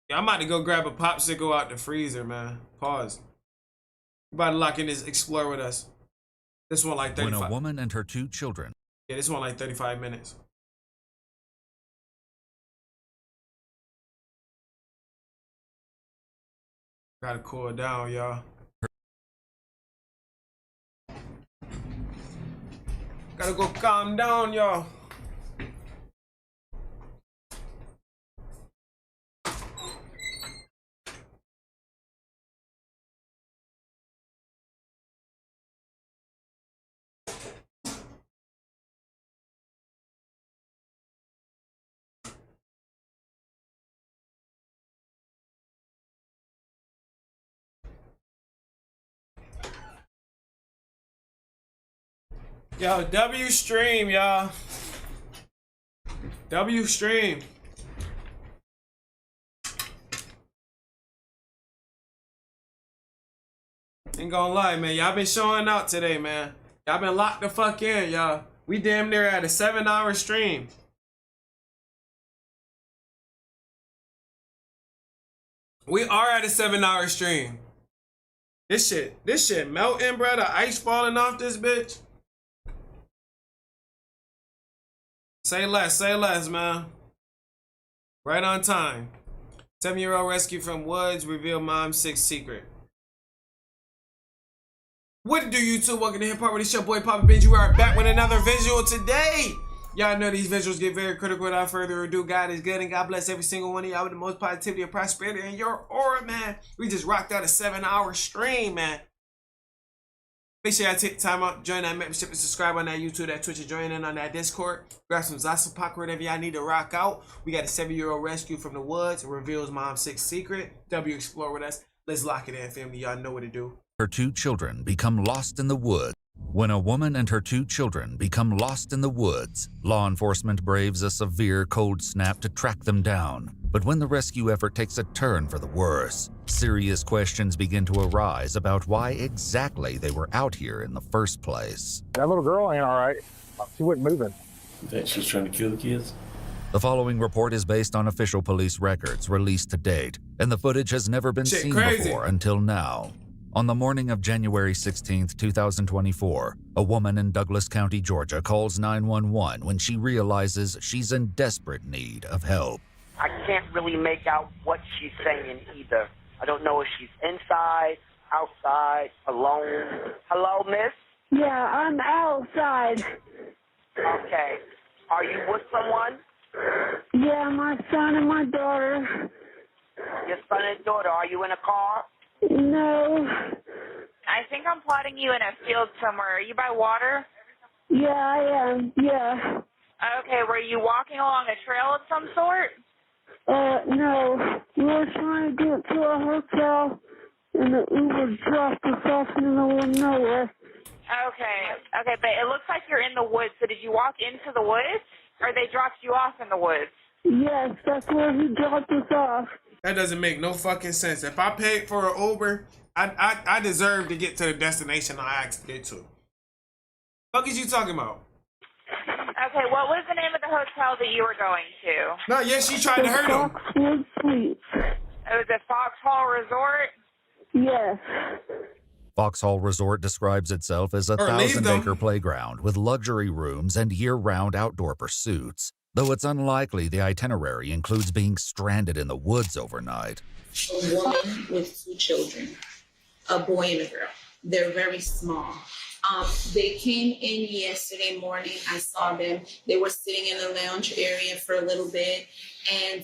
Yeah, I'm about to go grab a popsicle out the freezer, man. Pause. You about to lock in this Explore with us. This one like 35. When a woman and her 2 children. Yeah, this one like 35 minutes. Gotta cool it down, y'all. Gotta go calm down, y'all. Yo, W stream, y'all. W stream. Ain't gonna lie, man. Y'all been showing out today, man. Y'all been locked the fuck in, y'all. We damn near at a 7-hour stream. We are at a 7-hour stream. This shit melting, bro. The ice falling off this bitch. Say less, man. Right on time. 7-year-old rescued from woods, reveal mom's 6th secret. What to do, YouTube? Welcome to Hip Hop, it's your boy Papa Benji. We are back with another visual today. Y'all know these visuals get very critical. Without further ado, God is good and God bless every single one of y'all with the most positivity and prosperity in your aura, man. We just rocked out a 7-hour stream, man. Make sure y'all take the time out, join that membership and subscribe on that YouTube, that Twitch, and join in on that Discord. Grab some Zaza Pac, whatever y'all need to rock out. We got a 7-year-old rescue from the woods. It reveals mom's 6th secret. W Explore with us. Let's lock it in, family. Y'all know what to do. Her 2 children become lost in the woods. When a woman and her 2 children become lost in the woods, law enforcement braves a severe cold snap to track them down. But when the rescue effort takes a turn for the worse, serious questions begin to arise about why exactly they were out here in the first place. That little girl ain't all right. She wasn't moving. You think she's trying to kill the kids? The following report is based on official police records released to date, and the footage has never been seen before until now. On the morning of January 16th, 2024, a woman in Douglas County, Georgia calls 911 when she realizes she's in desperate need of help. I can't really make out what she's saying either. I don't know if she's inside, outside, alone. Hello, miss? Yeah, I'm outside. Okay. Are you with someone? Yeah, my son and my daughter. Your son and daughter, are you in a car? No. I think I'm plotting you in a field somewhere. Are you by water? Yeah, I am. Yeah. Okay, were you walking along a trail of some sort? No. We were trying to get to a hotel, and the Uber dropped us off in the middle of nowhere. Okay, but it looks like you're in the woods. So did you walk into the woods, or they dropped you off in the woods? Yes, that's where he dropped us off. That doesn't make no fucking sense. If I paid for an Uber, I deserve to get to the destination I asked to get to. Fuck is you talking about? Okay, what was the name of the hotel that you were going to? No, yes, she tried to hurt him. Foxwood Suites. It was a Foxhall Resort? Yes. Foxhall Resort describes itself as a 1,000-acre playground with luxury rooms and year-round outdoor pursuits, though it's unlikely the itinerary includes being stranded in the woods overnight. A woman with 2 children, a boy and a girl. They're very small. They came in yesterday morning. I saw them. They were sitting in the lounge area for a little bit, and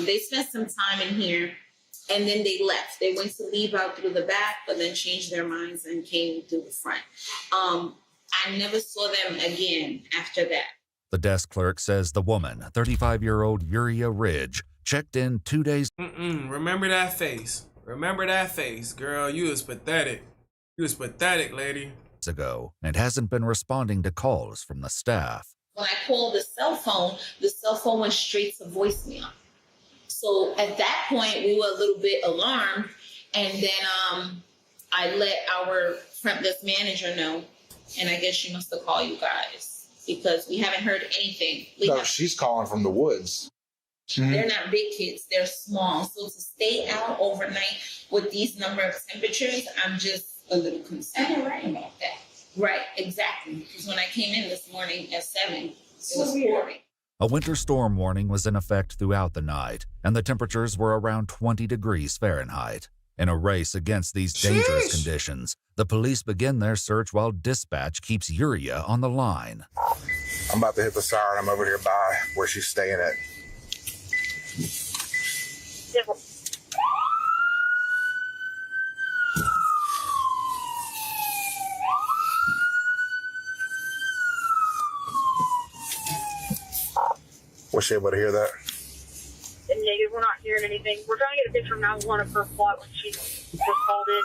they spent some time in here, and then they left. They went to leave out through the back, but then changed their minds and came through the front. I never saw them again after that. The desk clerk says the woman, 35-year-old Yuria Ridge, checked in 2 days. Remember that face. Remember that face, girl. You was pathetic. You was pathetic, lady. Ago and hasn't been responding to calls from the staff. When I called the cell phone went straight to voicemail. So at that point, we were a little bit alarmed, and then I let our front desk manager know, and I guess she must have called you guys because we haven't heard anything. She's calling from the woods. They're not big kids, they're small. So to stay out overnight with these number of temperatures, I'm just a little concerned about that. Right, exactly. Because when I came in this morning at 7, it was pouring. A winter storm warning was in effect throughout the night, and the temperatures were around 20 degrees Fahrenheit. In a race against these dangerous conditions, the police begin their search while dispatch keeps Yuria on the line. I'm about to hit the siren. I'm over here by where she's staying at. Was she able to hear that? Negative, we're not hearing anything. We're trying to get a picture from 911 of her plot when she just called in.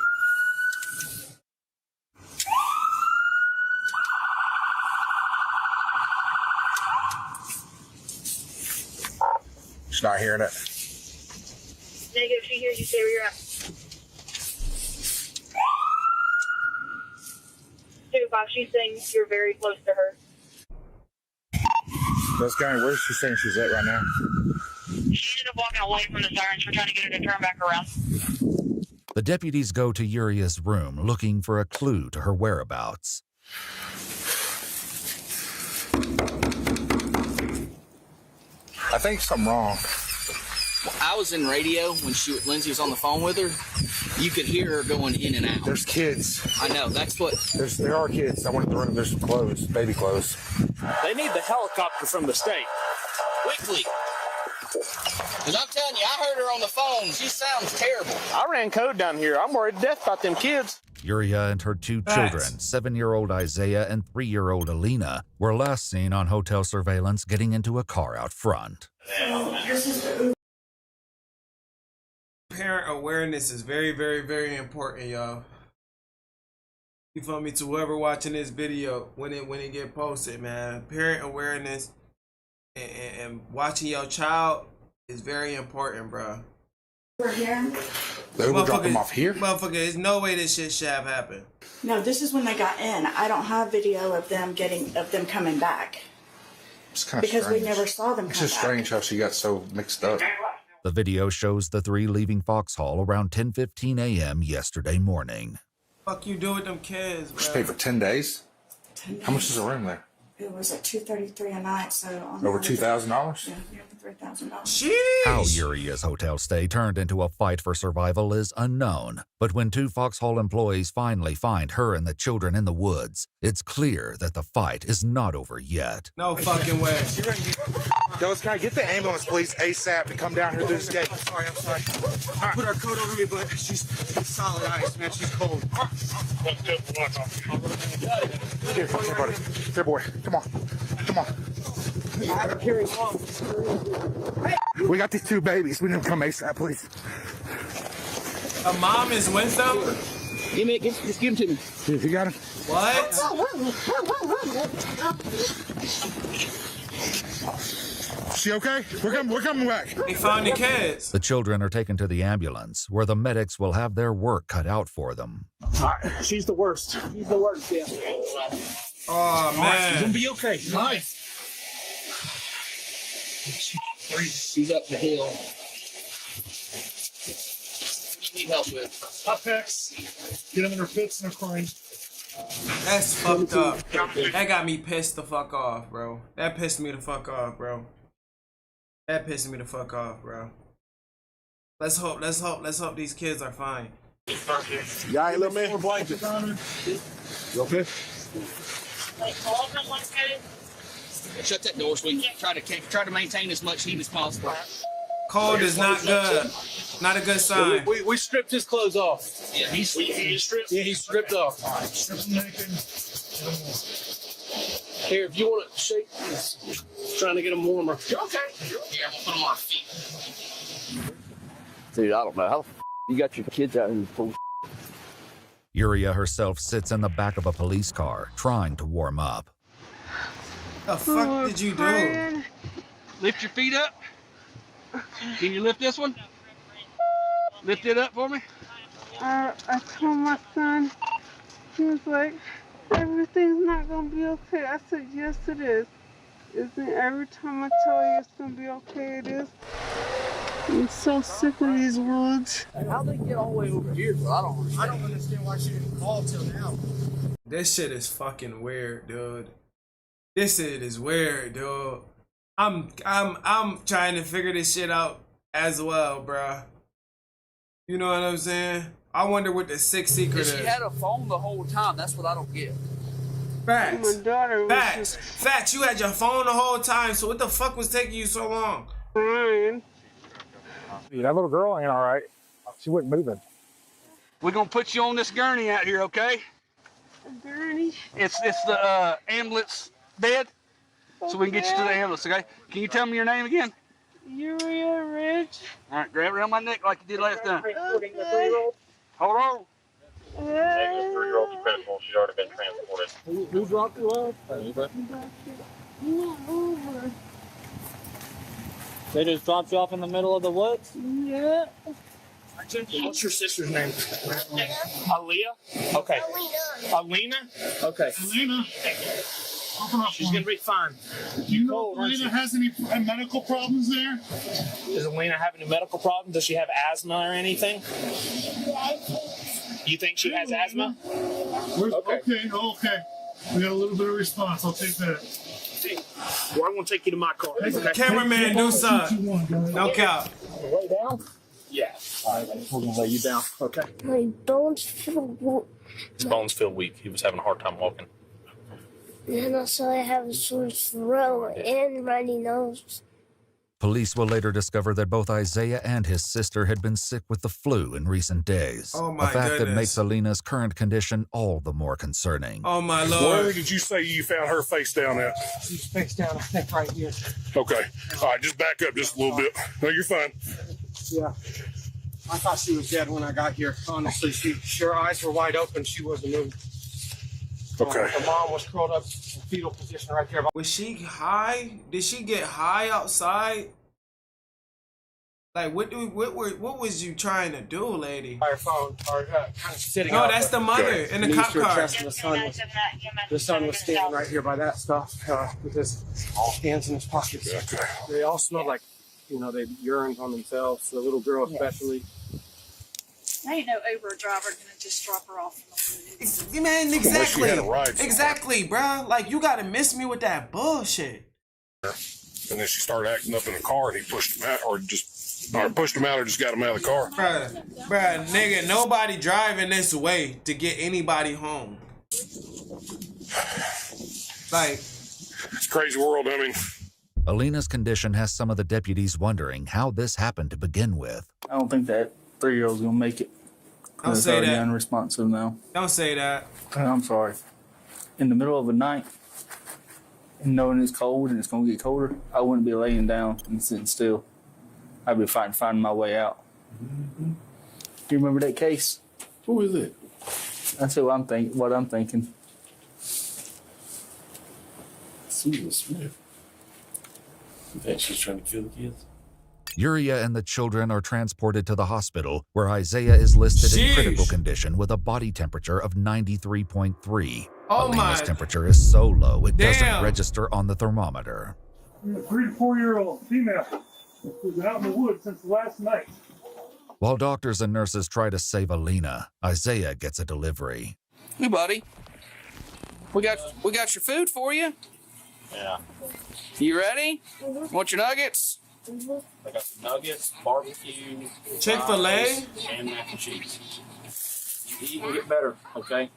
She's not hearing it. Negative, she hears you. Stay where you're at. 2-5, she's saying you're very close to her. That's kind of where she's saying she's at right now. She ended up walking away from the sirens. We're trying to get her to turn back around. The deputies go to Yuria's room looking for a clue to her whereabouts. I think something wrong. I was in radio when Lindsay was on the phone with her. You could hear her going in and out. There's kids. I know, that's what... There are kids. I went in the room. There's some clothes, baby clothes. They need the helicopter from the state. Quickly. Because I'm telling you, I heard her on the phone. She sounds terrible. I ran code down here. I'm worried to death about them kids. Yuria and her 2 children, 7-year-old Isaiah and 3-year-old Alina, were last seen on hotel surveillance getting into a car out front. Parent awareness is very, very, very important, y'all. You feel me? To whoever watching this video when it get posted, man. Parent awareness and watching your child is very important, bro. We're here. They will drop them off here? Motherfucker, there's no way this shit should have happened. No, this is when they got in. I don't have video of them coming back. It's kind of because strange. we never saw them come It's just back. strange how she got so mixed up. The video shows the 3 leaving Foxhall around 10:15 a.m. yesterday morning. Fuck you do with them kids, bro? She paid for 10 days? 10 days. How much is a room there? It was at $233 a night, so on Over $2,000? Yeah, $3,000. How Yuria's hotel stay turned into a fight for survival is unknown, but when 2 Foxhall employees finally find her and the children in the woods, it's clear that the fight is not over yet. No fucking way. Dallas, can I get the ambulance, please, ASAP, and come down here through this gate? I'm sorry. I put our coat over me, but she's solid ice, man. She's cold. Here, buddy. Here, boy. Come on. We got these 2 babies. We need to come ASAP, please. A mom is with them? Just give them to me. Here, you got him? What? She okay? We're coming back. They found the kids. The children are taken to the ambulance, where the medics will have their work cut out for them. She's the worst. She's the worst, yeah. Oh, man. She's gonna be okay. Nice. She's up the hill. What do you need help with? Hot packs. Get them in her fits and her crying. That's fucked up. That got me pissed the fuck off, bro. That pissed me the fuck off, bro. Let's hope these kids are fine. Yeah, ain't looking for a blanket. You okay? Shut that door so we can try to maintain as much heat as possible. Cold is not good. Not a good sign. We stripped his clothes off. Yeah, he's stripped. Yeah, he's stripped off. All right, strip them naked. Here, if you want to shake, he's trying to get them warmer. Okay. Yeah, I'm gonna put them on my feet. Dude, I don't know. How the f you got your kids out here full? Yuria herself sits in the back of a police car, trying to warm up. The fuck did you do? Lift your feet up. Can you lift this one? Lift it up for me. I told my son, he was like, everything's not gonna be okay. I said, yes it is. Isn't every time I tell you it's gonna be okay, it is? I'm so sick of these woods. How'd they get all the way over here? I don't understand why she didn't call till now. This shit is fucking weird, dude. This shit is weird, dude. I'm trying to figure this shit out as well, bruh. You know what I'm saying? I wonder what the sick secret is. She had a phone the whole time. That's what I don't get. Facts. My daughter was Facts. Facts. You had your phone the whole time, so what the fuck was taking you so long? crying. Dude, that little girl ain't all right. She wasn't moving. We're gonna put you on this gurney out here, okay? A gurney? It's the ambulance bed, so we can get you to the ambulance, okay? Can you tell me your name again? Yuria Ridge. All right, grab around my neck like you did last time. Okay. Hold on. Hey. 3-year-old's critical. She's already been transported. Who dropped you off? Over. They just dropped you off in the middle of the woods? Yeah. What's your sister's name? Aaliyah? Okay. Alina? Okay. Alina. She's gonna be fine. Do you know if Alina has any medical problems there? Does Alina have any medical problems? Does she have asthma or anything? You think she has asthma? Okay. Okay. We got a little bit of response. I'll take that. Well, I'm gonna take you to my car. Okay. Cameraman, do something. No cap. Lay down? Yeah. All right, we're gonna lay you down. Okay. My bones feel weak. His bones feel weak. He was having a hard time walking. And also I have a sore throat and runny nose. Police will later discover that both Isaiah and his sister had been sick with the flu in recent days. Oh my a fact goodness. that makes Alina's current condition all the more concerning. Oh my lord. Where did you say you found her face down at? She's face down, I think, right here. Okay. All right, just back up just a little bit. No, you're fine. Yeah. I thought she was dead when I got here. Honestly, her eyes were wide open. She wasn't moving. Okay. The mom was curled up in fetal position right there. Was she high? Did she get high outside? Like what was you trying to do, lady? By her phone, or kind of sitting. No, out, that's the mother in the knees cop to her car. chest, and the son was standing right here by that stuff with his hands in his pockets. Okay. They all smelled like, you know, they urined on themselves. The little girl especially. Ain't no Uber driver gonna just drop her off in the woods. Man, exactly. Unless you had a ride somewhere. Exactly, bro. Like you gotta miss me with that bullshit. And then she started acting up in the car, and he pushed him out, or just pushed him out, or just got him out of the car. Bruh, nigga, nobody driving this way to get anybody home. Like, it's a crazy world. I mean, Alina's condition has some of the deputies wondering how this happened to begin with. I don't think that 3-year-old's gonna make it. Don't It's say already that. unresponsive now. Don't say that. I'm sorry. In the middle of the night, and knowing it's cold and it's gonna get colder, I wouldn't be laying down and sitting still. I'd be finding my way out. Do you remember that case? who is it? That's what I'm thinking. Susan Smith. You think she's trying to kill the kids? Yuria and the children are transported to the hospital, where Isaiah is listed in critical condition with a body temperature of 93.3. Oh Alina's my. temperature is so low it doesn't Damn. register on the thermometer. 3 to 4-year-old female who's been out in the woods since last night. While doctors and nurses try to save Alina, Isaiah gets a delivery. Hey, buddy. We got your food for you. Yeah. You ready? Want your nuggets? I got some nuggets, barbecue, Chick-fil-A? fries, and mac and cheese. You eat and get better, okay?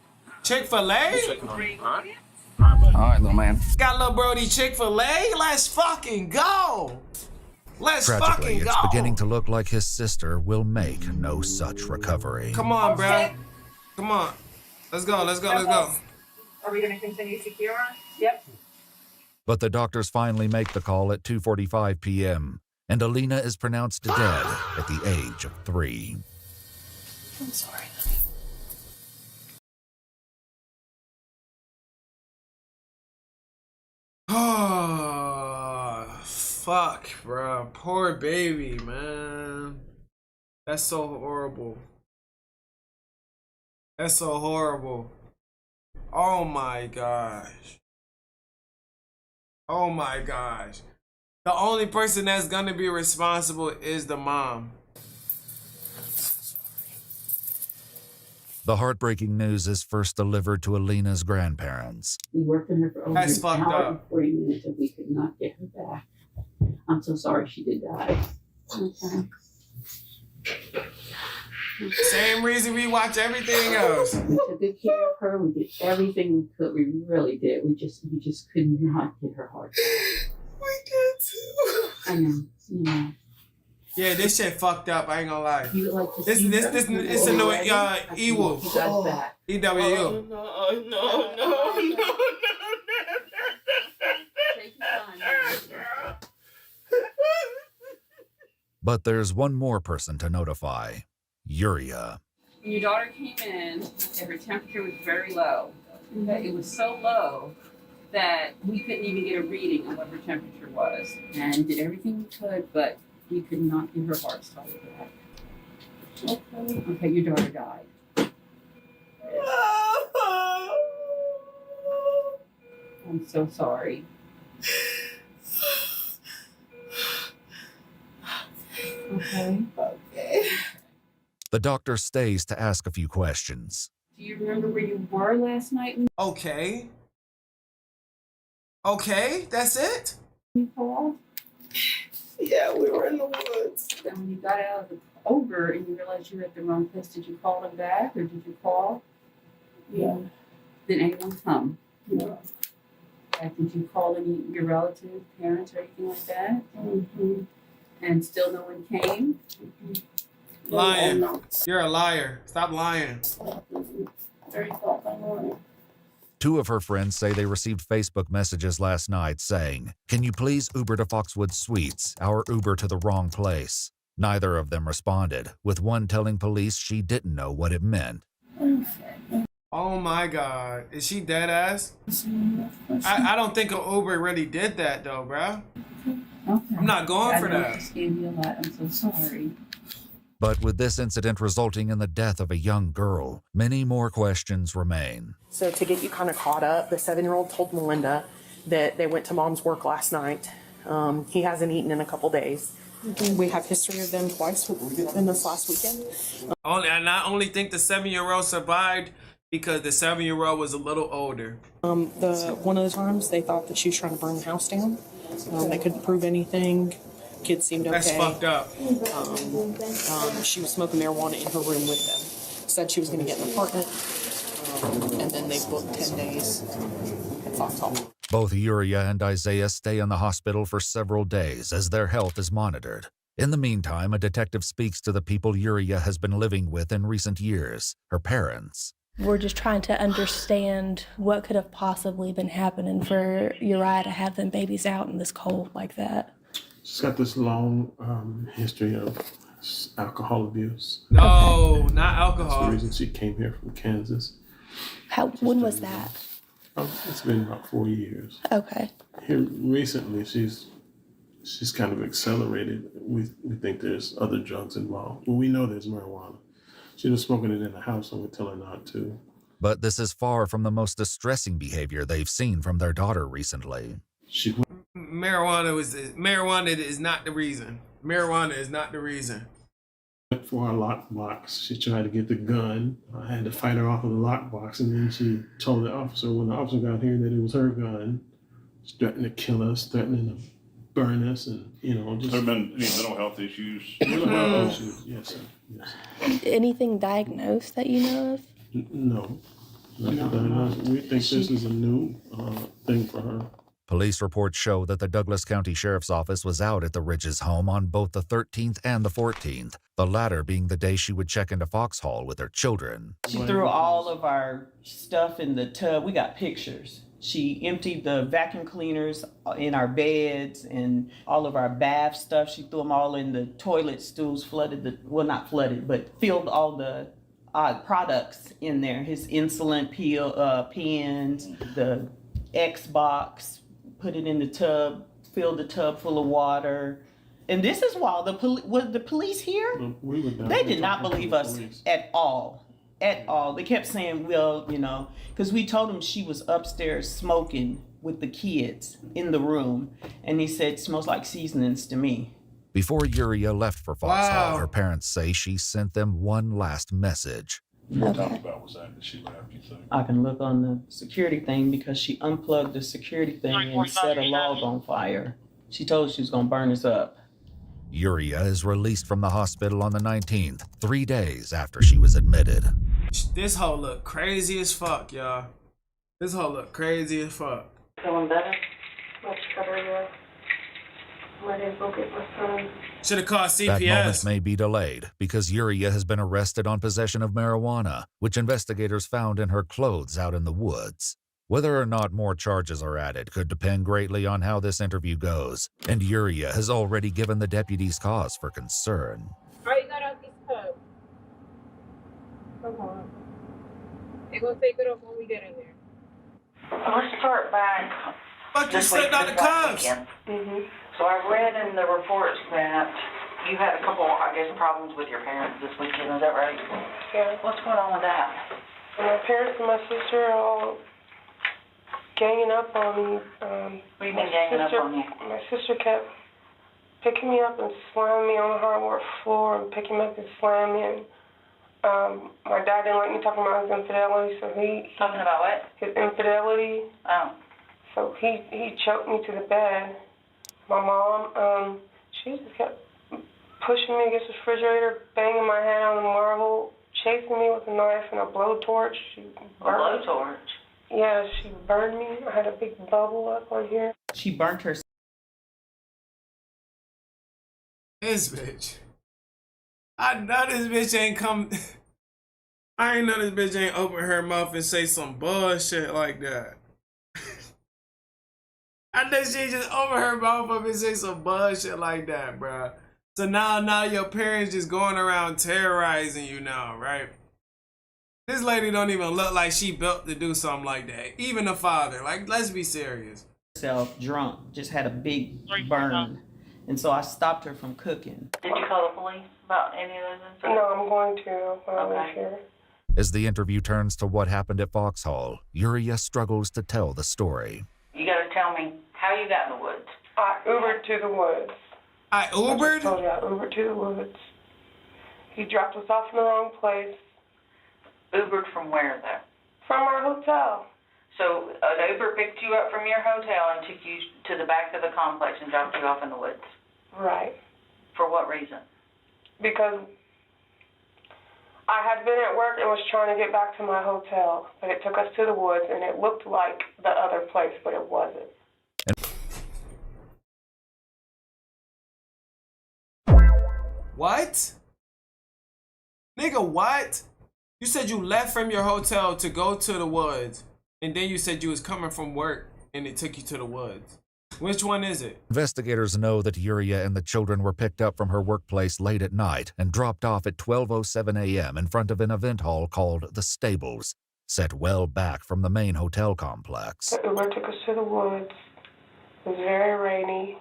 Chick-fil-A? All right? All right, little man. Got little Brody Chick-fil-A? Let's fucking go. Let's Tragically, fucking it's go. beginning to look like his sister will make no such recovery. Come on, bro. Come on. Let's go, let's go, let's go. Are we going to continue CPR? Yep. But the doctors finally make the call at 2:45 p.m., and Alina is pronounced dead at the age of 3. I'm sorry. Oh, fuck, bro. Poor baby, man. That's so horrible. That's so horrible. Oh my gosh. Oh my gosh. The only person that's gonna be responsible is the mom. The heartbreaking news is first delivered to Alina's grandparents. We worked on her for over That's an fucked hour up. and 40 minutes and we could not get her back. I'm so sorry she did die. Okay. Same reason we watch everything else. We took good care of her. We did everything we could. We really did. We just could not get her heart. We did too. I know. You know. Yeah, this shit fucked up. I ain't gonna lie. You would like to This see it's a new EWO. You guys back. EWU. No. Take your time. But there's one more person to notify. Yuria. When your daughter came in, and her temperature was very low. Okay? It was so low that we couldn't even get a reading on what her temperature was. And did everything we could, but we could not get her heart started back. Okay, your daughter died. I'm so sorry. Okay. The doctor stays to ask a few questions. Do you remember where you were last night when Okay. Okay, that's it? you called? Yeah, we were in the woods. And when you got out of the over and you realized you were at the wrong place, did you call them back or did you call? Yeah. Did anyone come? No. Did you call any of your relatives, parents, or anything like that? Mm-hmm. And still no one came? Lying. You're a liar. Stop lying. 3:00 in the morning. 2 of her friends say they received Facebook messages last night saying, "Can you please Uber to Foxwood Suites, our Uber to the wrong place?" Neither of them responded, with one telling police she didn't know what it meant. Oh my God. Is she dead ass? I don't think an Uber really did that though, bro. Okay. I'm not going for I know that. I just gave you a lot. I'm so sorry. But with this incident resulting in the death of a young girl, many more questions remain. So to get you kind of caught up, the 7-year-old told Melinda that they went to mom's work last night. He hasn't eaten in a couple days. We have history of them twice in this last weekend. And I only think the 7-year-old survived because the 7-year-old was a little older. One of the times they thought that she was trying to burn the house down. They couldn't prove anything. Kids seemed okay. That's fucked up. She was smoking marijuana in her room with them. Said she was going to get an apartment. And then they booked 10 days at Foxhall. Both Yuria and Isaiah stay in the hospital for several days as their health is monitored. In the meantime, a detective speaks to the people Yuria has been living with in recent years, her parents. We're just trying to understand what could have possibly been happening for Uriah to have them babies out in this cold like that. She's got this long history of alcohol abuse. No, not alcohol. That's the reason she came here from Kansas. When was that? It's been about 4 years. Okay. Here recently, she's kind of accelerated. We think there's other drugs involved. Well, we know there's marijuana. She was smoking it in the house, and we tell her not to. But this is far from the most distressing behavior they've seen from their daughter recently. Marijuana is not the reason. Marijuana is not the reason. For our lockbox, she tried to get the gun. I had to fight her off of the lockbox, and then she told the officer when the officer got here that it was her gun. She threatened to kill us, threatening to burn us, and just. Have there been any mental health issues? Mental health issues, yes, sir. Yes. Anything diagnosed that you know of? No. We think this is a new thing for her. Police reports show that the Douglas County Sheriff's Office was out at the Ridges home on both the 13th and the 14th, the latter being the day she would check into Foxhall with her children. She threw all of our stuff in the tub. We got pictures. She emptied the vacuum cleaners in our beds and all of our bath stuff. She threw them all in the toilet stools, not flooded, but filled all the products in there. His insulin pens, the Xbox, put it in the tub, filled the tub full of water. And this is while was the police here? They did not believe us at all. At all. They kept saying, well, because we told them she was upstairs smoking with the kids in the room. And he said, smells like seasonings to me. Before Uriah left for Foxhall, her parents say she sent them one last message. What about was that she left, you think? I can look on the security thing because she unplugged the security thing and set a log on fire. She told us she was going to burn us up. Uriah is released from the hospital on the 19th, 3 days after she was admitted. This hoe look crazy as fuck, y'all. This hoe look crazy as fuck. Feeling better? Much better, yeah. I'm ready to go get my son. Should have called CPS. That moment may be delayed because Uriah has been arrested on possession of marijuana, which investigators found in her clothes out in the woods. Whether or not more charges are added could depend greatly on how this interview goes, and Uriah has already given the deputies cause for concern. Alright, you got out this cup. Come on. They're gonna take it off when we get in there. Let's start back. Fuck, you slipped out the cuffs. So I read in the reports that you had a couple, problems with your parents this weekend. Is that right? Yeah. What's going on with that? My parents and my sister are all ganging up on me. What do you mean ganging up on you? My sister kept picking me up and slamming me on the hardwood floor and picking me up and slamming me. And my dad didn't like me talking about his infidelity, so he... Talking about what? His infidelity. Oh. So he choked me to the bed. My mom, she just kept pushing me against the refrigerator, banging my head on the marble, chasing me with a knife and a blowtorch. A blowtorch? Yeah, she burned me. I had a big bubble up on here. She burnt herself. This bitch. I know this bitch ain't come. I ain't know this bitch ain't open her mouth and say some bullshit like that. I know she just open her mouth up and say some bullshit like that, bro. So now your parents just going around terrorizing you now, right? This lady don't even look like she built to do something like that. Even the father. Like, let's be serious. Herself drunk, just had a big burn. And so I stopped her from cooking. Did you call the police about any of those incidents? No, I'm going to when I leave here. As the interview turns to what happened at Foxhall, Uriah struggles to tell the story. You gotta tell me how you got in the woods. I Ubered to the woods. I Ubered? I told you I Ubered to the woods. He dropped us off in the wrong place. Ubered from where, though? From our hotel. So an Uber picked you up from your hotel and took you to the back of the complex and dropped you off in the woods? Right. For what reason? Because I had been at work and was trying to get back to my hotel, but it took us to the woods, and it looked like the other place, but it wasn't. What? Nigga, what? You said you left from your hotel to go to the woods, and then you said you was coming from work, and it took you to the woods. Which one is it? Investigators know that Uriah and the children were picked up from her workplace late at night and dropped off at 12:07 a.m. in front of an event hall called The Stables, set well back from the main hotel complex. The Uber took us to the woods. It was very rainy.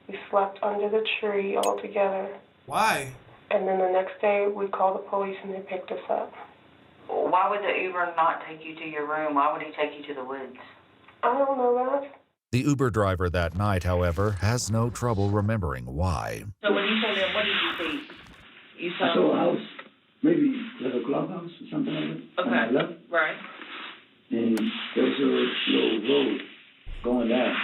We slept under the tree all together. Why? And then the next day, we called the police and they picked us up. Why would the Uber not take you to your room? Why would he take you to the woods? I don't know that. The Uber driver that night, however, has no trouble remembering why. So when you say that, what did you see? You I saw a house, maybe like a clubhouse or something like that. Okay. On my left. Right. And there was a little road going down.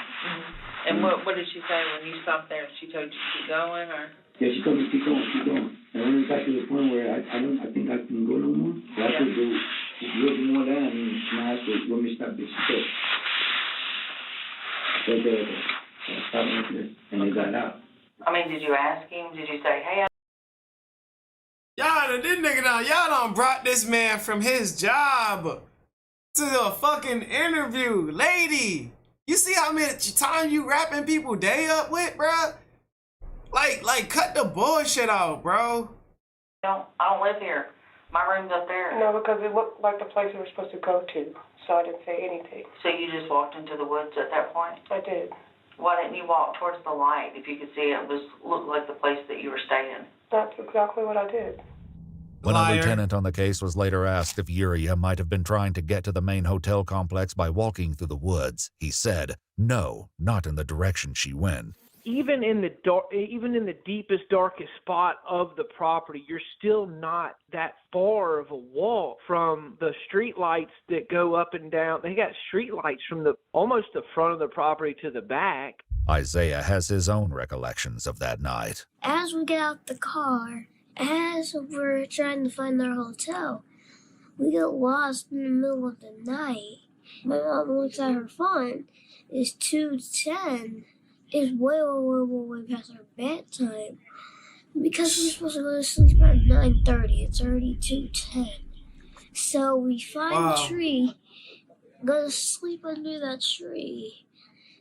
And what did she say when you stopped there? She told you to keep going, or? Yeah, she told me keep going, keep going. And when we got to the point where I think I can go no more, so I could go a little more down, and I asked her, let me stop this. She said, okay. So I stopped right there, and they got out. I mean, did you ask him? Did you say, hey, Y'all done brought this man from his job to the fucking interview. Lady, you see how much time you wrapping people day up with, bruh? Like, cut the bullshit out, bro. I don't live here. My room's up there. No, because it looked like the place we were supposed to go to, so I didn't say anything. So you just walked into the woods at that point? I did. Why didn't you walk towards the light if you could see it looked like the place that you were staying? That's exactly what I did. When a lieutenant on the case was later asked if Yuria might have been trying to get to the main hotel complex by walking through the woods, he said, no, not in the direction she went. Even in the dark, even in the deepest, darkest spot of the property, you're still not that far of a walk from the street lights that go up and down. They got street lights from almost the front of the property to the back. Isaiah has his own recollections of that night. As we get out the car, as we're trying to find our hotel, we get lost in the middle of the night. My mom looks at her phone. It's 2:10. It's way past our bedtime. Because we're supposed to go to sleep at 9:30. It's already 2:10. So we find a tree, go to sleep under that tree,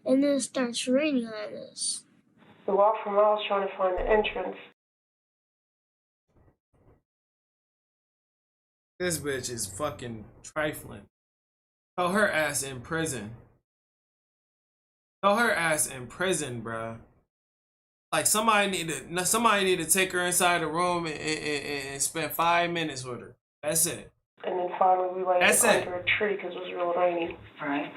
and then it starts raining on us. We walked for miles trying to find the entrance. This bitch is fucking trifling. Throw her ass in prison. Throw her ass in prison, bruh. Like somebody need to take her inside the room and spend 5 minutes with her. That's it. And then finally we laid under a tree because it was real rainy. Right.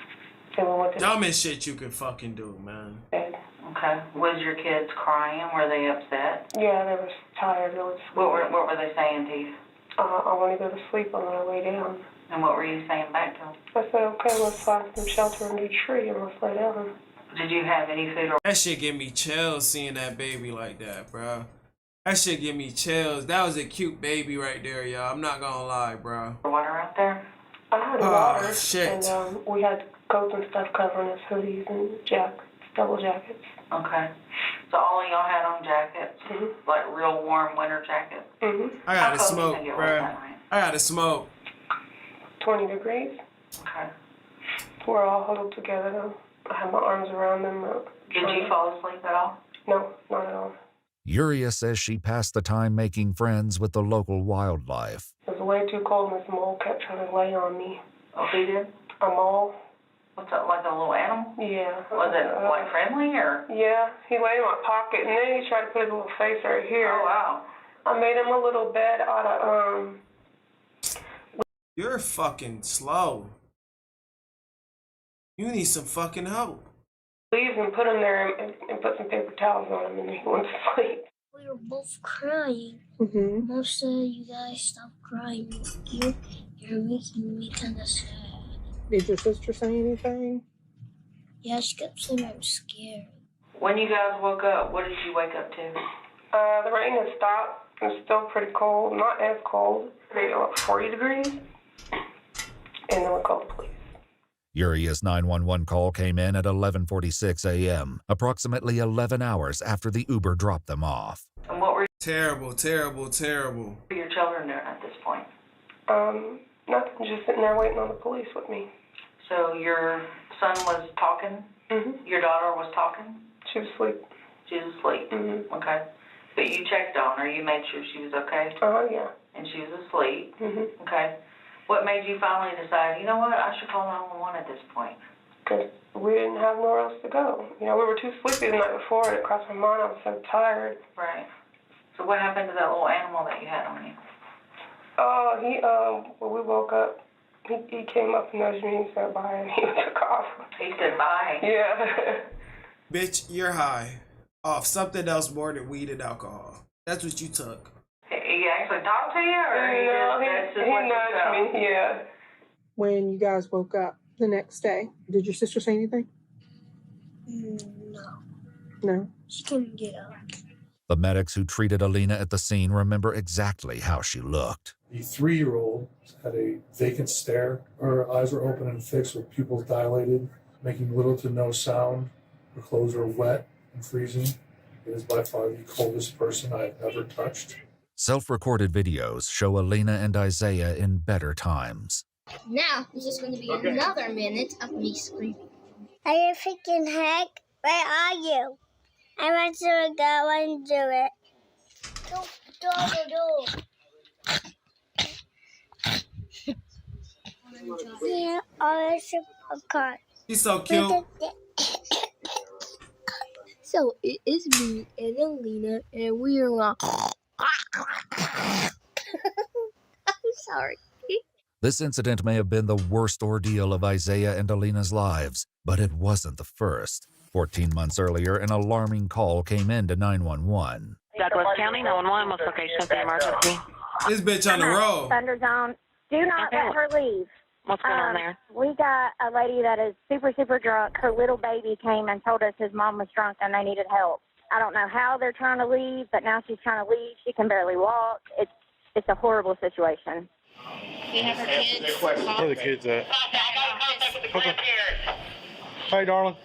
And we went to dumbest shit you can fucking do, man. bed. Okay. Was your kids crying? Were they upset? Yeah, they were tired. They were What were they saying to you? I want to go to sleep. I'm going to lay down. And what were you saying back to them? I said, okay, let's find some shelter under a tree and let's lay down. Did you have any food or... That shit give me chills seeing that baby like that, bro. That shit give me chills. That was a cute baby right there, y'all. I'm not gonna lie, bro. Water out there? I had water. Shit. And we had coats and stuff covering us, hoodies and jackets, double jackets. Okay. So all of y'all had on jackets? Like real warm winter jackets? I gotta smoke, bro. I gotta smoke. 20 degrees. Okay. We're all huddled together though. I had my arms around them. Did you fall asleep at all? No, not at all. Yuria says she passed the time making friends with the local wildlife. It was way too cold and this mole kept trying to lay on me. Oh, he did? A mole. What's that, like a little animal? Yeah. Was it like friendly or? Yeah, he lay in my pocket and then he tried to put his little face right here. Oh, wow. I made him a little bed out of, You're fucking slow. You need some fucking help. leaves and put him there and put some paper towels on him and he went to sleep. We were both crying. Most of you guys stopped crying. You're making me kind of sad. Did your sister say anything? Yeah, she kept saying I'm scared. When you guys woke up, what did you wake up to? The rain had stopped. It was still pretty cold. Not as cold. Maybe about 40 degrees. And then we called the police. Yuria's 911 call came in at 11:46 a.m., approximately 11 hours after the Uber dropped them off. And what were terrible your children doing at this point? Nothing. Just sitting there waiting on the police with me. So your son was talking? Your daughter was talking? She was asleep. She was asleep? Okay. But you checked on her. You made sure she was okay? Yeah. And she was asleep? Okay. What made you finally decide, you know what, I should call 911 at this point? Because we didn't have nowhere else to go. You know, we were too sleepy the night before, and it crossed my mind. I was so tired. Right. So what happened to that little animal that you had on you? When we woke up, he came up and nudged me and said bye, and he took off. He said bye? Yeah. Bitch, you're high off something else more than weed and alcohol. That's what you took. He actually talked to you, or he nudged me, yeah. When you guys woke up the next day, did your sister say anything? No. No. She couldn't get up. The medics who treated Alina at the scene remember exactly how she looked. The 3-year-old had a vacant stare. Her eyes were open and fixed with pupils dilated, making little to no sound. Her clothes were wet and freezing. It is by far the coldest person I have ever touched. Self-recorded videos show Alina and Isaiah in better times. Now, it's just going to be another minute of me screaming. Are you freaking heck? Where are you? I want to go and do it. Yeah, I should have caught. She's so cute. So it is me and Alina, and we are like. I'm sorry. This incident may have been the worst ordeal of Isaiah and Alina's lives, but it wasn't the first. 14 months earlier, an alarming call came in to 911. Douglas County 911, what's location of the emergency? This bitch on the road. Thunderzone. Do not let her leave. What's going on there? We got a lady that is super, super drunk. Her little baby came and told us his mom was drunk and they needed help. I don't know how they're trying to leave, but now she's trying to leave. She can barely walk. It's a horrible situation. Do you have her kids? Where are the kids at? Okay. Hey, darling.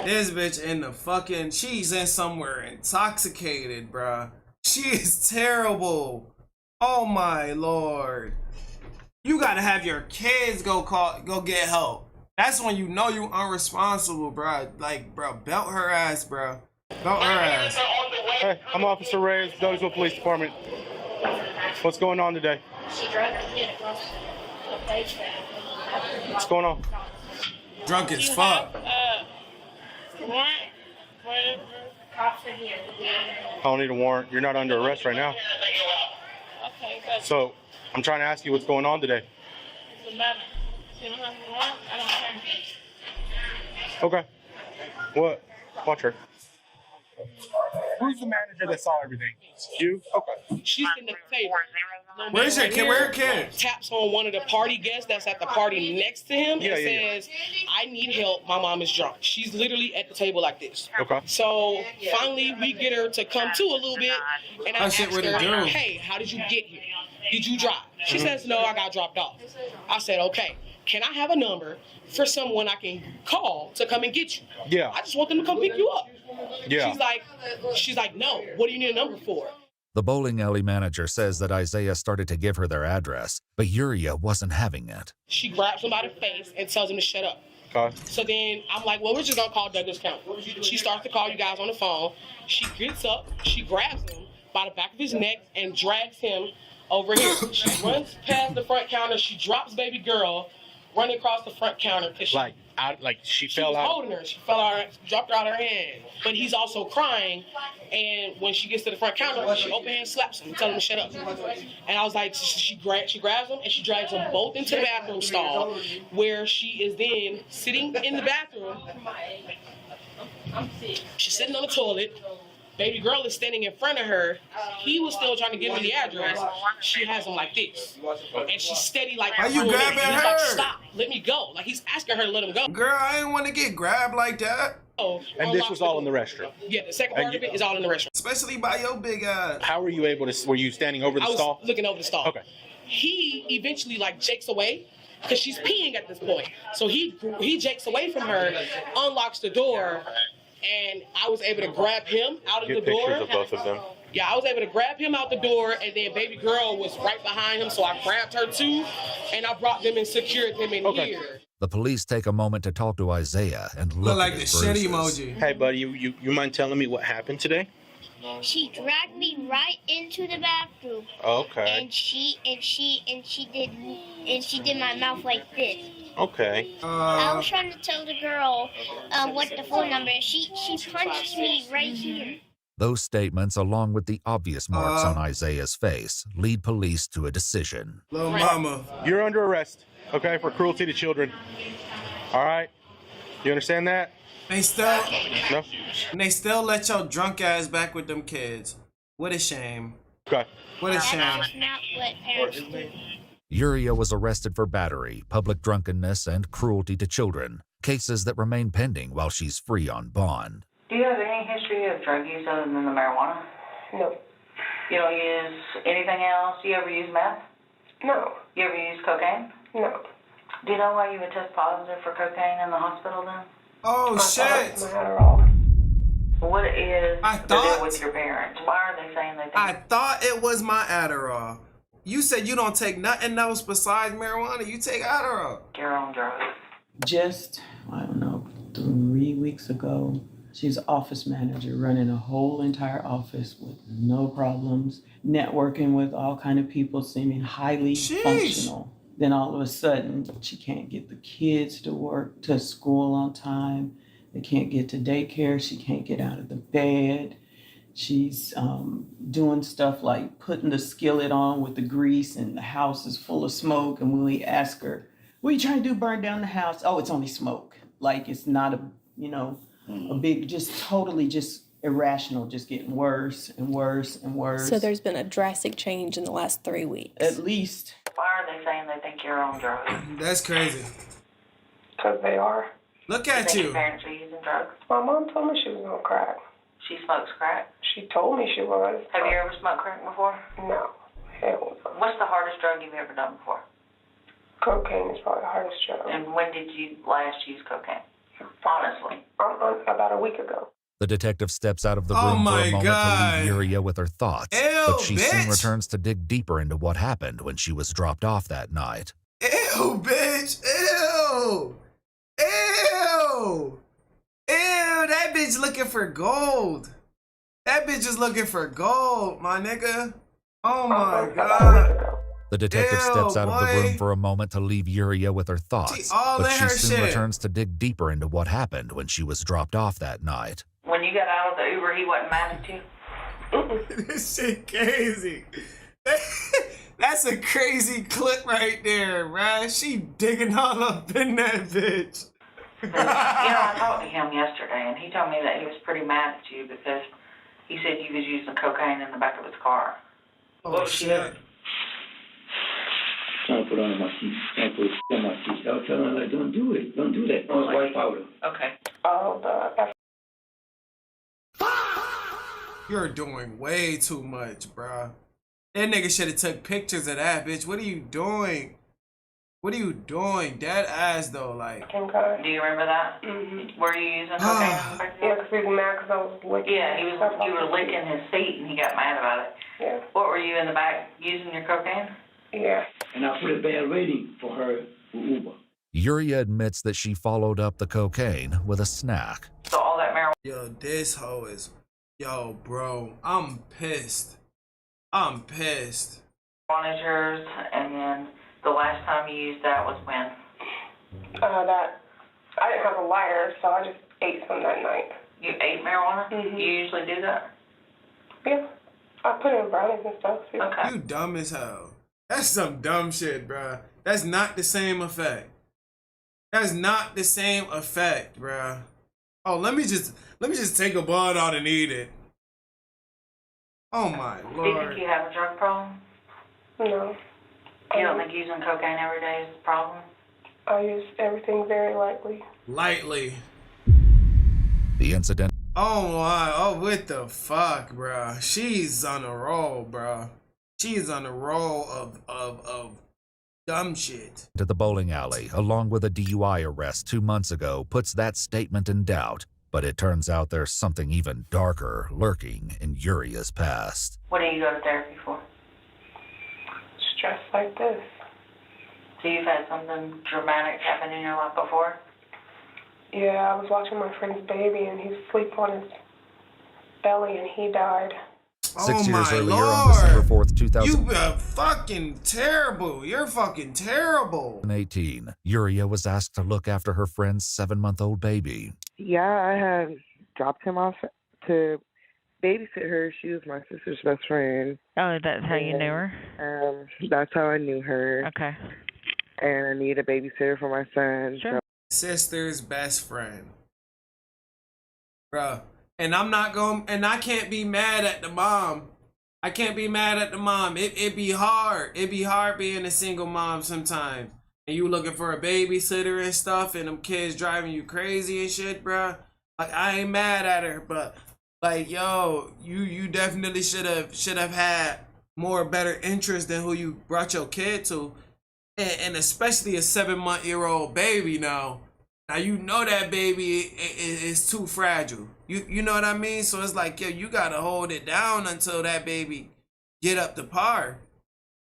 This bitch in the fucking, she's in somewhere intoxicated, bruh. She is terrible. Oh my lord. You gotta have your kids go get help. That's when you know you unresponsible, bruh. Like, bruh, belt her ass, bruh. Belt her ass. Hey, I'm Officer Reyes, Douglasville Police Department. What's going on today? What's going on? Drunk as fuck. I don't need a warrant. You're not under arrest right now. So, I'm trying to ask you what's going on today. Okay. What? Watch her. Who's the manager that saw everything? You? Okay. She's in the table. Where's your kid? Where are kids? Taps on one of the party guests that's at the party next to him and says, I need help. My mom is drunk. She's literally at the table like this. Okay. So finally we get her to come to a little bit and I asked her, hey, how did you get here? Did you drive? She says, no, I got dropped off. I said, okay, can I have a number for someone I can call to come and get you? Yeah. I just want them to come pick you up. Yeah. She's like, no, what do you need a number for? The bowling alley manager says that Isaiah started to give her their address, but Yuria wasn't having it. She grabs him by the face and tells him to shut up. Okay. So then I'm like, well, we're just gonna call Douglas County. She starts to call you guys on the phone. She gets up, she grabs him by the back of his neck and drags him over here. She runs past the front counter, she drops baby girl, running across the front counter. She fell out. Holding her. She fell out, dropped her out of her hand. But he's also crying. And when she gets to the front counter, she open hand slaps him and tells him to shut up. And I was like, she grabs them and she drags them both into the bathroom stall, where she is then sitting in the bathroom. She's sitting on the toilet. Baby girl is standing in front of her. He was still trying to give me the address. She has him like this. And she's steady like, why you grabbing her? Like, stop, let me go. Like he's asking her to let him go. Girl, I didn't want to get grabbed like that. And this was all in the restroom? Yeah, the second part of it is all in the restroom. Especially by your big ass. How were you able to, were you standing over the stall? I was looking over the stall. Okay. He eventually jakes away because she's peeing at this point. So he jakes away from her, unlocks the door, and I was able to grab him out of the door. Get pictures of both of them. Yeah, I was able to grab him out the door, and then baby girl was right behind him, so I grabbed her too, and I brought them and secured them in here. The police take a moment to talk to Isaiah and look like at the his shit bruises. emoji. Hey, buddy, you mind telling me what happened today? She dragged me right into the bathroom. Okay. And she did my mouth like this. Okay. I was trying to tell the girl what the phone number is. She punched me right here. Those statements, along with the obvious marks on Isaiah's face, lead police to a decision. Little mama. You're under arrest, okay, for cruelty to children. All right? You understand that? They still, No? and they still let your drunk ass back with them kids. What a shame. Okay. What a shame. That's not what parents do. Yuria was arrested for battery, public drunkenness, and cruelty to children, cases that remain pending while she's free on bond. other drug use other than the marijuana? No. You don't use anything else? You ever use meth? No. You ever use cocaine? No. Do you know why you would test positive for cocaine in the hospital then? Oh, shit. What is the deal with your parents? Why are they saying they think? I thought it was my Adderall. You said you don't take nothing else besides marijuana. You take Adderall. Your own drug. Just, I don't know, 3 weeks ago, she's office manager running a whole entire office with no problems, networking with all kind of people, seeming highly functional. Then all of a sudden, she can't get the kids to school on time. They can't get to daycare. She can't get out of the bed. She's doing stuff like putting the skillet on with the grease, and the house is full of smoke. And when we ask her, what are you trying to do, burn down the house? Oh, it's only smoke. Like it's not a big, just totally just irrational, just getting worse and worse and worse. So there's been a drastic change in the last 3 weeks. At least. Why are they saying they think you're on drugs? That's crazy. Because they are. Look at Your you. parents are using drugs? My mom told me she was on crack. She smokes crack? She told me she was. Have you ever smoked crack before? No. Hell no. What's the hardest drug you've ever done before? Cocaine is probably the hardest drug. And when did you last use cocaine? Honestly. About a week ago. The detective steps out of the room for a moment to leave Yuria with her thoughts, but she soon returns to dig deeper into what happened when she was dropped off that night. Ew, bitch. Ew. Ew. Ew, that bitch looking for gold. That bitch is looking for gold, my nigga. Oh my God. The detective steps out of the room for a moment to leave Yuria with her thoughts, but she soon returns to dig deeper into what happened when she was dropped off that night. When you got out of the Uber, he wasn't mad at you? This shit crazy. That's a crazy clip right there, bruh. She digging all up in that bitch. I talked to him yesterday, and he told me that he was pretty mad at you because he said you was using cocaine in the back of his car. Oh, shit. Trying to put on my teeth. Trying to put on my teeth. I was telling her, like, don't do it. Don't do that. Oh, it's white powder. Okay. You're doing way too much, bruh. That nigga should have took pictures of that, bitch. What are you doing? What are you doing? Dead ass, though, like. Do you remember that? Mm-hmm. Were you using cocaine? Yeah, because he was mad because I was licking. Yeah, you were licking his seat, and he got mad about it. Yeah. What were you in the back using your cocaine? Yeah. And I put a bad rating for her for Uber. Yuria admits that she followed up the cocaine with a snack. So all that marijuana. Yo, this hoe is. Yo, bro, I'm pissed. I'm pissed. One is yours, and then the last time you used that was when? I didn't have a lighter, so I just ate some that night. You ate marijuana? Mm-hmm. You usually do that? Yeah. I put in brownies and stuff, too. Okay. You dumb as hell. That's some dumb shit, bruh. That's not the same effect. That's not the same effect, bruh. Oh, let me just take a bud out and eat it. Oh my Do you Lord. think you have a drug problem? No. You don't think using cocaine every day is a problem? I use everything very lightly. Lightly. The incident. Oh my, oh what the fuck, bruh. She's on a roll, bruh. She's on a roll of dumb shit. To the bowling alley, along with a DUI arrest 2 months ago, puts that statement in doubt. But it turns out there's something even darker lurking in Yuria's past. What do you go to therapy for? Stress like this. So you've had something dramatic happen in your life before? Yeah, I was watching my friend's baby, and he was asleep on his belly, and he died. 6 years my earlier, Lord. on December 4th, 2018, You fucking terrible. You're fucking terrible. Yuria was asked to look after her friend's 7-month-old baby. Yeah, I had dropped him off to babysit her. She was my sister's best friend. Oh, that's how you knew her? That's how I knew her. Okay. And I need a babysitter for my son. Sure. Sister's best friend. Bruh. And I'm not going, and I can't be mad at the mom. I can't be mad at the mom. It be hard. It be hard being a single mom sometimes. And you looking for a babysitter and stuff, and them kids driving you crazy and shit, bruh. Like, I ain't mad at her, but Like, yo, you definitely should have had more better interest than who you brought your kid to, and especially a 7-month-old baby now. Now you know that baby is too fragile. You know what I mean? So it's like, yo, you gotta hold it down until that baby get up to par.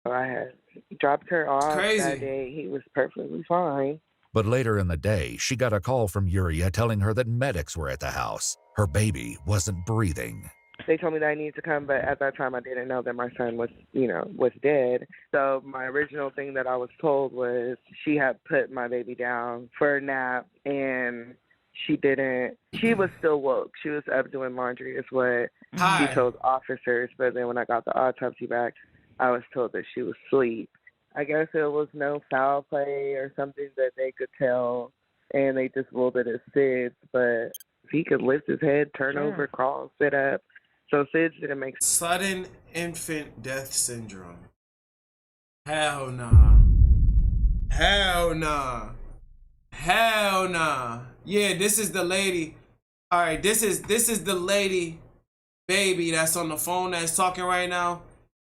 I had dropped her off that day. He was perfectly fine. But later in the day, she got a call from Uriah telling her that medics were at the house. Her baby wasn't breathing. They told me that I needed to come, but at that time I didn't know that my son was, was dead. So my original thing that I was told was she had put my baby down for a nap, and she didn't. She was still woke. She was up doing laundry is what she told officers. But then when I got the autopsy back, I was told that she was asleep. I guess it was no foul play or something that they could tell, and they just ruled it as SIDS. But if he could lift his head, turn over, crawl, sit up. So SIDS didn't make sense. Sudden infant death syndrome. Hell nah. Hell nah. Hell nah. Yeah, this is the lady. All right, this is the lady baby that's on the phone that's talking right now.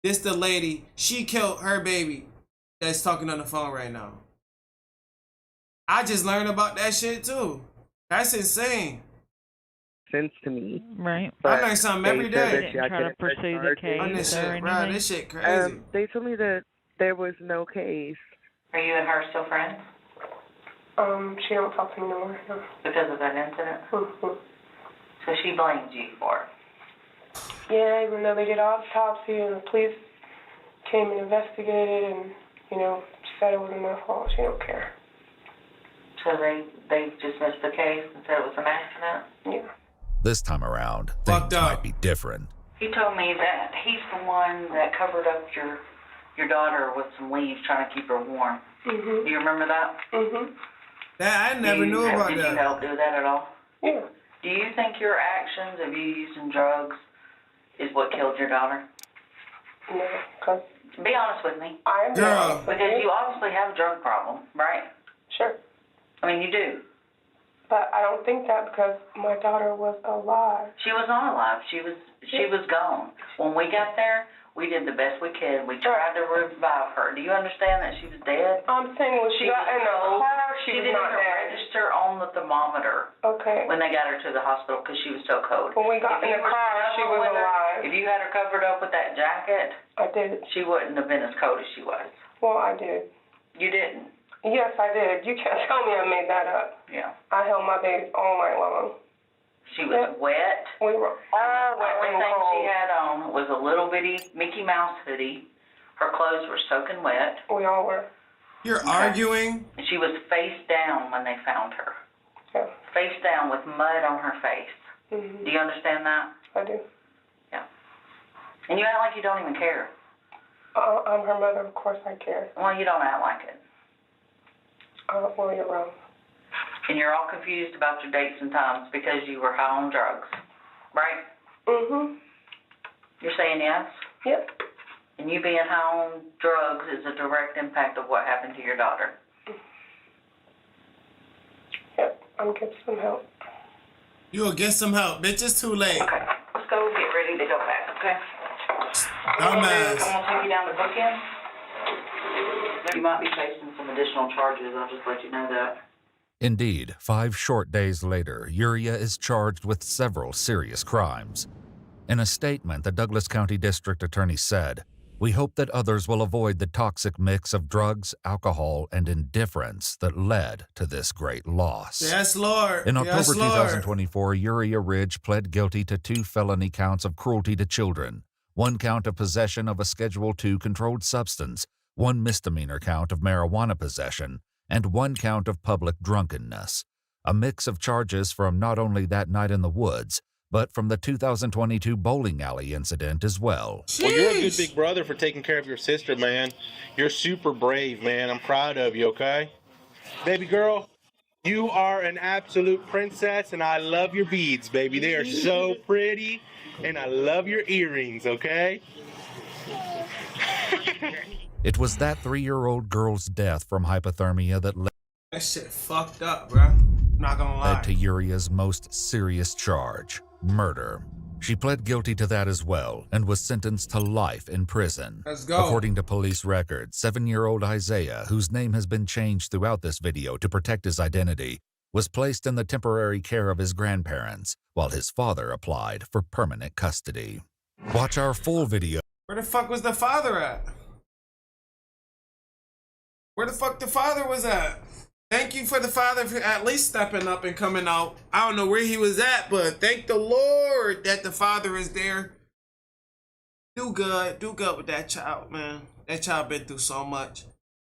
This the lady. She killed her baby that's talking on the phone right now. I just learned about that shit too. That's insane. Sense to me. Right. I learn something every day. Try to pursue the case on this or shit, anything. bro. This shit crazy. They told me that there was no case. Are you and her still friends? She don't talk to me no more. No. Because of that incident? Mm-hmm. So she blames you for it? Yeah, even though they did autopsy and the police came and investigated and, said it wasn't my fault, she don't care. So they dismissed the case and said it was an accident? Yeah. This time around, things might be different. He told me that he's the one that covered up your daughter with some leaves trying to keep her warm. Mm-hmm. Do you remember that? Mm-hmm. That I never knew about Did that. you help do that at all? Yeah. Do you think your actions of you using drugs is what killed your daughter? No, because... Be honest with me. I am. Because you obviously have a drug problem, right? Sure. I mean, you do. But I don't think that because my daughter was alive. She was not alive. She was gone. When we got there, we did the best we could. We tried to revive her. Do you understand that she was dead? I'm saying when she got in the car, she was didn't not even dead. register on the thermometer. Okay. When they got her to the hospital because she was so cold. When we got in the car, she was alive. If you had her covered up with that jacket, I did. She wouldn't have been as cold as she was. Well, I did. You didn't? Yes, I did. You can't tell me I made that up. Yeah. I held my baby all night long. She was wet. We were all wet and Everything cold. she had on was a little bitty Mickey Mouse hoodie. Her clothes were soaking wet. We all were. You're arguing? She was face down when they found her. Yeah. Face down with mud on her face. Mm-hmm. Do you understand that? I do. Yeah. And you act like you don't even care. I'm her mother. Of course I care. Well, you don't act like it. Well, you're wrong. And you're all confused about your dates and times because you were high on drugs, right? Mm-hmm. You're saying yes? Yep. And you being high on drugs is a direct impact of what happened to your daughter. Yep. I'm getting some help. You'll get some help, bitch. It's too late. Okay. Let's go get ready to go back, okay? Dumbass. I'm going to take you down to bookend. You might be facing some additional charges. I'll just let you know that. Indeed, 5 short days later, Uriah is charged with several serious crimes. In a statement, the Douglas County District Attorney said, "We hope that others will avoid the toxic mix of drugs, alcohol, and indifference that led to this great loss." Yes, Lord. In October yes, Lord. 2024, Uriah Ridge pled guilty to 2 felony counts of cruelty to children, 1 count of possession of a Schedule II controlled substance, 1 misdemeanor count of marijuana possession, and 1 count of public drunkenness. A mix of charges from not only that night in the woods, but from the 2022 bowling alley incident as well. Well, you're a good big brother for taking care of your sister, man. You're super brave, man. I'm proud of you, okay? Baby girl, you are an absolute princess, and I love your beads, baby. They are so pretty, and I love your earrings, okay? It was that 3-year-old girl's death from hypothermia that That shit fucked up, bro. I'm not gonna lie. led to Uriah's most serious charge, murder. She pled guilty to that as well and was sentenced to life in prison. Let's go. According to police records, 7-year-old Isaiah, whose name has been changed throughout this video to protect his identity, was placed in the temporary care of his grandparents while his father applied for permanent custody. Watch our full video. Where the fuck was the father at? Where the fuck the father was at? Thank you for the father for at least stepping up and coming out. I don't know where he was at, but thank the Lord that the father is there. Do good with that child, man. That child been through so much.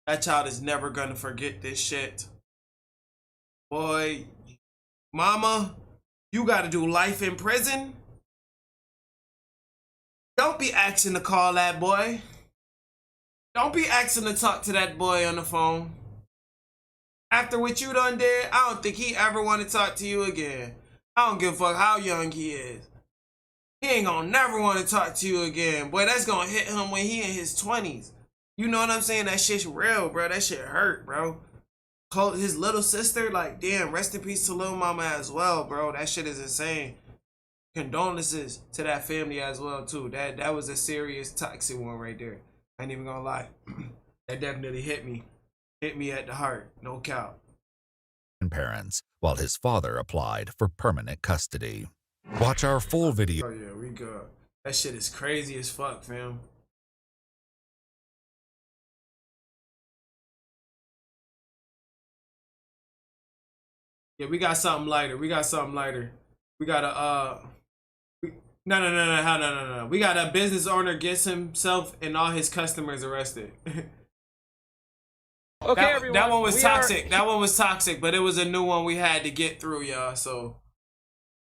That child is never gonna forget this shit. Boy, mama, you gotta do life in prison. Don't be asking to call that boy. Don't be asking to talk to that boy on the phone. After what you done did, I don't think he ever want to talk to you again. I don't give a fuck how young he is. He ain't gonna never want to talk to you again. Boy, that's gonna hit him when he in his 20s. You know what I'm saying? That shit's real, bro. That shit hurt, bro. His little sister, like, damn, rest in peace to little mama as well, bro. That shit is insane. Condolences to that family as well, too. That was a serious toxic one right there. I ain't even gonna lie. That definitely hit me. Hit me at the heart, no cap. Parents, while his father applied for permanent custody. Watch our full video. Oh yeah, we good. That shit is crazy as fuck, fam. Yeah, we got something lighter. We got a no. We got a business owner gets himself and all his customers arrested. Okay, everyone. That one was toxic. That one was toxic, but it was a new one we had to get through, y'all. So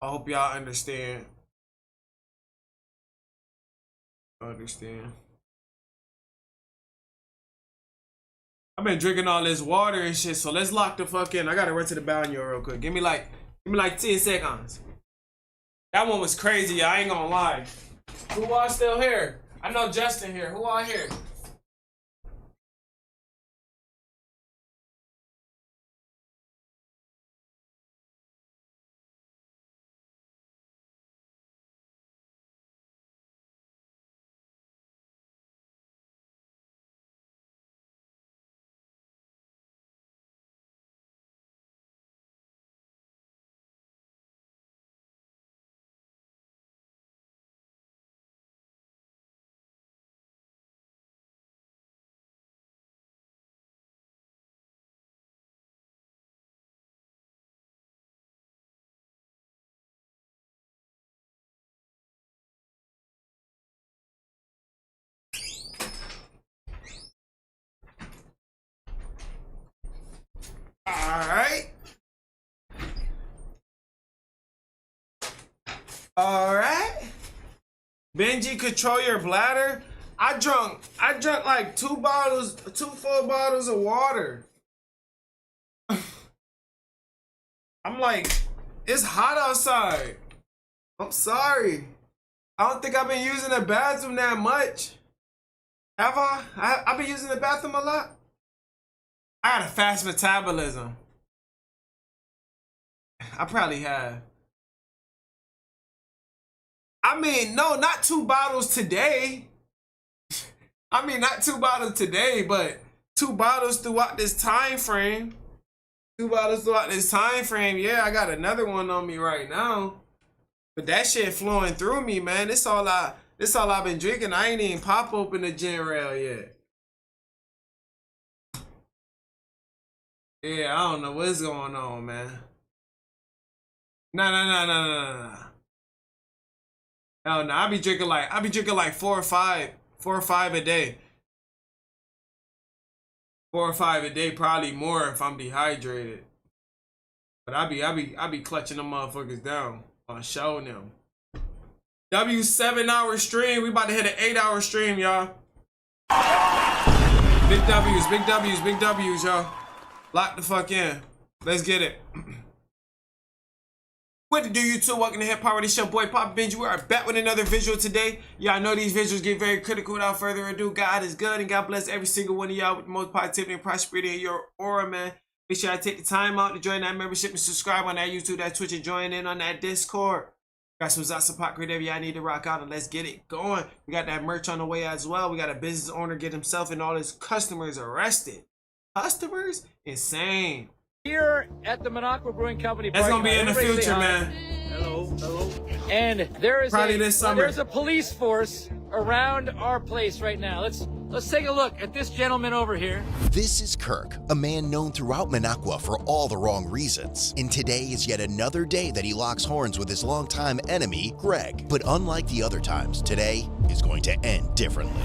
I hope y'all understand. I've been drinking all this water and shit, so let's lock the fuck in. I gotta run to the bathroom real quick. Give me like 10 seconds. That one was crazy, I ain't gonna lie. Who all still here? I know Justin here. Who all here? Alright. Benji, control your bladder. I drunk like 2 full bottles of water. I'm like, it's hot outside. I'm sorry. I don't think I've been using the bathroom that much. Have I? I've been using the bathroom a lot. I got a fast metabolism. I probably have. I mean, no, not 2 bottles today. I mean, not 2 bottles today, but 2 bottles throughout this time frame. 2 bottles throughout this time frame. Yeah, I got another one on me right now. But that shit flowing through me, man. This all I've been drinking. I ain't even pop open the gin rail yet. Yeah, I don't know what's going on, man. No. Hell no, I be drinking like 4 or 5 a day. 4 or 5 a day, probably more if I'm dehydrated. But I be clutching them motherfuckers down on showing them. W 7-hour stream. We about to hit an 8-hour stream, y'all. Big W's, y'all. Lock the fuck in. Let's get it. What to do, YouTube? Welcome to Hip Hop. It's your boy Papa Benji. We are back with another visual today. Y'all know these visuals get very critical. Without further ado, God is good and God bless every single one of y'all with the most positivity and prosperity in your aura, man. Make sure I take the time out to join that membership and subscribe on that YouTube, that Twitch, and join in on that Discord. Got some Zasapak right there. Yeah, I need to rock out and let's get it going. We got that merch on the way as well. We got a business owner get himself and all his customers arrested. Customers? Insane. Here at the Minocqua Brewing Company. That's gonna be in the future, man. Hello, hello. And there is there's a police force around our place right now. Let's take a look at this gentleman over here. This is Kirk, a man known throughout Minocqua for all the wrong reasons. And today is yet another day that he locks horns with his longtime enemy, Greg. But unlike the other times, today is going to end differently.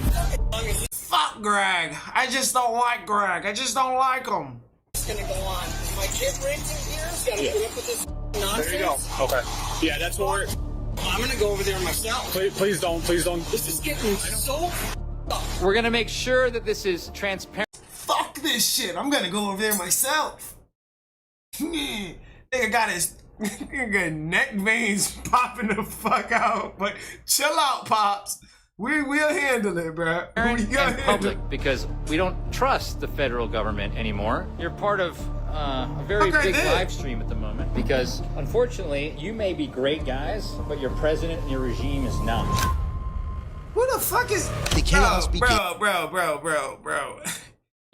Fuck Greg. I just don't like Greg. I just don't like him. It's gonna go on. My kid renting here is gonna put up with this nonsense. There you go. Okay. Yeah, that's what we're... I'm gonna go over there myself. Please don't. This is getting so up. We're gonna make sure that this is transparent. Fuck this shit. I'm gonna go over there myself. Nigga got his neck veins popping the fuck out. But chill out, Pops. We'll handle it, bro. And public, because we don't trust the federal government anymore. You're part of a very big live stream at the moment, because unfortunately, you may be great guys, but your president and your regime is not. Who the fuck is... The chaos bro.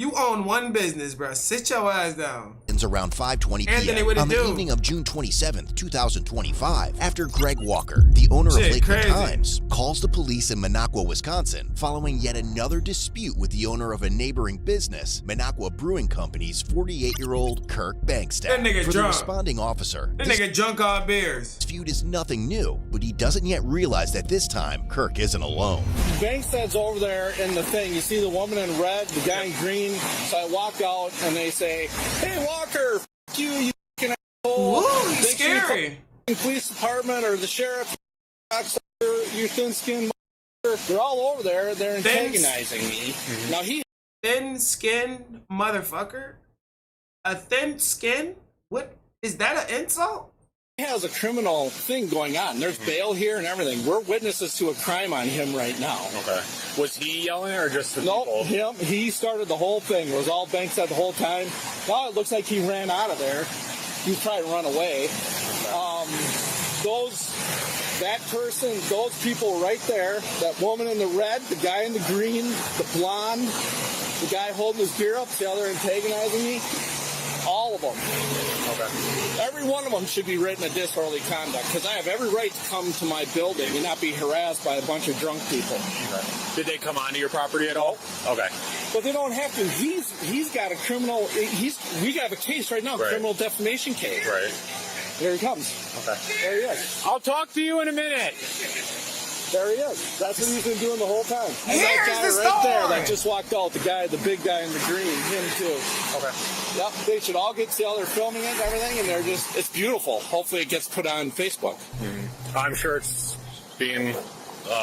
You own one business, bro. Sit your ass down. Around 5:20 Anthony, p.m. what on it the do? evening of June 27th, 2025, after Greg Walker, the owner of Lakewood Times, calls the police in Minocqua, Wisconsin, following yet another dispute with the owner of a neighboring business, Minocqua Brewing Company's 48-year-old Kirk Bankstaff. That nigga For drunk. the responding officer, That nigga drunk all beers. this feud is nothing new, but he doesn't yet realize that this time Kirk isn't alone. Bankstead's over there in the thing. You see the woman in red, the guy in green. So I walk out and they say, "Hey, Walker, f you fucking asshole." Woo, he's scary. The police department or the sheriff, you thin-skinned motherfucker. They're all over there. They're antagonizing me. Now he... Thin-skinned motherfucker? A thin skin? What? Is that an insult? He has a criminal thing going on. There's bail here and everything. We're witnesses to a crime on him right now. Okay. Was he yelling or just the No, people? him. He started the whole thing. It was all Bankstead the whole time. Now it looks like he ran out of there. He tried to run away. That person, those people right there, that woman in the red, the guy in the green, the blonde, the guy holding his beer up, see how they're antagonizing me? All of them. Okay. Every one of them should be written a disorderly conduct, because I have every right to come to my building and not be harassed by a bunch of drunk people. Okay. Did they come onto your property at all? Okay. But they don't have to. He's got a criminal. We have a case right now, criminal defamation case. Right. Here he comes. Okay. There he is. I'll talk to you in a minute. There he is. That's what he's been doing the whole time. And Here's that guy the right there story. that just walked out, the big guy in the green, him too. Okay. Yep. They should all get to see how they're filming it and everything, and it's beautiful. Hopefully it gets put on Facebook. I'm sure it's being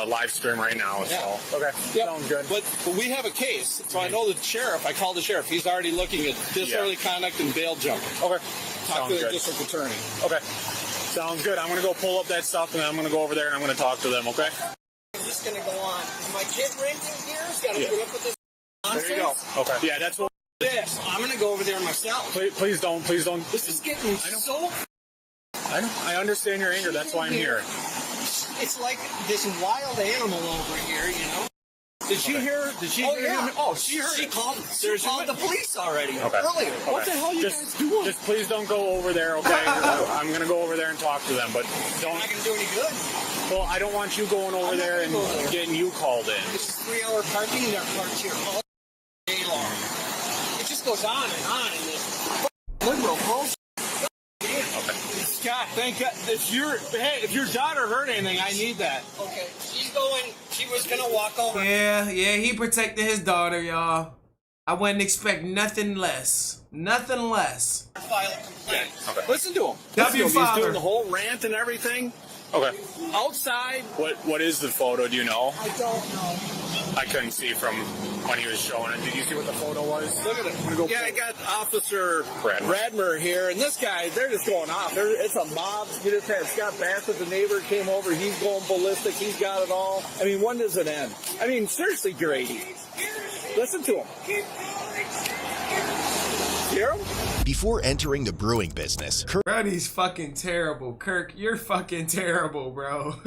live stream right now. Yeah. So. Okay. Yep. Sounds good. But we have a case, so I know the sheriff. I called the sheriff. He's already looking at disorderly conduct and bail jumping. Okay. Talk to the good. district attorney. Okay. Sounds good. I'm going to go pull up that stuff, and then I'm going to go over there, and I'm going to talk to them, okay? Is this going to go on? My kid renting here has got to put up with this nonsense. There you go. Okay. Yeah, that's what... This. I'm going to go over there myself. Please don't. This is getting so... I understand your anger. That's why I'm here. It's like this wild animal over here, you know? Did she hear? Did she hear him? Oh, she heard. She called the police already earlier. What the hell are you guys doing? Just please don't go over there, okay? I'm going to go over there and talk to them, but don't... You're not going to do any good. Well, I don't want you going over there and getting you called in. This is 3-hour parking. They're parked here all day long. It just goes on and on in this liberal bullshit. Scott, thank God. If your daughter heard anything, I need that. Okay, she was gonna walk over. Yeah, he protected his daughter, y'all. I wouldn't expect nothing less. Nothing less. File a complaint. Okay. Listen to him. W He's father. doing the whole rant and everything. Okay. Outside. What is the photo? Do you know? I don't know. I couldn't see from when he was showing it. Did you see what the photo was? Look at it. I got Officer Radmer here, and this guy, they're just going off. It's a mob. You just had Scott Bassett, the neighbor, came over. He's going ballistic. He's got it all. I mean, when does it end? I mean, seriously, Grady. Listen to him. Hear him? Before entering the brewing business, Kirk... Bro, he's fucking terrible. Kirk, you're fucking terrible, bro.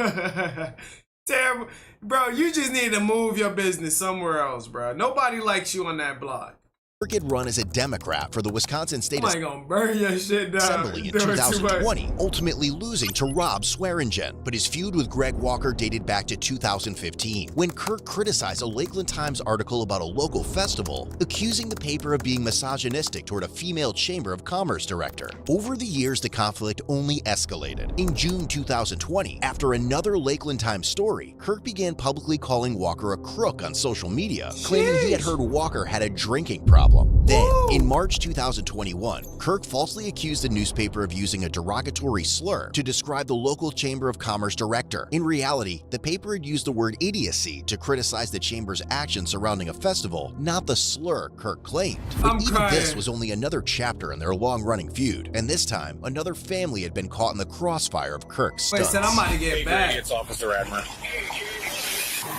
Terrible. Bro, you just need to move your business somewhere else, bro. Nobody likes you on that block. Kirk had run as a Democrat for the Wisconsin State gonna burn your shit down. Assembly in 2020, ultimately losing to Rob Swearingen. But his feud with Greg Walker dated back to 2015, when Kirk criticized a Lakeland Times article about a local festival, accusing the paper of being misogynistic toward a female Chamber of Commerce director. Over the years, the conflict only escalated. In June 2020, after another Lakeland Times story, Kirk began publicly calling Walker a crook on social media, claiming he had heard Walker had a drinking problem. Then, in March 2021, Kirk falsely accused the newspaper of using a derogatory slur to describe the local Chamber of Commerce director. In reality, the paper had used the word idiocy to criticize the chamber's actions surrounding a festival, not the slur Kirk claimed. But even this was only another chapter in their long-running feud, and this time, another family had been caught in the crossfire of Kirk's stunts. Wait, I'm about to get back. It's Officer Admer.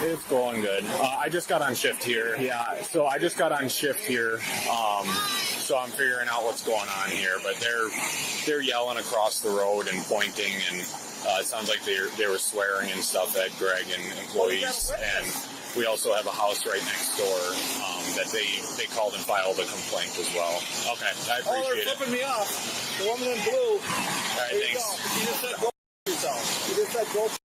It's going good. I just got on shift here. Yeah, so I just got on shift here. So I'm figuring out what's going on here. But they're yelling across the road and pointing, and it sounds like they were swearing and stuff at Greg and employees. And we also have a house right next door that they called and filed a complaint as well. Okay, I appreciate it. They're flipping me off. The woman in blue. All right, thanks. You just said go yourself. You just said go yourself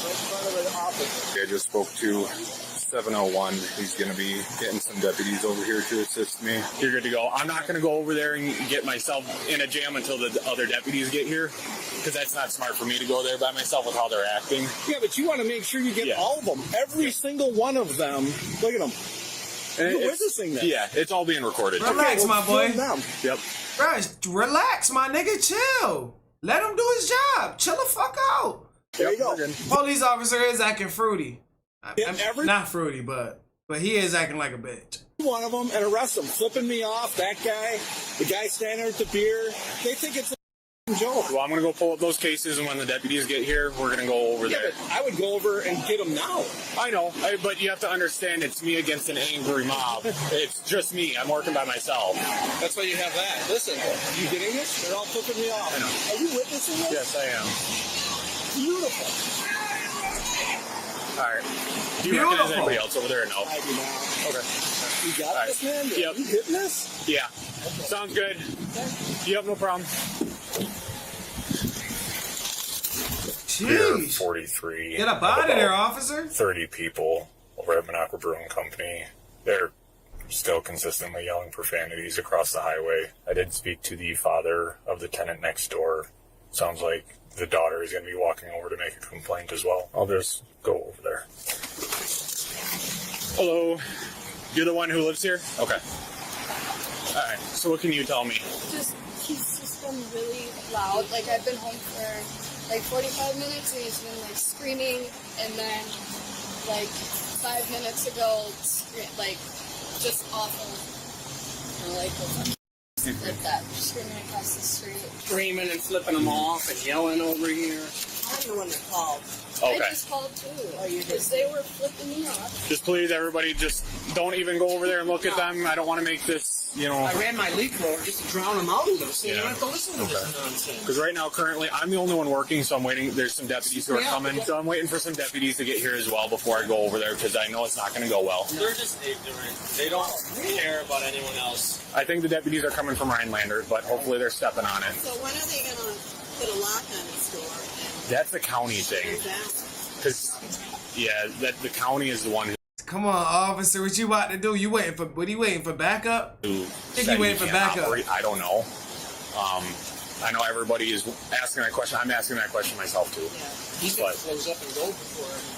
right in front of the office. I just spoke to 701. He's going to be getting some deputies over here to assist me. You're good to go. I'm not going to go over there and get myself in a jam until the other deputies get here, because that's not smart for me to go there by myself with how they're acting. Yeah, but you want to make sure you get all of them. Every single one of them. Look at them. You're witnessing this. Yeah, it's all being recorded. Relax, my boy. Yep. Bro, relax, my nigga. Chill. Let him do his job. Chill the fuck out. There you go. Police officer is acting fruity. Every- Not fruity, but he is acting like a bitch. One of them and arrest them. Flipping me off. That guy, the guy standing with the beer. They think it's a joke. Well, I'm going to go pull up those cases, and when the deputies get here, we're going to go over there. But I would go over and get them now. I know, but you have to understand it's me against an angry mob. It's just me. I'm working by myself. That's why you have that. Listen, you getting this? They're all flipping me off. I know. Are you witnessing this? Yes, I am. Beautiful. All right. Do you recognize anybody else over there or no? I do now. Okay. You got this, man? Yep. You hitting this? Yeah. Sounds good. Yep, no problem. Pier 43. Get up out of there, officer. 30 people over at Minocqua Brewing Company. They're still consistently yelling profanities across the highway. I did speak to the father of the tenant next door. Sounds like the daughter is going to be walking over to make a complaint as well. I'll just go over there. Hello. You're the one who lives here? Okay. All right. So what can you tell me? He's just been really loud. Like, I've been home for like 45 minutes and he's been like screaming, and then like 5 minutes ago, like just awful. Like that, screaming across the street. Screaming and flipping them off and yelling over here. I'm the one that called. Okay. I just called too. Because they were flipping me off. Just please, everybody, just don't even go over there and look at them. I don't want to make this, you know. I ran my leaf blower just to drown them out a little, so you Yeah. don't have to listen to this nonsense. Because right now, currently, I'm the only one working, so I'm waiting. There's some deputies who are coming, so I'm waiting for some deputies to get here as well before I go over there, because I know it's not going to go well. They're just ignorant. They don't care about anyone else. I think the deputies are coming from Rhinelander, but hopefully they're stepping on it. So when are they going to put a lock on this door? That's the county thing. Because, yeah, the county is the one who... Come on, officer, what you about to do? You waiting for? What are you waiting for? Backup? Think you waiting for backup? I don't know. I know everybody is asking that question. I'm asking that question myself too. He's going to close up and go before everybody.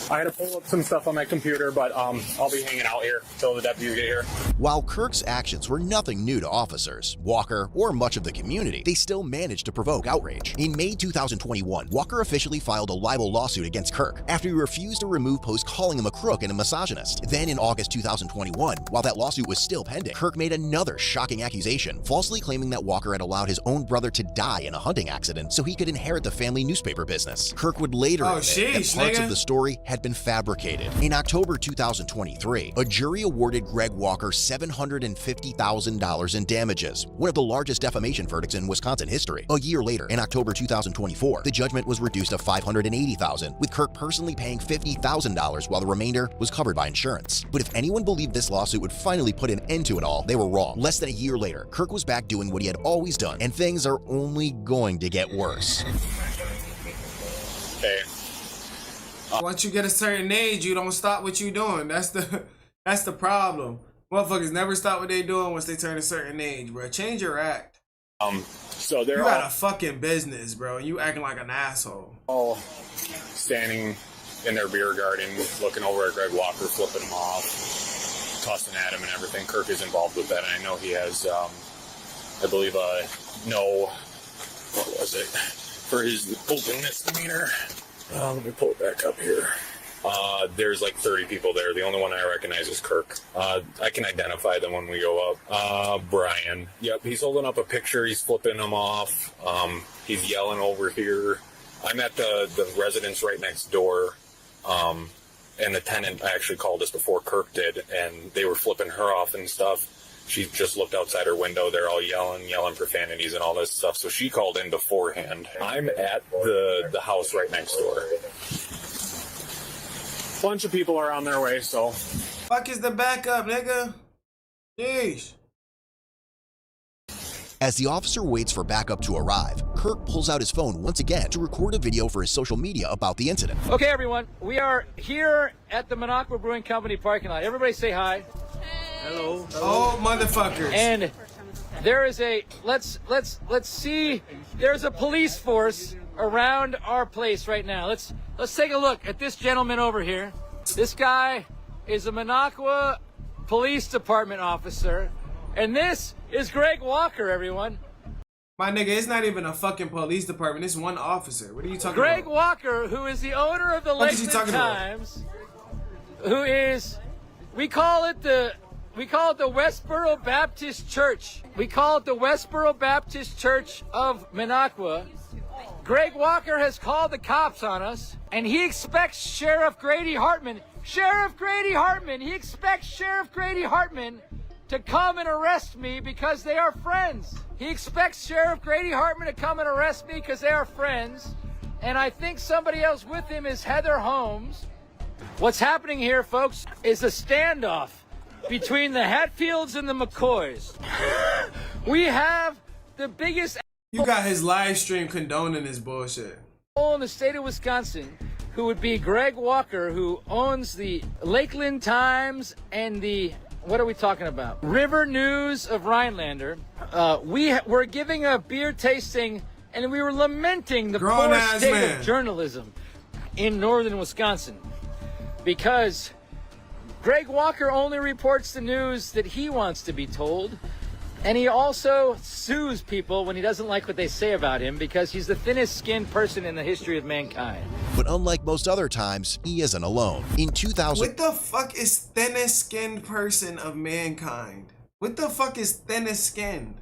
I had to pull up some stuff on my computer, but I'll be hanging out here until the deputies get here. While Kirk's actions were nothing new to officers, Walker, or much of the community, they still managed to provoke outrage. In May 2021, Walker officially filed a libel lawsuit against Kirk after he refused to remove posts calling him a crook and a misogynist. Then in August 2021, while that lawsuit was still pending, Kirk made another shocking accusation, falsely claiming that Walker had allowed his own brother to die in a hunting accident so he could inherit the family newspaper business. Kirk would later admit that parts of the story had had been fabricated. In October 2023, a jury awarded Greg Walker $750,000 in damages, one of the largest defamation verdicts in Wisconsin history. A year later, in October 2024, the judgment was reduced to $580,000, with Kirk personally paying $50,000 while the remainder was covered by insurance. But if anyone believed this lawsuit would finally put an end to it all, they were wrong. Less than a year later, Kirk was back doing what he had always done, and things are only going to get worse. Hey. Once you get a certain age, you don't stop what you're doing. That's the problem. Motherfuckers never stop what they doing once they turn a certain age, bro. Change your act. So they're you got a fucking business, bro. You acting like an asshole. All standing in their beer garden, looking over at Greg Walker, flipping him off, cussing at him and everything. Kirk is involved with that, and I know he has, I believe, what was it? For his open misdemeanor. Let me pull it back up here. There's like 30 people there. The only one I recognize is Kirk. I can identify them when we go up. Brian. Yep, he's holding up a picture. He's flipping them off. He's yelling over here. I'm at the residence right next door. And the tenant actually called us before Kirk did, and they were flipping her off and stuff. She just looked outside her window. They're all yelling profanities and all this stuff. So she called in beforehand. I'm at the house right next door. Bunch of people are on their way, so. Fuck is the backup, nigga? Jeez. As the officer waits for backup to arrive, Kirk pulls out his phone once again to record a video for his social media about the incident. Okay, everyone, we are here at the Minocqua Brewing Company parking lot. Everybody say hi. Hello. Oh, motherfuckers. And there is let's see, there's a police force around our place right now. Let's take a look at this gentleman over here. This guy is a Minocqua Police Department officer, and this is Greg Walker, everyone. My nigga, it's not even a fucking police department. It's one officer. What are you talking Greg about? Walker, who is the owner of the Lakeland Times, who is, we call it the Westboro Baptist Church. We call it the Westboro Baptist Church of Minocqua. Greg Walker has called the cops on us, and he expects Sheriff Grady Hartman, he expects Sheriff Grady Hartman to come and arrest me because they are friends. He expects Sheriff Grady Hartman to come and arrest me because they are friends, and I think somebody else with him is Heather Holmes. What's happening here, folks, is a standoff between the Hatfields and the McCoys. We have the biggest... You got his live stream condoning this bullshit. In the state of Wisconsin, who would be Greg Walker, who owns the Lakeland Times and the... What are we talking about? River News of Rhinelander. We were giving a beer tasting, and we were lamenting the poor state of journalism in northern Wisconsin. Because Greg Walker only reports the news that he wants to be told, and he also sues people when he doesn't like what they say about him because he's the thinnest skinned person in the history of mankind. But unlike most other times, he isn't alone. In 2000... What the fuck is thinnest skinned person of mankind? What the fuck is thinnest skinned?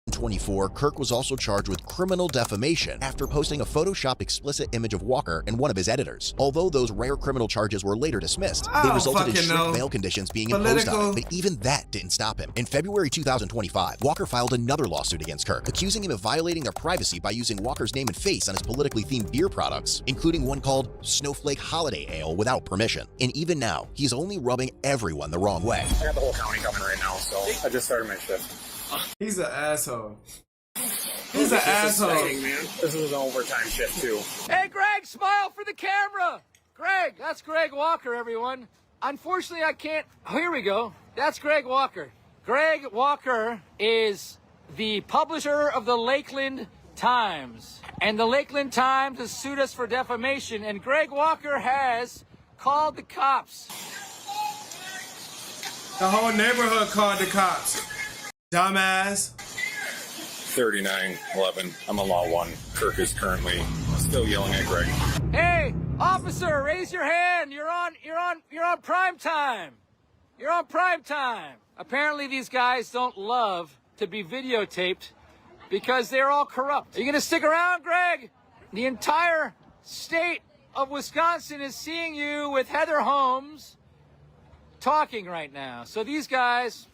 2024, Kirk was also charged with criminal defamation after posting a Photoshop explicit image of Walker and one of his editors. Although those rare criminal charges were later dismissed, they resulted in strict bail conditions being imposed on him, but even that didn't stop him. In February 2025, Walker filed another lawsuit against Kirk, accusing him of violating their privacy by using Walker's name and face on his politically themed beer products, including one called Snowflake Holiday Ale without permission. And even now, he's only rubbing everyone the wrong way. I got the whole county coming right now, so I just started my shift. He's an asshole. He's an asshole. Man. This is an overtime shift, too. Hey, Greg, smile for the camera. Greg, that's Greg Walker, everyone. Unfortunately, I can't. Oh, here we go. That's Greg Walker. Greg Walker is the publisher of the Lakeland Times. And the Lakeland Times has sued us for defamation. And Greg Walker has called the cops. The whole neighborhood called the cops. Dumbass. 3911. I'm on law 1. Kirk is currently still yelling at Greg. Hey, officer, raise your hand. You're on prime time. You're on prime time. Apparently these guys don't love to be videotaped because they're all corrupt. Are you gonna stick around, Greg? The entire state of Wisconsin is seeing you with Heather Holmes talking right now. So these guys,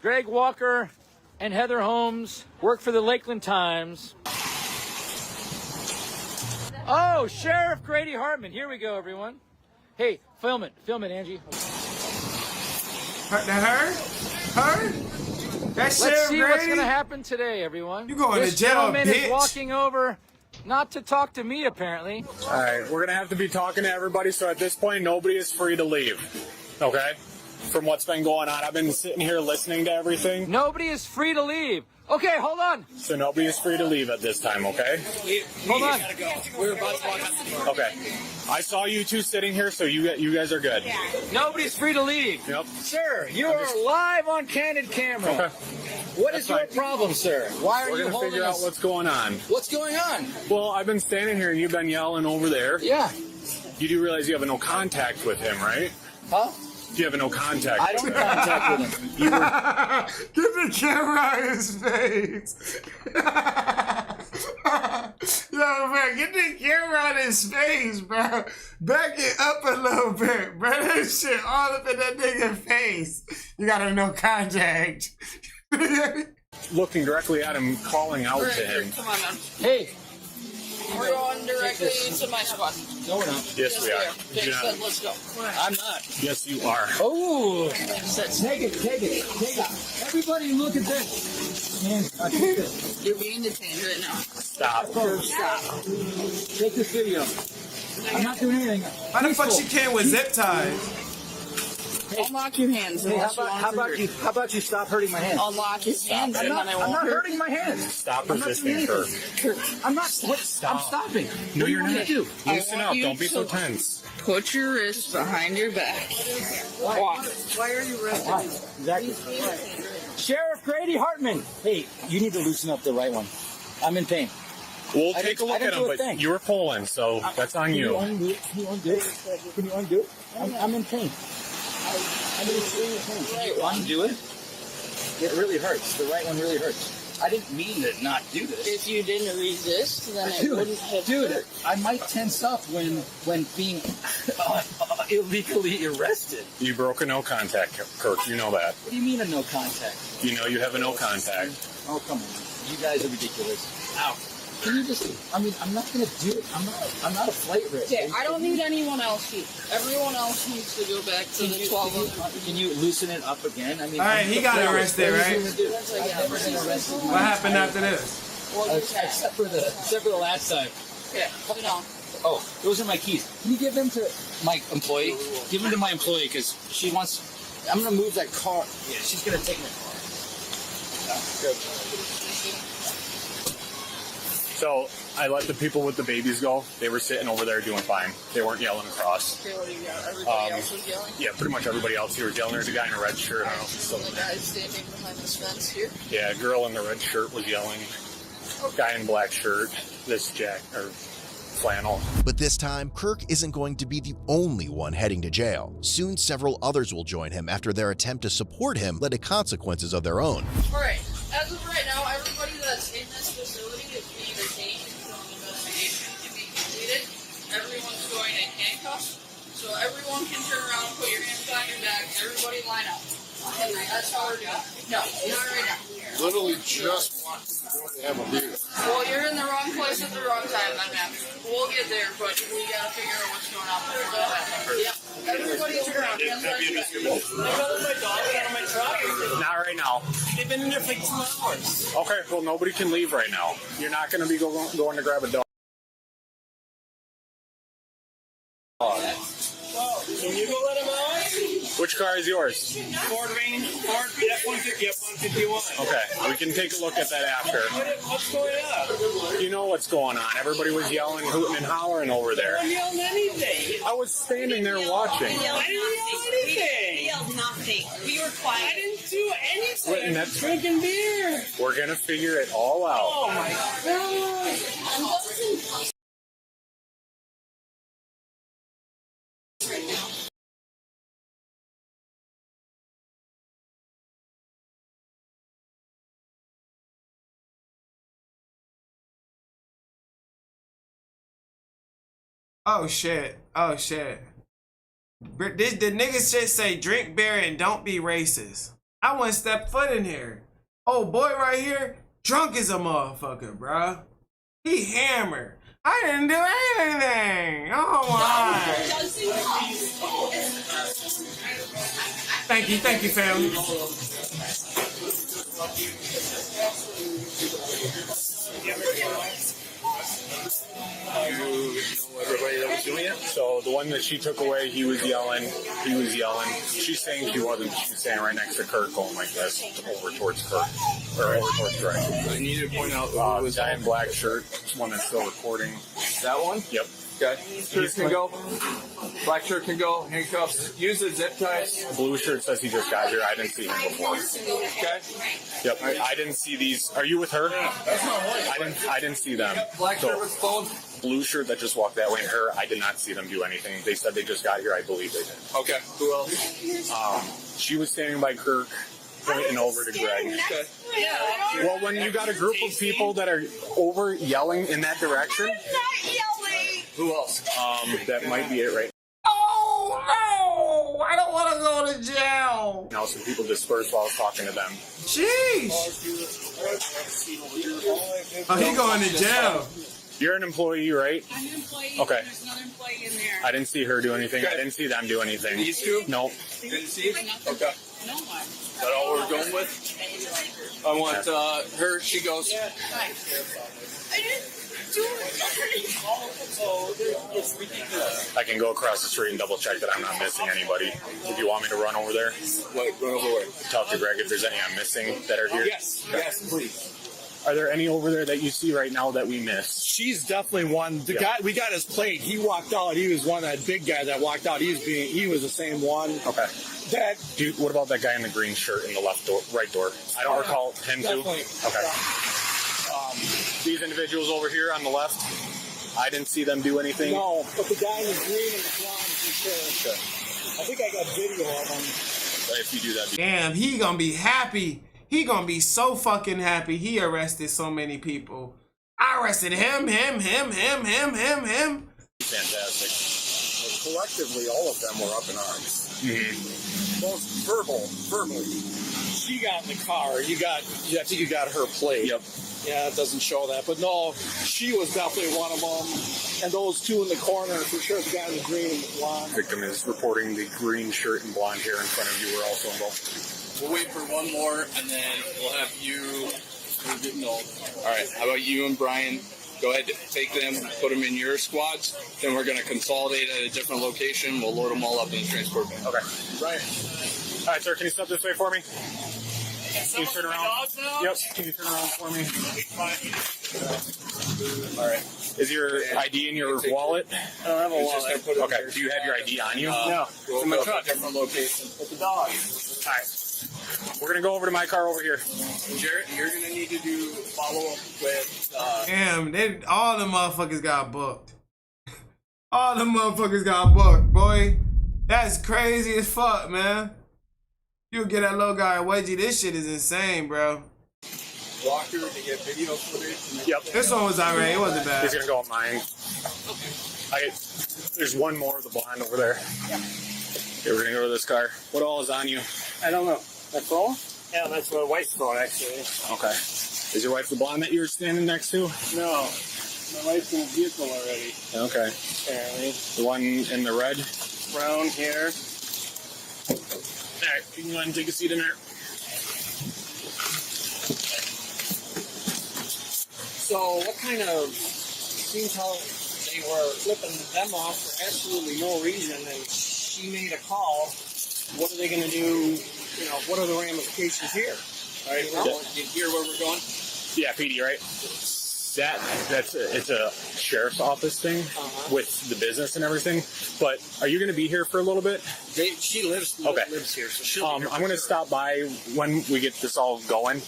Greg Walker and Heather Holmes, work for the Lakeland Times. Oh, Sheriff Grady Hartman. Here we go, everyone. Hey, film it, Angie. Her? That's Let's Sheriff see Grady? what's going to happen today, everyone. You going this to jail, gentleman bitch. is walking over, not to talk to me, apparently. All right, we're gonna have to be talking to everybody. So at this point, nobody is free to leave. Okay? From what's been going on, I've been sitting here listening to everything. Nobody is free to leave. Okay, hold on. So nobody is free to leave at this time. Okay? Hold on. We're about to walk out the door. Okay. I saw you two sitting here, so you guys are good. Nobody's free to leave. Yep. Sir, you are live on candid camera. Okay. What is your problem, sir? Why are We're you gonna holding figure out us? what's going on. What's going on? Well, I've been standing here and you've been yelling over there. Yeah. You do realize you have no contact with him, right? Huh? You have no contact I with don't him. contact with him. You were, Get the camera on his face. Yo, man, get the camera on his face, bro. Back it up a little bit, bro. That shit all up in that nigga's face. You got no contact. looking directly at him, calling out to him. Come on, man. Hey. We're going directly to my squad. No, we're not. Yes, we are. Okay, Yeah. let's go. I'm not. Yes, you are. Oh. Take it. Everybody look at this. Man, I take this. You're being detained right now. Stop. Stop. Take this video. I'm not doing anything. Why the fuck she came with zip ties? Unlock your hands. Hey, how about you stop hurting my hands? Unlock your hands. I'm not hurting my hands. Stop resisting her. I'm not. Stop. I'm stopping. No, you're what not. do you want me to do? Loosen up. Don't be so tense. Put your wrists behind your back. Walk. Why are you resting? Exactly. Sheriff Grady Hartman. Hey, you need to loosen up the right one. I'm in pain. We'll take a look at him, but you were pulling, so that's on you. Can you undo it? Can you undo it? I'm in pain. I'm in serious pain. Can you undo it? It really hurts. The right one really hurts. I didn't mean to not do this. If you didn't resist, then it wouldn't have hurt. I might tense up when being illegally arrested. You broke a no contact, Kirk. You know that. What do you mean a no contact? You know you have a no contact. Oh, come on. You guys are ridiculous. Ow. Can you just, I'm not going to do it. I'm not a flight risk. Okay, I don't need anyone else here. Everyone else needs to go back to the 12. Can you loosen it up again? I mean, All right, he got arrested, right? I've never been arrested. What happened after this? Except for the last time. Yeah, sit down. Oh, those are my keys. Can you give them to my employee? Give them to my employee because she wants. I'm gonna move that car. Yeah, she's gonna take my car. Good. So I let the people with the babies go. They were sitting over there doing fine. They weren't yelling across. Okay, what do you got? Everybody else was yelling? Yeah, pretty much everybody else here was yelling. There's a guy in a red shirt. I don't know if he's still The in there. guy standing behind this fence here. Yeah, a girl in the red shirt was yelling. Guy in black shirt. This flannel. But this time, Kirk isn't going to be the only one heading to jail. Soon, several others will join him after their attempt to support him led to consequences of their own. Alright, as of right now, everybody that's in this facility is being detained until an investigation can be completed. Everyone's going in handcuffs, so everyone can turn around, put your hands behind your back, everybody line up. That's how we're doing. No, not right now. Literally just walking the door to have a beer. Well, you're in the wrong place at the wrong time, then, man. We'll get there, but we gotta figure out what's going on. Yep. Everybody turn around. Hands behind your back. My brother and my dog got on my truck. Not right now. They've been in there for like 2 hours. Okay, well, nobody can leave right now. You're not going to be going to grab a dog. Can you go let him out? Which car is yours? Ford F-150, F-151. Okay, we can take a look at that after. What's going on? You know what's going on. Everybody was yelling, hooting, and hollering over there. I didn't yell anything. I was standing there watching. I didn't yell anything. We yelled nothing. We were quiet. I didn't do anything. Wait, and I'm drinking beer. We're going to figure it all out. Oh my God. Oh shit. Oh shit. The niggas should say drink beer and don't be racist. I wouldn't step foot in here. Oh boy right here, drunk as a motherfucker, bruh. He hammered. I didn't do anything. Oh my. Thank you, family. You know everybody that was doing it? So the one that she took away, he was yelling. She's saying she wasn't. She's standing right next to Kirk going like this, over towards Kirk. Or over towards Greg. I need to point out who was guy in black shirt, one that's still recording. That one? Yep. Okay. Shirt can go. Black shirt can go. Handcuffs. Use the zip ties. Blue shirt says he just got here. I didn't see him before. Okay. Yep. I didn't see these. Are you with her? I didn't see them. Black shirt with phone. Blue shirt that just walked that way, and her, I did not see them do anything. They said they just got here. I believe they did. Okay. Who else? She was standing by Kirk, pointing over to Greg. Okay. Well, when you got a group of people that are over yelling in that direction. Who else? That might be it right Oh no! I don't want to go to jail. now. Some people dispersed while I was talking to them. Jeez. Oh, he going to jail. You're an employee, right? I'm an employee. Okay. There's another employee in there. I didn't see her do anything. I didn't see them do anything. These two? No. Didn't see? Okay. No one. Is that all we're going with? I want her. She goes. I didn't do it. I can go across the street and double check that I'm not missing anybody. If you want me to run over there, Run over where? talk to Greg if there's any I'm missing that are here. Yes. Yes, please. Are there any over there that you see right now that we missed? She's definitely one. The guy we got his plate. He walked out. He was one that big guy that walked out. He was the same one. Okay. That. Dude, what about that guy in the green shirt in the left door, right door? I don't recall him too. Definitely. Okay. These individuals over here on the left, I didn't see them do anything. No, but the guy in the green and the blonde for sure. I think I got video of him. If you do that. Damn, he gonna be happy. He gonna be so fucking happy. He arrested so many people. I arrested him. Fantastic. Well, collectively, all of them were up in arms. Mm-hmm. Most verbally. She got in the car. I think you got her plate. Yep. Yeah, it doesn't show that. But no, she was definitely one of them. And those two in the corner, for sure, the guy in the green and the blonde. Victim is reporting the green shirt and blonde hair in front of you were also involved. We'll wait for one more, and then we'll have you. No. All right, how about you and Brian? Go ahead, take them, put them in your squads. Then we're going to consolidate at a different location. We'll load them all up in the transport van. Okay. Right. All right, sir, can you step this way for me? Can you turn around? Yep. Can you turn around for me? All right. Is your ID in your wallet? I don't have a wallet. Okay. Do you have your ID on you? No. It's in my truck. Different location. With the dog. All right. We're going to go over to my car over here. Jarrett, you're going to need to do follow-up with... Damn, all the motherfuckers got booked. All the motherfuckers got booked, boy. That's crazy as fuck, man. You get that little guy a wedgie. This shit is insane, bro. Walker to get video footage. Yep. This one was alright. It wasn't bad. He's going to go on mine. There's one more of the blonde over there. Okay, we're going to go to this car. What all is on you? I don't know. My phone? Yeah, that's my wife's phone, actually. Okay. Is your wife the blonde that you were standing next to? No. My wife's in a vehicle already. Okay. Apparently. The one in the red? Brown hair. All right, you can go ahead and take a seat in there. So, what kind of... Seems how they were flipping them off for absolutely no reason, and she made a call. What are they going to do? You know, what are the ramifications here? All right, well, you hear where we're going? Yeah, PD, right? It's a sheriff's office thing with the business and everything. But are you going to be here for a little bit? She lives here, so she'll be here I'm going to stop by when we get this all going,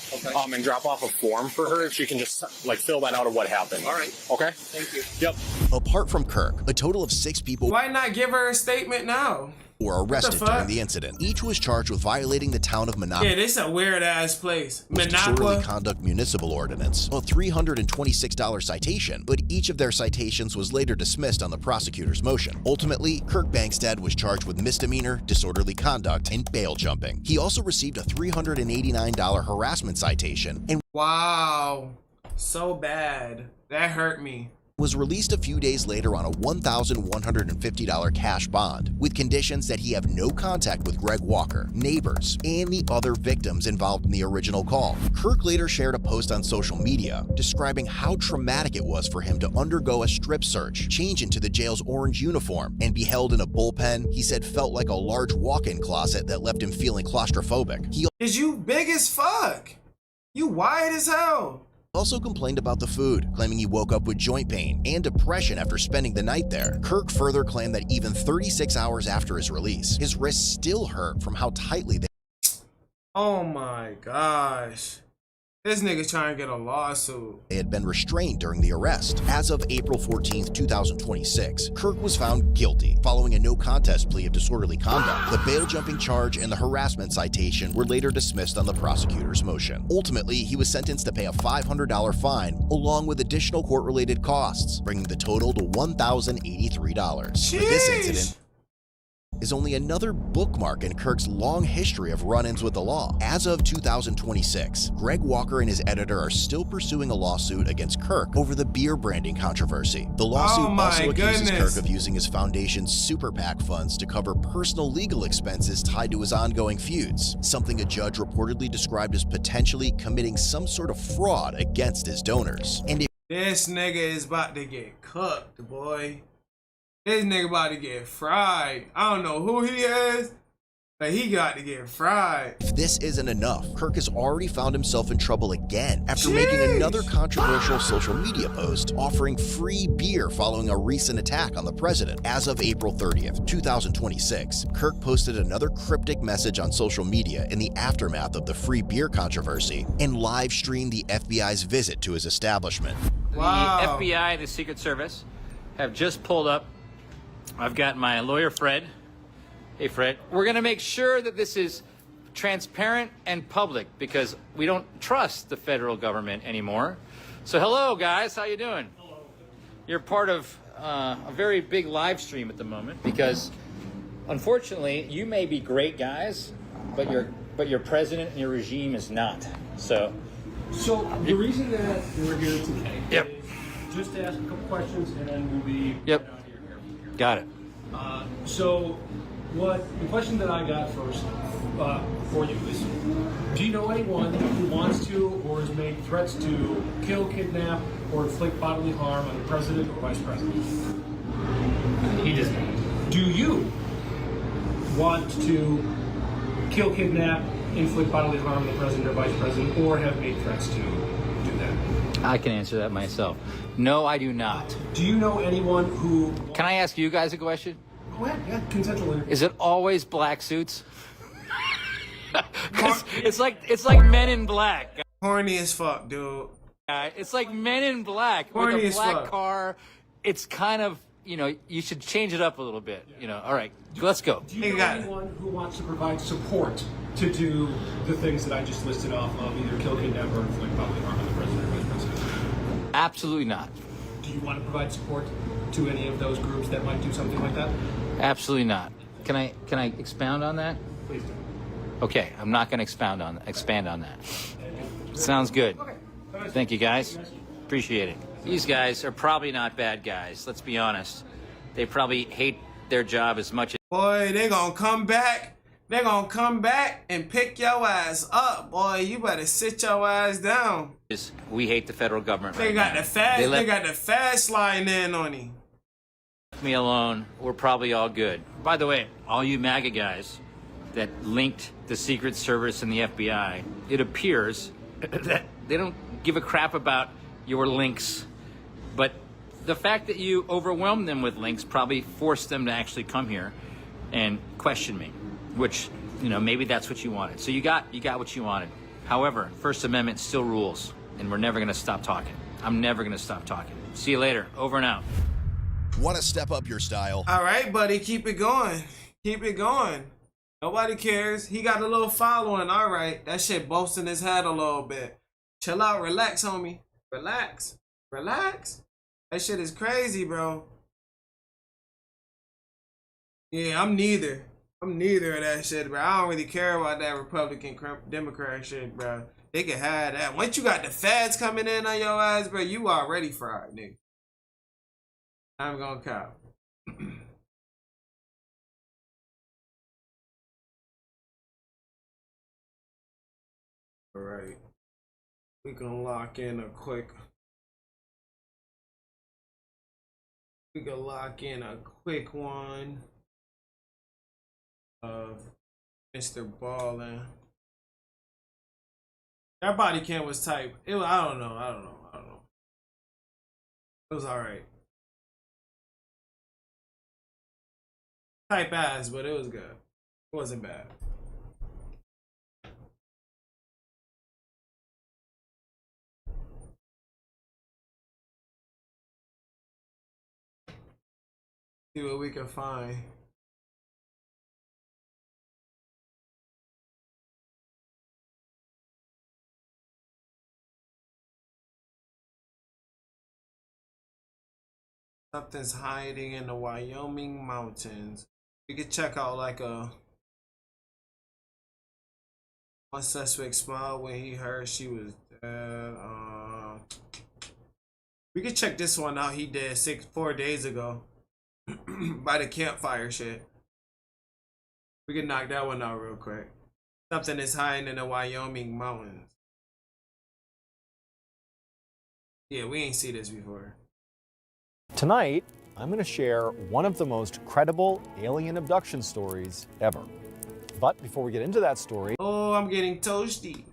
and drop off a form for her if she can just fill that out of what happened. All right. Okay. Thank you. Yep. Apart from Kirk, a total of 6 people. Why not give her a statement now? were arrested during the incident. Each was charged with violating the town of Minocqua. Yeah, this is a weird ass place. Disorderly conduct municipal ordinance, a $326 citation, but each of their citations was later dismissed on the prosecutor's motion. Ultimately, Kirk Bangstad was charged with misdemeanor, disorderly conduct, and bail jumping. He also received a $389 harassment citation and wow, so bad. That hurt me. Was released a few days later on a $1,150 cash bond, with conditions that he have no contact with Greg Walker, neighbors, and the other victims involved in the original call. Kirk later shared a post on social media describing how traumatic it was for him to undergo a strip search, change into the jail's orange uniform, and be held in a bullpen he said felt like a large walk-in closet that left him feeling claustrophobic. He Is you big as fuck? You wide as hell. also complained about the food, claiming he woke up with joint pain and depression after spending the night there. Kirk further claimed that even 36 hours after his release, his wrists still hurt from how tightly they... Oh my gosh. This nigga's trying to get a lawsuit. They had been restrained during the arrest. As of April 14th, 2026, Kirk was found guilty following a no contest plea of disorderly conduct. The bail jumping charge and the harassment citation were later dismissed on the prosecutor's motion. Ultimately, he was sentenced to pay a $500 fine along with additional court-related costs, bringing the total to $1,083. But this incident is only another bookmark in Kirk's long history of run-ins with the law. As of 2026, Greg Walker and his editor are still pursuing a lawsuit against Kirk over the beer branding controversy. The lawsuit also accuses Kirk of using his foundation's super PAC funds to cover personal legal expenses tied to his ongoing feuds, something a judge reportedly described as potentially committing some sort of fraud against his donors. And this nigga is about to get cooked, boy. This nigga about to get fried. I don't know who he is, but he got to get fried. If this isn't enough, Kirk has already found himself in trouble again after making another controversial social media post offering free beer following a recent attack on the president. As of April 30th, 2026, Kirk posted another cryptic message on social media in the aftermath of the free beer controversy and live streamed the FBI's visit to his establishment. Wow. The FBI and the Secret Service have just pulled up. I've got my lawyer, Fred. Hey, Fred. We're going to make sure that this is transparent and public because we don't trust the federal government anymore. So, hello, guys. How you doing? Hello. You're part of a very big live stream at the moment because, unfortunately, you may be great guys, but your president and your regime is not. So the reason that we're here today is just to ask a couple questions, and then we'll be Got it. So the question that I got first for you is, do you know anyone who wants to or has made threats to kill, kidnap, or inflict bodily harm on the president or vice president? He does not. Do you want to kill, kidnap, inflict bodily harm on the president or vice president, or have made threats to do that? I can answer that myself. No, I do not. Do you know anyone who... Can I ask you guys a question? Go ahead, yeah, consensual interview. Is it always black suits? it's like Men in Black. Horny as fuck, dude. It's like Men in Black Horny with a as black fuck. car. It's kind of, you should change it up a little bit. All right, let's go. Do you know anyone who wants to provide support to do the things that I just listed off of, either kill, kidnap, or inflict bodily harm on the president or vice president? Absolutely not. Do you want to provide support to any of those groups that might do something like that? Absolutely not. Can I expound on that? Please do. Okay, I'm not going to expand on that. Sounds good. Thank you, guys. Appreciate it. These guys are probably not bad guys. Let's be honest. They probably hate their job as much as... Boy, they gonna come back. They gonna come back and pick your ass up, boy. You better sit your ass down. We hate the federal government They right got now. the fast. They They got the fast sliding in on him. left me alone. We're probably all good. By the way, all you MAGA guys that linked the Secret Service and the FBI, it appears that they don't give a crap about your links, but the fact that you overwhelmed them with links probably forced them to actually come here and question me, which, maybe that's what you wanted. So you got what you wanted. However, First Amendment still rules, and we're never going to stop talking. I'm never going to stop talking. See you later. Over and out. Want to step up your style? All right, buddy, keep it going. Keep it going. Nobody cares. He got a little following. All right. That shit boasting his head a little bit. Chill out. Relax, homie. Relax. Relax. That shit is crazy, bro. Yeah, I'm neither. I'm neither of that shit, bro. I don't really care about that Republican Democrat shit, bro. They can have that. Once you got the feds coming in on your ass, bro, you already fried, nigga. I'm gonna cop. All right. We can lock in a quick. We can lock in a quick one of Mr. Ballin. That body cam was tight. It was, I don't know. It was alright. Type ass, but it was good. It wasn't bad. See what we can find. Something's hiding in the Wyoming mountains. We could check out like one suspect smiled when he heard she was dead. We could check this one out. He did 4 days ago by the campfire shit. We could knock that one out real quick. Something is hiding in the Wyoming mountains. Yeah, we ain't see this before. Tonight, I'm going to share one of the most credible alien abduction stories ever. But before we get into that story... Oh, I'm getting toasty.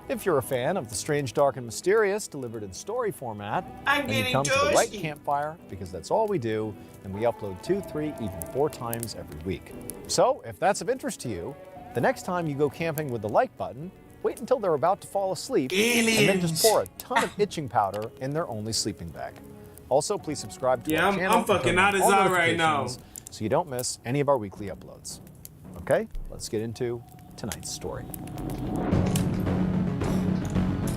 If you're a fan of the strange, dark, and mysterious delivered in story format, then you come to the right campfire, because that's all we do, and we upload 2, 3, even 4 times every week. So, if that's of interest to you, the next time you go camping with the like button, wait until they're about to fall asleep, and then just pour a ton of itching powder in their only sleeping bag. Also, please subscribe to our channel. I'm fucking out of Zod right now. So you don't miss any of our weekly uploads. Okay, let's get into tonight's story.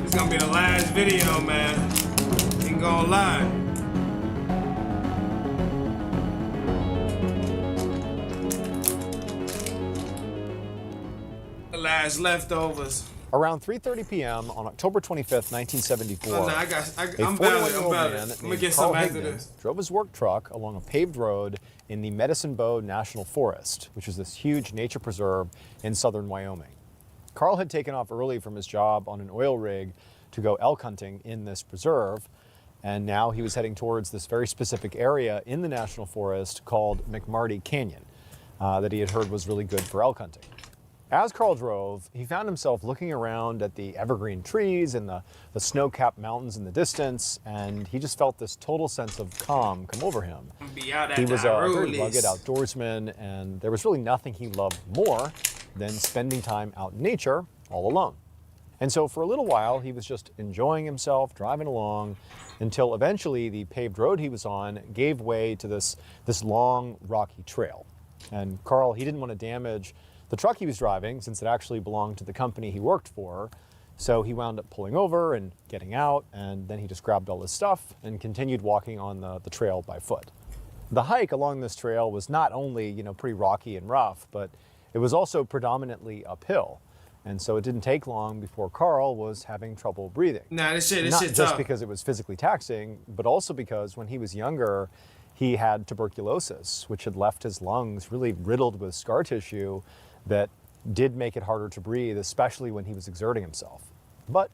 It's gonna be the last video, man. Ain't gonna lie. The last leftovers. Around 3:30 p.m. on October 25th, 1974, I'm valid. I'm gonna get some after this. Drove his work truck along a paved road in the Medicine Bow National Forest, which is this huge nature preserve in southern Wyoming. Carl had taken off early from his job on an oil rig to go elk hunting in this preserve, and now he was heading towards this very specific area in the National Forest called McMarty Canyon that he had heard was really good for elk hunting. As Carl drove, he found himself looking around at the evergreen trees and the snow-capped mountains in the distance, and he just felt this total sense of calm come over him. He was a very rugged outdoorsman, and there was really nothing he loved more than spending time out in nature all alone. And so for a little while, he was just enjoying himself, driving along, until eventually the paved road he was on gave way to this long, rocky trail. And Carl, he didn't want to damage the truck he was driving, since it actually belonged to the company he worked for, so he wound up pulling over and getting out, and then he just grabbed all his stuff and continued walking on the trail by foot. The hike along this trail was not only, pretty rocky and rough, but it was also predominantly uphill. And so it didn't take long before Carl was having trouble breathing. Nah, this shit Not tough. just because it was physically taxing, but also because when he was younger, he had tuberculosis, which had left his lungs really riddled with scar tissue that did make it harder to breathe, especially when he was exerting himself. But,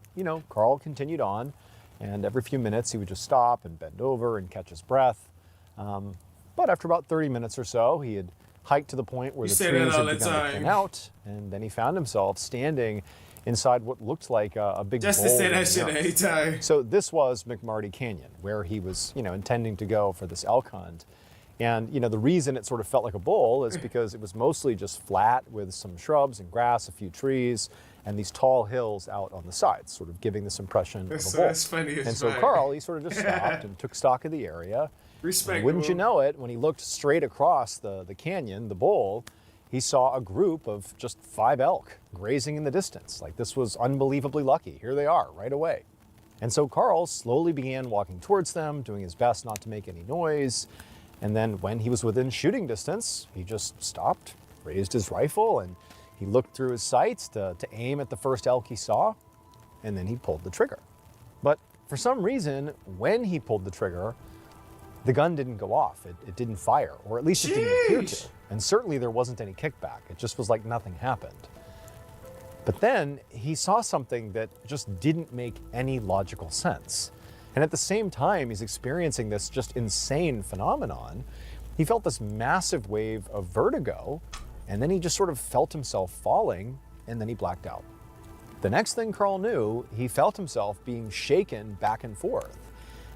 Carl continued on, and every few minutes he would just stop and bend over and catch his breath. But after about 30 minutes or so, he had hiked to the point where the trees had begun to thin out, and then he found himself standing inside what looked like a big bowl. Just to say that shit every time. So this was McMarty Canyon, where he was, intending to go for this elk hunt. And, the reason it sort of felt like a bowl is because it was mostly just flat with some shrubs and grass, a few trees, and these tall hills out on the sides, sort of giving this impression of a bowl. That's funny as And so fuck. Carl, he sort of just stopped and took stock of the area. Respect. And wouldn't you know it, when he looked straight across the canyon, the bowl, he saw a group of just 5 elk grazing in the distance. Like, this was unbelievably lucky. Here they are right away. And so Carl slowly began walking towards them, doing his best not to make any noise. And then when he was within shooting distance, he just stopped, raised his rifle, and he looked through his sights to aim at the first elk he saw, and then he pulled the trigger. But for some reason, when he pulled the trigger, the gun didn't go off. It didn't fire, or at least it didn't appear to. And certainly there wasn't any kickback. It just was like nothing happened. But then he saw something that just didn't make any logical sense. And at the same time he's experiencing this just insane phenomenon, he felt this massive wave of vertigo, and then he just sort of felt himself falling, and then he blacked out. The next thing Carl knew, he felt himself being shaken back and forth.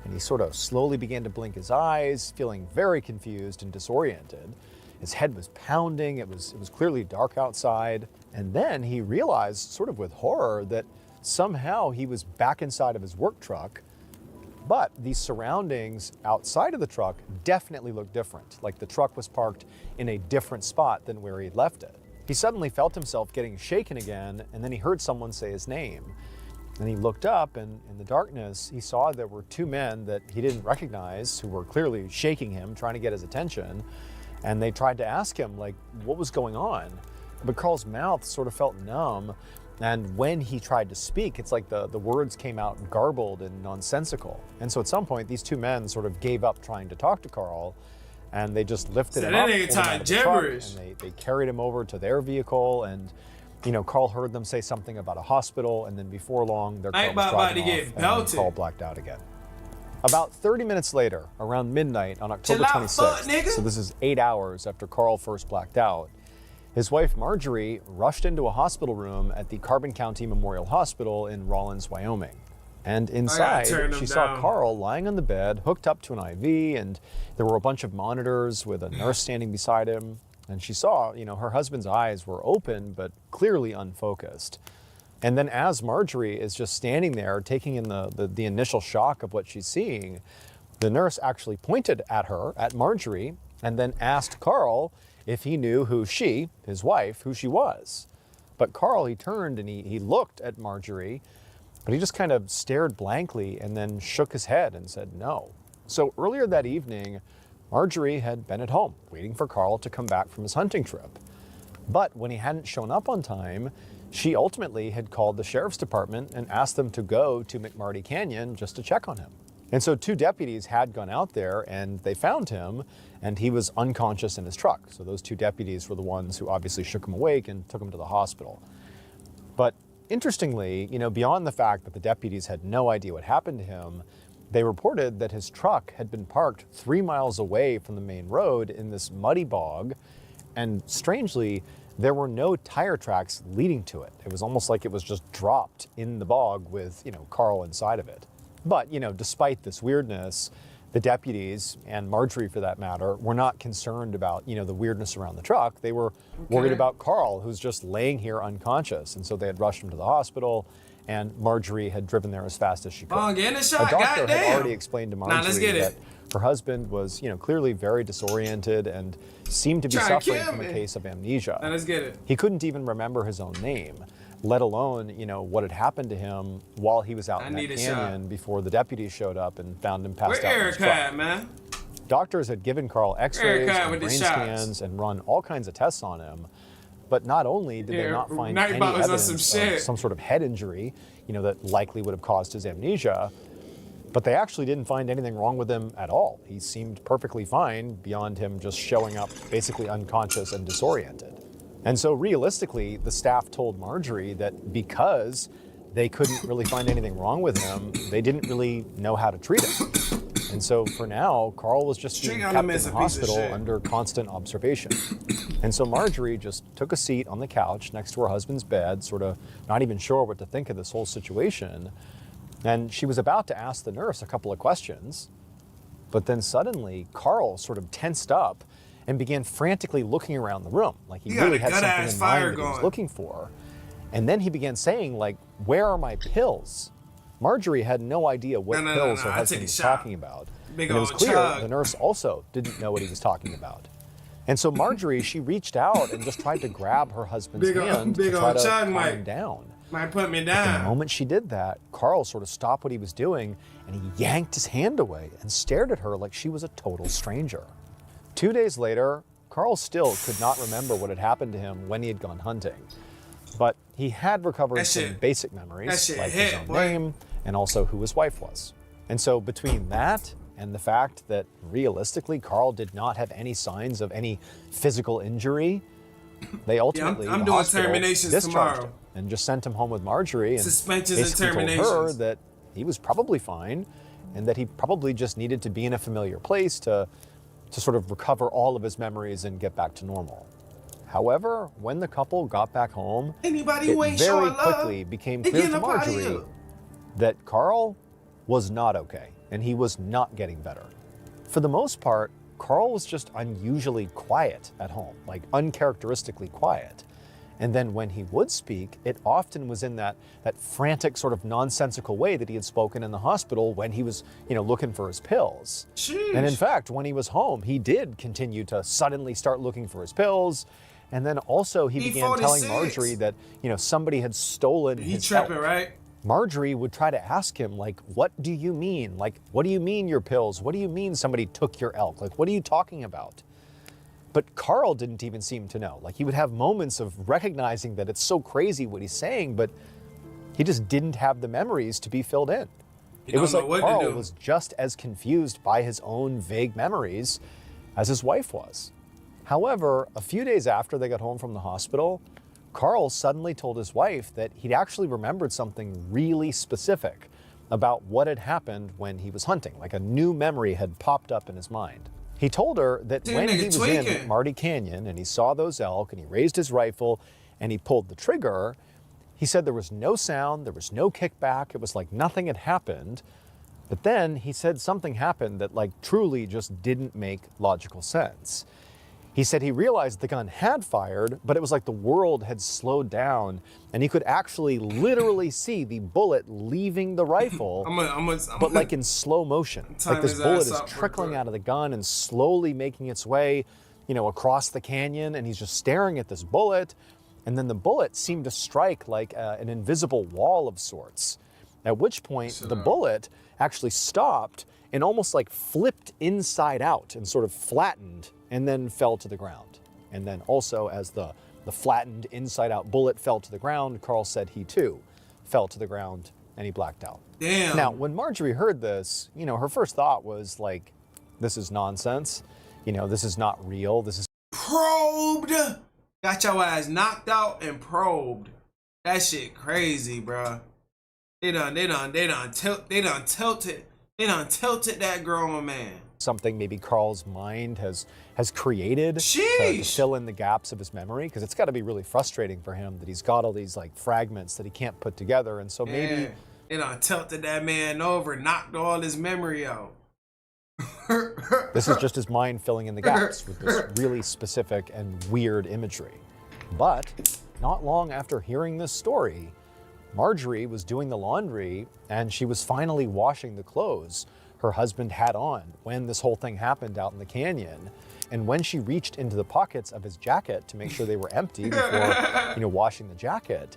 And he sort of slowly began to blink his eyes, feeling very confused and disoriented. His head was pounding, it was clearly dark outside. And then he realized, sort of with horror, that somehow he was back inside of his work truck, but the surroundings outside of the truck definitely looked different, like the truck was parked in a different spot than where he'd left it. He suddenly felt himself getting shaken again, and then he heard someone say his name. And he looked up, and in the darkness, he saw there were 2 men that he didn't recognize who were clearly shaking him, trying to get his attention. And they tried to ask him, like, what was going on? But Carl's mouth sort of felt numb. And when he tried to speak, it's like the words came out garbled and nonsensical. And so at some point, these 2 men sort of gave up trying to talk to Carl, and they just lifted him up, pulled him out of the truck, and they carried him over to their vehicle. And Carl heard them say something about a hospital, and then before long, their car was driving off, and Carl blacked out again. About 30 minutes later, around midnight on October 26th, so this is 8 hours after Carl first blacked out, his wife Marjorie rushed into a hospital room at the Carbon County Memorial Hospital in Rawlins, Wyoming. And inside, she saw Carl lying on the bed, hooked up to an IV, and there were a bunch of monitors with a nurse standing beside him. And she saw, her husband's eyes were open, but clearly unfocused. And then as Marjorie is just standing there, taking in the initial shock of what she's seeing, the nurse actually pointed at her, at Marjorie, and then asked Carl if he knew who she, his wife, who she was. But Carl, he turned and he looked at Marjorie, but he just kind of stared blankly and then shook his head and said no. So earlier that evening, Marjorie had been at home waiting for Carl to come back from his hunting trip. But when he hadn't shown up on time, she ultimately had called the sheriff's department and asked them to go to McMarty Canyon just to check on him. And so 2 deputies had gone out there and they found him, and he was unconscious in his truck. So those 2 deputies were the ones who obviously shook him awake and took him to the hospital. But interestingly, beyond the fact that the deputies had no idea what happened to him, they reported that his truck had been parked 3 miles away from the main road in this muddy bog, and strangely, there were no tire tracks leading to it. It was almost like it was just dropped in the bog with, Carl inside of it. But, despite this weirdness, the deputies, and Marjorie for that matter, were not concerned about, the weirdness around the truck. They were worried about Carl, who's just laying here unconscious. And so they had rushed him to the hospital, and Marjorie had driven there as fast as she could. Oh, getting a shot, a doctor goddamn. had already explained to Marjorie that her husband was, clearly very disoriented and seemed to be suffering from a case of amnesia. Now let's get it. He couldn't even remember his own name, let alone, what had happened to him while he was out in that canyon before the deputies showed up and found him passed out in his truck. Where Eric at, man? Doctors had given Carl x-rays and brain scans and run all kinds of tests on him. But not only did they not find any evidence of some sort of head injury, that likely would have caused his amnesia, but they actually didn't find anything wrong with him at all. He seemed perfectly fine beyond him just showing up basically unconscious and disoriented. And so realistically, the staff told Marjorie that because they couldn't really find anything wrong with him, they didn't really know how to treat him. And so for now, Carl was just being kept in the hospital under constant observation. And so Marjorie just took a seat on the couch next to her husband's bed, sort of not even sure what to think of this whole situation. And she was about to ask the nurse a couple of questions, but then suddenly Carl sort of tensed up and began frantically looking around the room, like he really had something in mind that he was looking for. And then he began saying, like, where are my pills? Marjorie had no idea what pills her husband was talking about. And it was clear the nurse also didn't know what he was talking about. And so Marjorie, she reached out and just tried to grab her husband's hand to try to calm him down. Might put me But down. the moment she did that, Carl sort of stopped what he was doing and he yanked his hand away and stared at her like she was a total stranger. 2 days later, Carl still could not remember what had happened to him when he had gone hunting. But he had recovered some basic memories, like his own name and also who his wife was. And so between that and the fact that realistically Carl did not have any signs of any physical injury, they ultimately I'm the doing hospital terminations discharged tomorrow. him and just sent him home with Marjorie and Suspensions and basically told her terminations. that he was probably fine and that he probably just needed to be in a familiar place to sort of recover all of his memories and get back to normal. However, when the couple got back home, Anybody it who ain't very showing love, quickly became they clear getting to up outta Marjorie here. that Carl was not okay and he was not getting better. For the most part, Carl was just unusually quiet at home, like uncharacteristically quiet. And then when he would speak, it often was in that frantic sort of nonsensical way that he had spoken in the hospital when he was, looking for his pills. Sheesh. And in fact, when he was home, he did continue to suddenly start looking for his pills. And then also he began telling E46. Marjorie that, somebody had stolen He his tripping, elk. right? Marjorie would try to ask him, like, what do you mean? Like, what do you mean your pills? What do you mean somebody took your elk? Like, what are you talking about? But Carl didn't even seem to know. Like, he would have moments of recognizing that it's so crazy what he's saying, but he just didn't have the memories to be filled in. It was like Carl was just as confused by his own vague memories as his wife was. However, a few days after they got home from the hospital, Carl suddenly told his wife that he'd actually remembered something really specific about what had happened when he was hunting. Like a new memory had popped up in his mind. He told her that when he was in Marty Canyon and he saw those elk and he raised his rifle and he pulled the trigger, he said there was no sound, there was no kickback, it was like nothing had happened. But then he said something happened that like truly just didn't make logical sense. He said he realized the gun had fired, but it was like the world had slowed down and he could actually literally see the bullet leaving the rifle, but like in slow motion. Like this bullet is trickling out of the gun and slowly making its way, across the canyon, and he's just staring at this bullet. And then the bullet seemed to strike like an invisible wall of sorts, at which point the bullet actually stopped and almost like flipped inside out and sort of flattened and then fell to the ground. And then also as the flattened inside out bullet fell to the ground, Carl said he too fell to the ground and he blacked out. Damn. Now, when Marjorie heard this, her first thought was like, this is nonsense. This is not real. This is probed. Got your ass knocked out and probed. That shit crazy, bro. They done tilted that grown man. Something maybe Carl's mind has created to fill in the gaps of his memory, because it's got to be really frustrating for him that he's got all these like fragments that he can't put together, and so maybe they done tilted that man over, knocked all his memory out. this is just his mind filling in the gaps with this really specific and weird imagery. But not long after hearing this story, Marjorie was doing the laundry and she was finally washing the clothes her husband had on when this whole thing happened out in the canyon. And when she reached into the pockets of his jacket to make sure they were empty before, washing the jacket,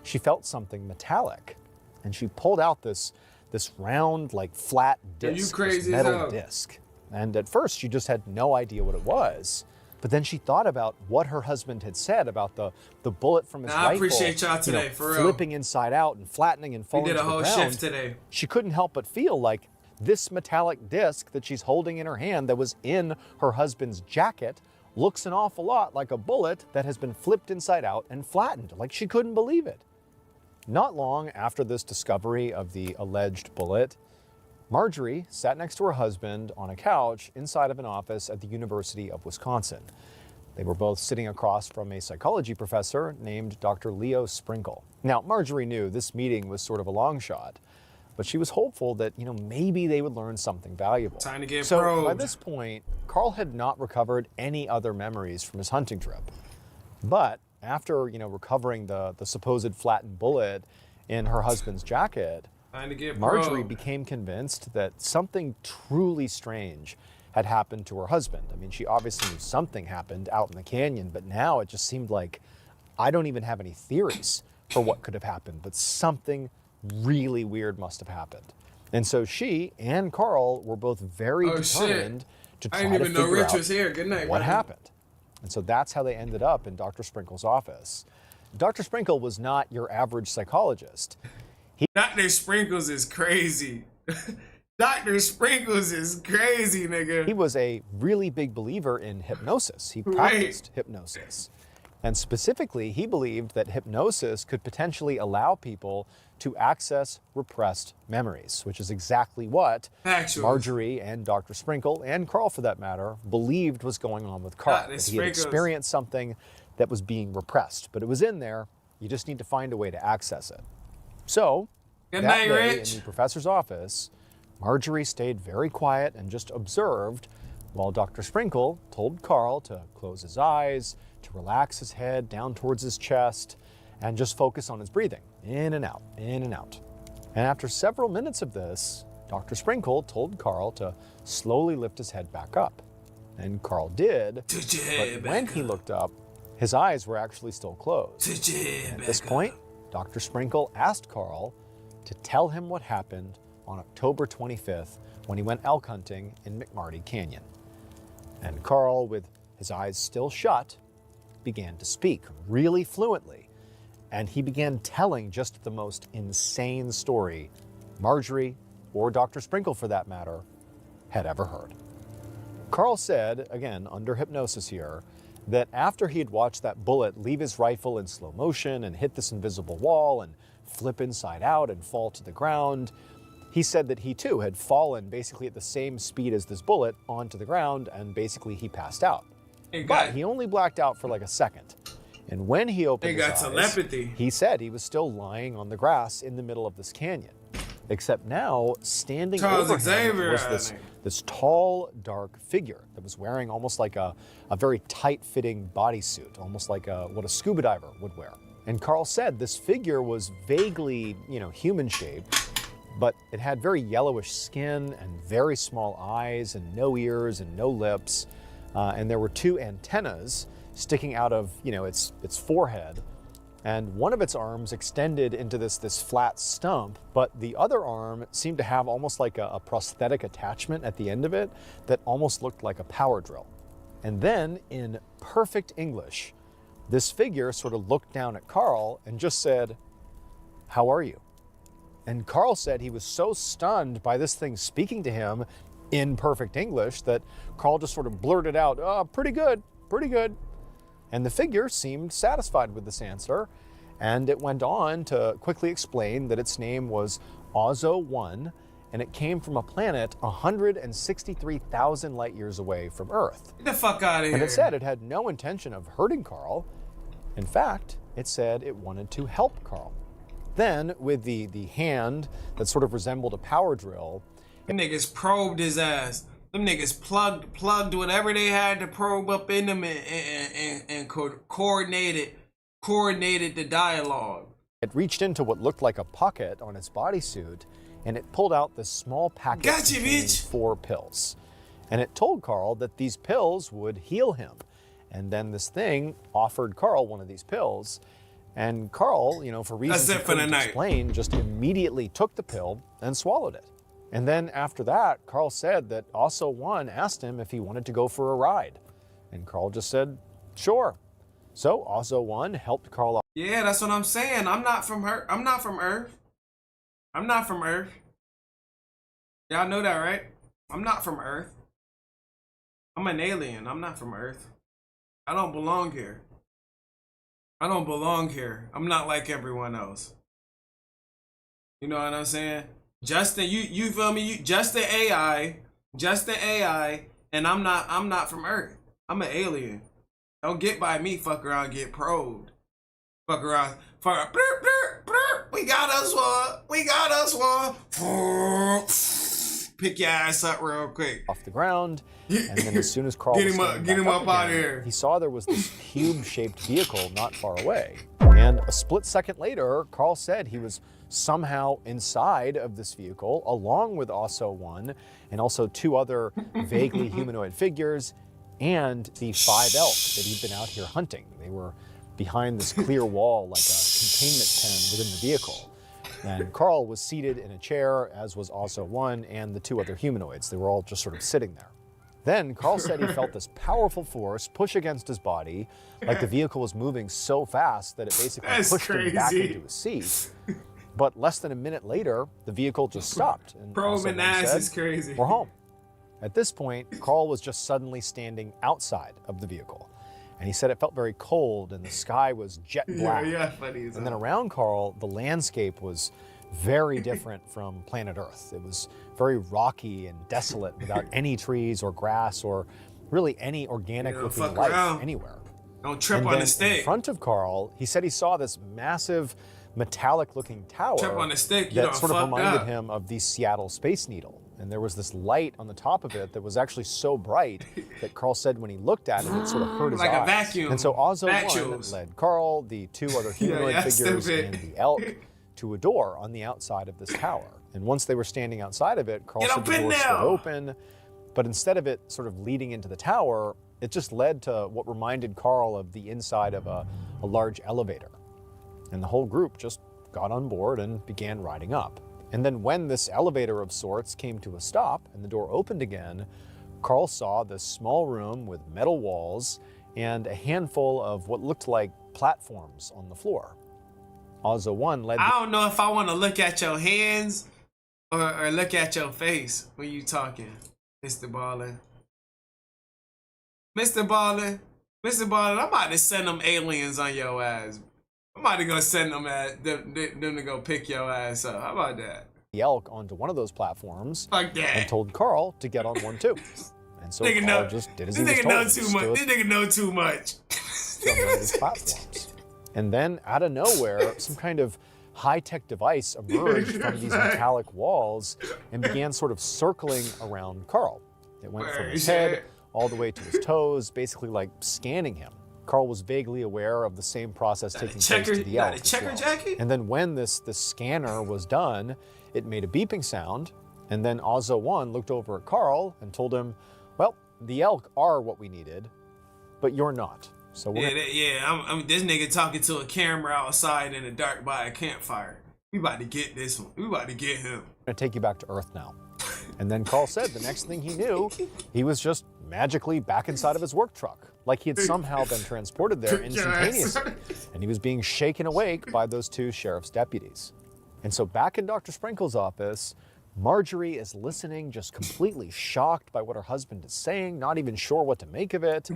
she felt something metallic. And she pulled out this round, like flat disc, this metal disc. And at first she just had no idea what it was. But then she thought about what her husband had said about the bullet from his rifle. I appreciate y'all today, for real. Flipping inside out and flattening and falling to the ground. We did a whole shift today. She couldn't help but feel like this metallic disc that she's holding in her hand that was in her husband's jacket looks an awful lot like a bullet that has been flipped inside out and flattened. Like she couldn't believe it. Not long after this discovery of the alleged bullet, Marjorie sat next to her husband on a couch inside of an office at the University of Wisconsin. They were both sitting across from a psychology professor named Dr. Leo Sprinkle. Now, Marjorie knew this meeting was sort of a long shot, but she was hopeful that, maybe they would learn something valuable. Time to get so probed. By this point, Carl had not recovered any other memories from his hunting trip. But after, recovering the supposed flattened bullet in her husband's jacket, Time to get Marjorie probed. became convinced that something truly strange had happened to her husband. I mean, she obviously knew something happened out in the canyon, but now it just seemed like I don't even have any theories for what could have happened, but something really weird must have happened. And so she and Carl were both very determined to try to figure out what happened. And so that's how they ended up in Dr. Sprinkle's office. Dr. Sprinkle was not your average psychologist. Dr. Sprinkles is crazy. Dr. Sprinkles is crazy, nigga. He was a really big believer in hypnosis. He practiced hypnosis. And specifically, he believed that hypnosis could potentially allow people to access repressed memories, which is exactly what Marjorie and Dr. Sprinkle, and Carl for that matter, believed was going on with Carl. That he had experienced something that was being repressed, but it was in there. You just need to find a way to access it. So, that day in the professor's office, Marjorie stayed very quiet and just observed while Dr. Sprinkle told Carl to close his eyes, to relax his head down towards his chest, and just focus on his breathing, in and out, in and out. And after several minutes of this, Dr. Sprinkle told Carl to slowly lift his head back up. And Carl did, but when he looked up, his eyes were actually still closed. At this point, Dr. Sprinkle asked Carl to tell him what happened on October 25th when he went elk hunting in McMarty Canyon. And Carl, with his eyes still shut, began to speak really fluently. And he began telling just the most insane story Marjorie, or Dr. Sprinkle for that matter, had ever heard. Carl said, again under hypnosis here, that after he had watched that bullet leave his rifle in slow motion and hit this invisible wall and flip inside out and fall to the ground, he said that he too had fallen basically at the same speed as this bullet onto the ground, and basically he passed out. But he only blacked out for like a second. And when he opened his eyes, he said he was still lying on the grass in the middle of this canyon. Except now, standing over him was this tall, dark figure that was wearing almost like a very tight-fitting bodysuit, almost like what a scuba diver would wear. And Carl said this figure was vaguely, human-shaped, but it had very yellowish skin and very small eyes and no ears and no lips. And there were two antennas sticking out of, its forehead. And one of its arms extended into this flat stump, but the other arm seemed to have almost like a prosthetic attachment at the end of it that almost looked like a power drill. And then, in perfect English, this figure sort of looked down at Carl and just said, "How are you?" And Carl said he was so stunned by this thing speaking to him in perfect English that Carl just sort of blurted out, "Oh, pretty good, pretty good." And the figure seemed satisfied with this answer, and it went on to quickly explain that its name was Ozo-1, and it came from a planet 163,000 light years away from Earth. Get the fuck out of here. And it said it had no intention of hurting Carl. In fact, it said it wanted to help Carl. Then, with the hand that sort of resembled a power drill, them niggas probed his ass. Them niggas plugged whatever they had to probe up in them and coordinated the dialogue. It reached into what looked like a pocket on its bodysuit, and it pulled out this small packet containing 4 pills. And it told Carl that these pills would heal him. And then this thing offered Carl one of these pills. And Carl, for reasons he couldn't explain, just immediately took the pill and swallowed it. And then after that, Carl said that Ozo-1 asked him if he wanted to go for a ride. And Carl just said, sure. So Ozo-1 helped Carl out. Yeah, that's what I'm saying. I'm not from Earth. I'm not from Earth. I'm not from Earth. Y'all know that, right? I'm not from Earth. I'm an alien. I'm not from Earth. I don't belong here. I don't belong here. I'm not like everyone else. You know what I'm saying? Justin, you feel me? Just the AI, and I'm not from Earth. I'm an alien. Don't get by me, fuck around, get probed. Fuck around, fuck. Blur, blur, blur. We got us one. We got us one. Pick your ass up real quick. Off the ground, and then as soon as Carl get him up out of here. He saw there was this cube-shaped vehicle not far away, and And a split second later, Carl said he was somehow inside of this vehicle, along with also one, and also two other vaguely humanoid figures, and the 5 elk that he'd been out here hunting. They were behind this clear wall like a containment pen within the vehicle. And Carl was seated in a chair, as was also one, and the two other humanoids. They were all just sort of sitting there. Then Carl said he felt this powerful force push against his body, like the vehicle was moving so fast that it basically pushed him back into his seat. But less than a minute later, the vehicle just stopped. And Probing ass is crazy. We're home. At this point, Carl was just suddenly standing outside of the vehicle. And he said it felt very cold and the sky was jet black. Funny as And then hell. around Carl, the landscape was very different from planet Earth. It was very rocky and desolate without any trees or grass or really any organic looking fuck life around. anywhere. Don't trip And on then the stick. in front of Carl, he said he saw this massive metallic looking tower Trip on the stick, you that done sort of fucked reminded up. him of the Seattle Space Needle. And there was this light on the top of it that was actually so bright that Carl said when he looked at it, it sort of hurt his Like a eyes. vacuum. And so Ozzo Vacuums. led Carl, the two other humanoid figures, stupid. and the elk to a door on the outside of this tower. And once they were standing outside of it, Carl Get said up the in door stood there. open, but instead of it sort of leading into the tower, it just led to what reminded Carl of the inside of a large elevator. And the whole group just got on board and began riding up. And then when this elevator of sorts came to a stop and the door opened again, Carl saw this small room with metal walls and a handful of what looked like platforms on the floor. Ozzo 1 led I don't know if I want to look at your hands or look at your face when you talking, Mr. Baller. Mr. Baller, I'm about to send them aliens on your ass. I'm about to go send them to go pick your ass up. How about that? the elk onto one of those platforms Fuck that. and told Carl to get on one too. And so Nigga Carl know- just did as This he was nigga know told. too He much. stood This nigga know too much. on one of these platforms. And then out of nowhere, some kind of high-tech device emerged from these metallic walls and began sort of circling around Carl. It went from his head all the way to his toes, basically like scanning him. Carl was vaguely aware of the same process taking place to the elk. as well. jacket? And then when this scanner was done, it made a beeping sound, and then Ozzo 1 looked over at Carl and told him, well, the elk are what we needed, but you're not. So we're I'm this nigga talking to a camera outside in the dark by a campfire. We about to get this one. We about to get him. gonna take you back to Earth now. And then Carl said the next thing he knew, he was just magically back inside of his work truck, like he had somehow been transported there instantaneously. And he was being shaken awake by those two sheriff's deputies. And so back in Dr. Sprinkle's office, Marjorie is listening, just completely shocked by what her husband is saying, not even sure what to make of it.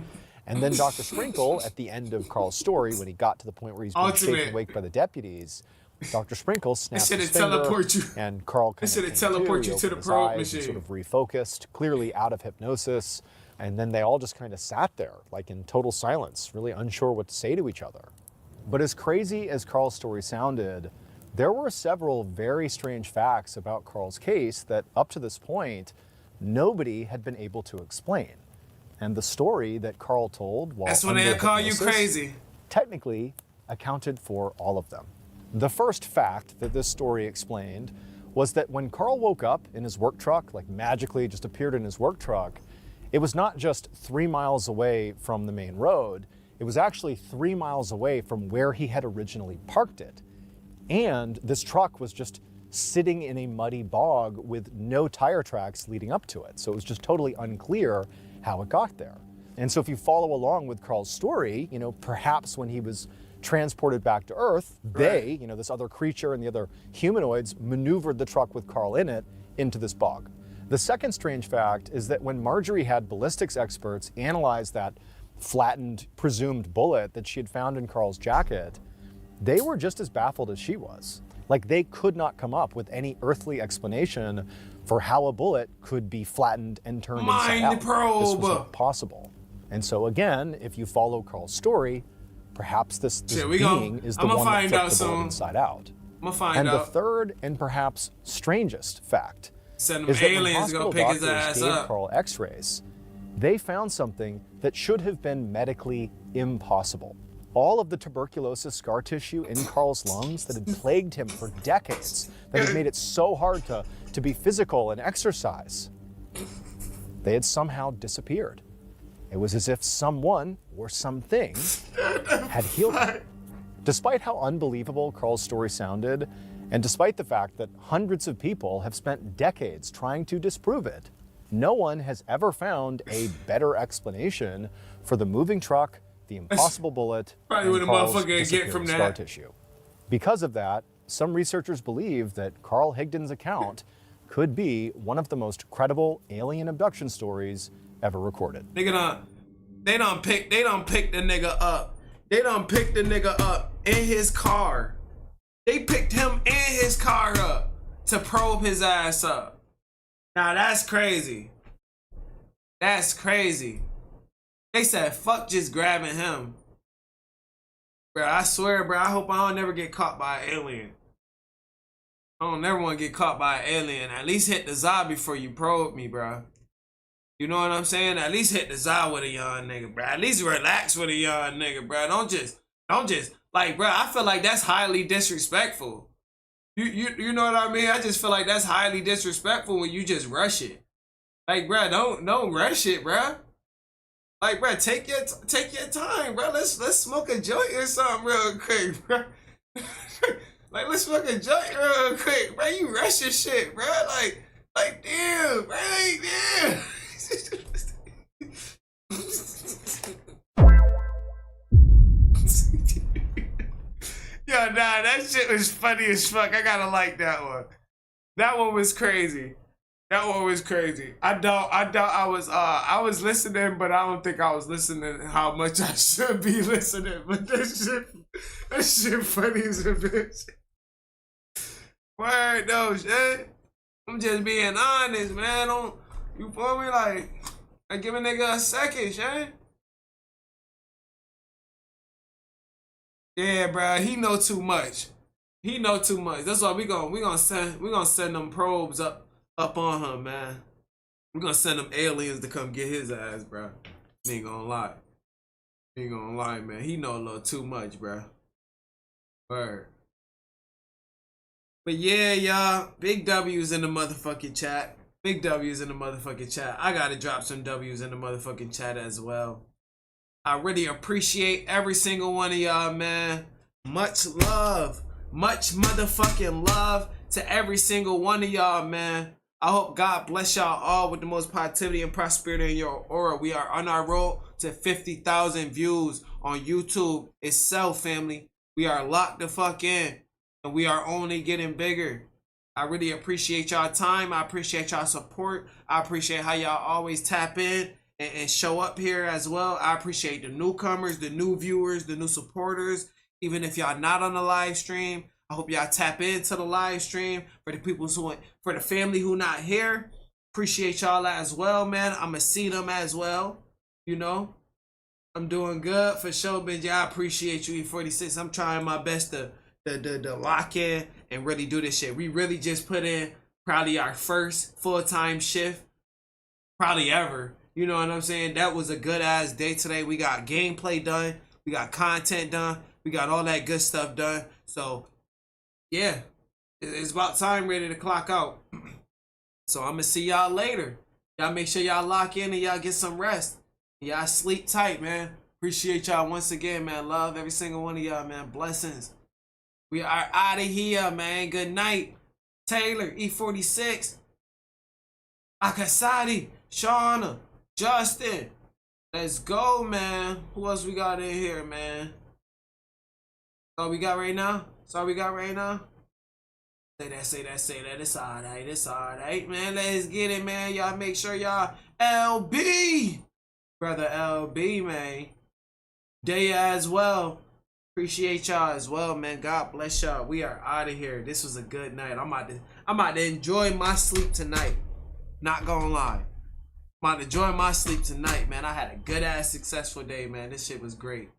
And then Dr. Sprinkle, at the end of Carl's story, when he got to the point where he's being shaken awake by the deputies, Dr. Sprinkle snapped his finger, teleport you. and Carl kind should of have teleport you to the probe machine. sort of refocused, clearly out of hypnosis. And then they all just kind of sat there, like in total silence, really unsure what to say to each other. But as crazy as Carl's story sounded, there were several very strange facts about Carl's case that, up to this point, nobody had been able to explain. And the story that Carl told while That's when under they'll call you hypnosis crazy. technically accounted for all of them. The first fact that this story explained was that when Carl woke up in his work truck, like magically just appeared in his work truck, it was not just 3 miles away from the main road, it was actually 3 miles away from where he had originally parked it. And this truck was just sitting in a muddy bog with no tire tracks leading up to it. So it was just totally unclear how it got there. And so if you follow along with Carl's story, perhaps when he was transported back to Earth, they, this other creature and the other humanoids maneuvered the truck with Carl in it into this bog. The second strange fact is that when Marjorie had ballistics experts analyze that flattened presumed bullet that she had found in Carl's jacket, they were just as baffled as she was. Like, they could not come up with any earthly explanation for how a bullet could be flattened and turned inside out. This was not possible. And so again, if you follow Carl's story, perhaps this being is the one that flipped the bullet inside out. I'm gonna find And the out. third and perhaps strangest fact Send them is that when aliens to go hospital pick his doctors ass gave up. Carl x-rays, they found something that should have been medically impossible. all of the tuberculosis scar tissue in Carl's lungs that had plagued him for decades, that had made it so hard to be physical and exercise, they had somehow disappeared. It was as if someone or something had healed him. Despite how unbelievable Carl's story sounded, and despite the fact that hundreds of people have spent decades trying to disprove it, no one has ever found a better explanation for the moving truck, the impossible bullet, probably what and a Carl's motherfucker get disappearing from scar that. tissue. Because of that, some researchers believe that Carl Higdon's account could be one of the most credible alien abduction stories ever recorded. They done pick the nigga up. They done picked the nigga up in his car. They picked him and his car up to probe his ass up. Now that's crazy. That's crazy. They said, fuck just grabbing him. Bro, I swear, bro, I hope I don't never get caught by an alien. I don't never want to get caught by an alien. At least hit the za before you probe me, bro. You know what I'm saying? At least hit the za with a young nigga, bro. At least relax with a young nigga, bro. Don't just, like, bro, I feel like that's highly disrespectful. You know what I mean? I just feel like that's highly disrespectful when you just rush it. Like, bro, don't rush it, bro. Like, bro, take your time, bro. Let's smoke a joint or something real quick, bro. Like, let's smoke a joint real quick, bro. You rush your shit, bro. Like, damn, bro, damn. Yo, nah, that shit was funny as fuck. I gotta like that one. That one was crazy. That one was crazy. I was listening, but I don't think I was listening how much I should be listening. But that shit funny as a bitch. Word though, shit. I'm just being honest, man. You feel me? Like give a nigga a second, shit. Yeah, bro, he know too much. He know too much. That's why we gonna send them probes up on him, man. We gonna send them aliens to come get his ass, bro. Ain't gonna lie. Ain't gonna lie, man. He know a little too much, bro. Word. But yeah, y'all, big W's in the motherfucking chat. Big W's in the motherfucking chat. I gotta drop some W's in the motherfucking chat as well. I really appreciate every single one of y'all, man. Much love. Much motherfucking love to every single one of y'all, man. I hope God bless y'all all with the most positivity and prosperity in your aura. We are on our road to 50,000 views on YouTube itself, family. We are locked the fuck in, and we are only getting bigger. I really appreciate y'all time. I appreciate y'all support. I appreciate how y'all always tap in and show up here as well. I appreciate the newcomers, the new viewers, the new supporters. Even if y'all not on the live stream, I hope y'all tap into the live stream. For the people for the family who not here, appreciate y'all as well, man. I'ma see them as well. You know, I'm doing good for sure, Benji. I appreciate you, E46. I'm trying my best to lock in and really do this shit. We really just put in probably our first full-time shift, probably ever. You know what I'm saying? That was a good ass day today. We got gameplay done. We got content done. We got all that good stuff done. So, yeah, it's about time ready to clock out. So I'm going to see y'all later. Y'all make sure y'all lock in and y'all get some rest. Y'all sleep tight, man. Appreciate y'all once again, man. Love every single one of y'all, man. Blessings. We are out of here, man. Good night. Taylor, E46, Akasadi, Shauna, Justin. Let's go, man. Who else we got in here, man? All we got right now? That's all we got right now? Say that. It's alright, man. Let's get it, man. Y'all make sure y'all LB. Brother LB, man. Day as well. Appreciate y'all as well, man. God bless y'all. We are out of here. This was a good night. I'm about to enjoy my sleep tonight. Not gonna lie. I'm about to enjoy my sleep tonight, man. I had a good ass successful day, man. This shit was great.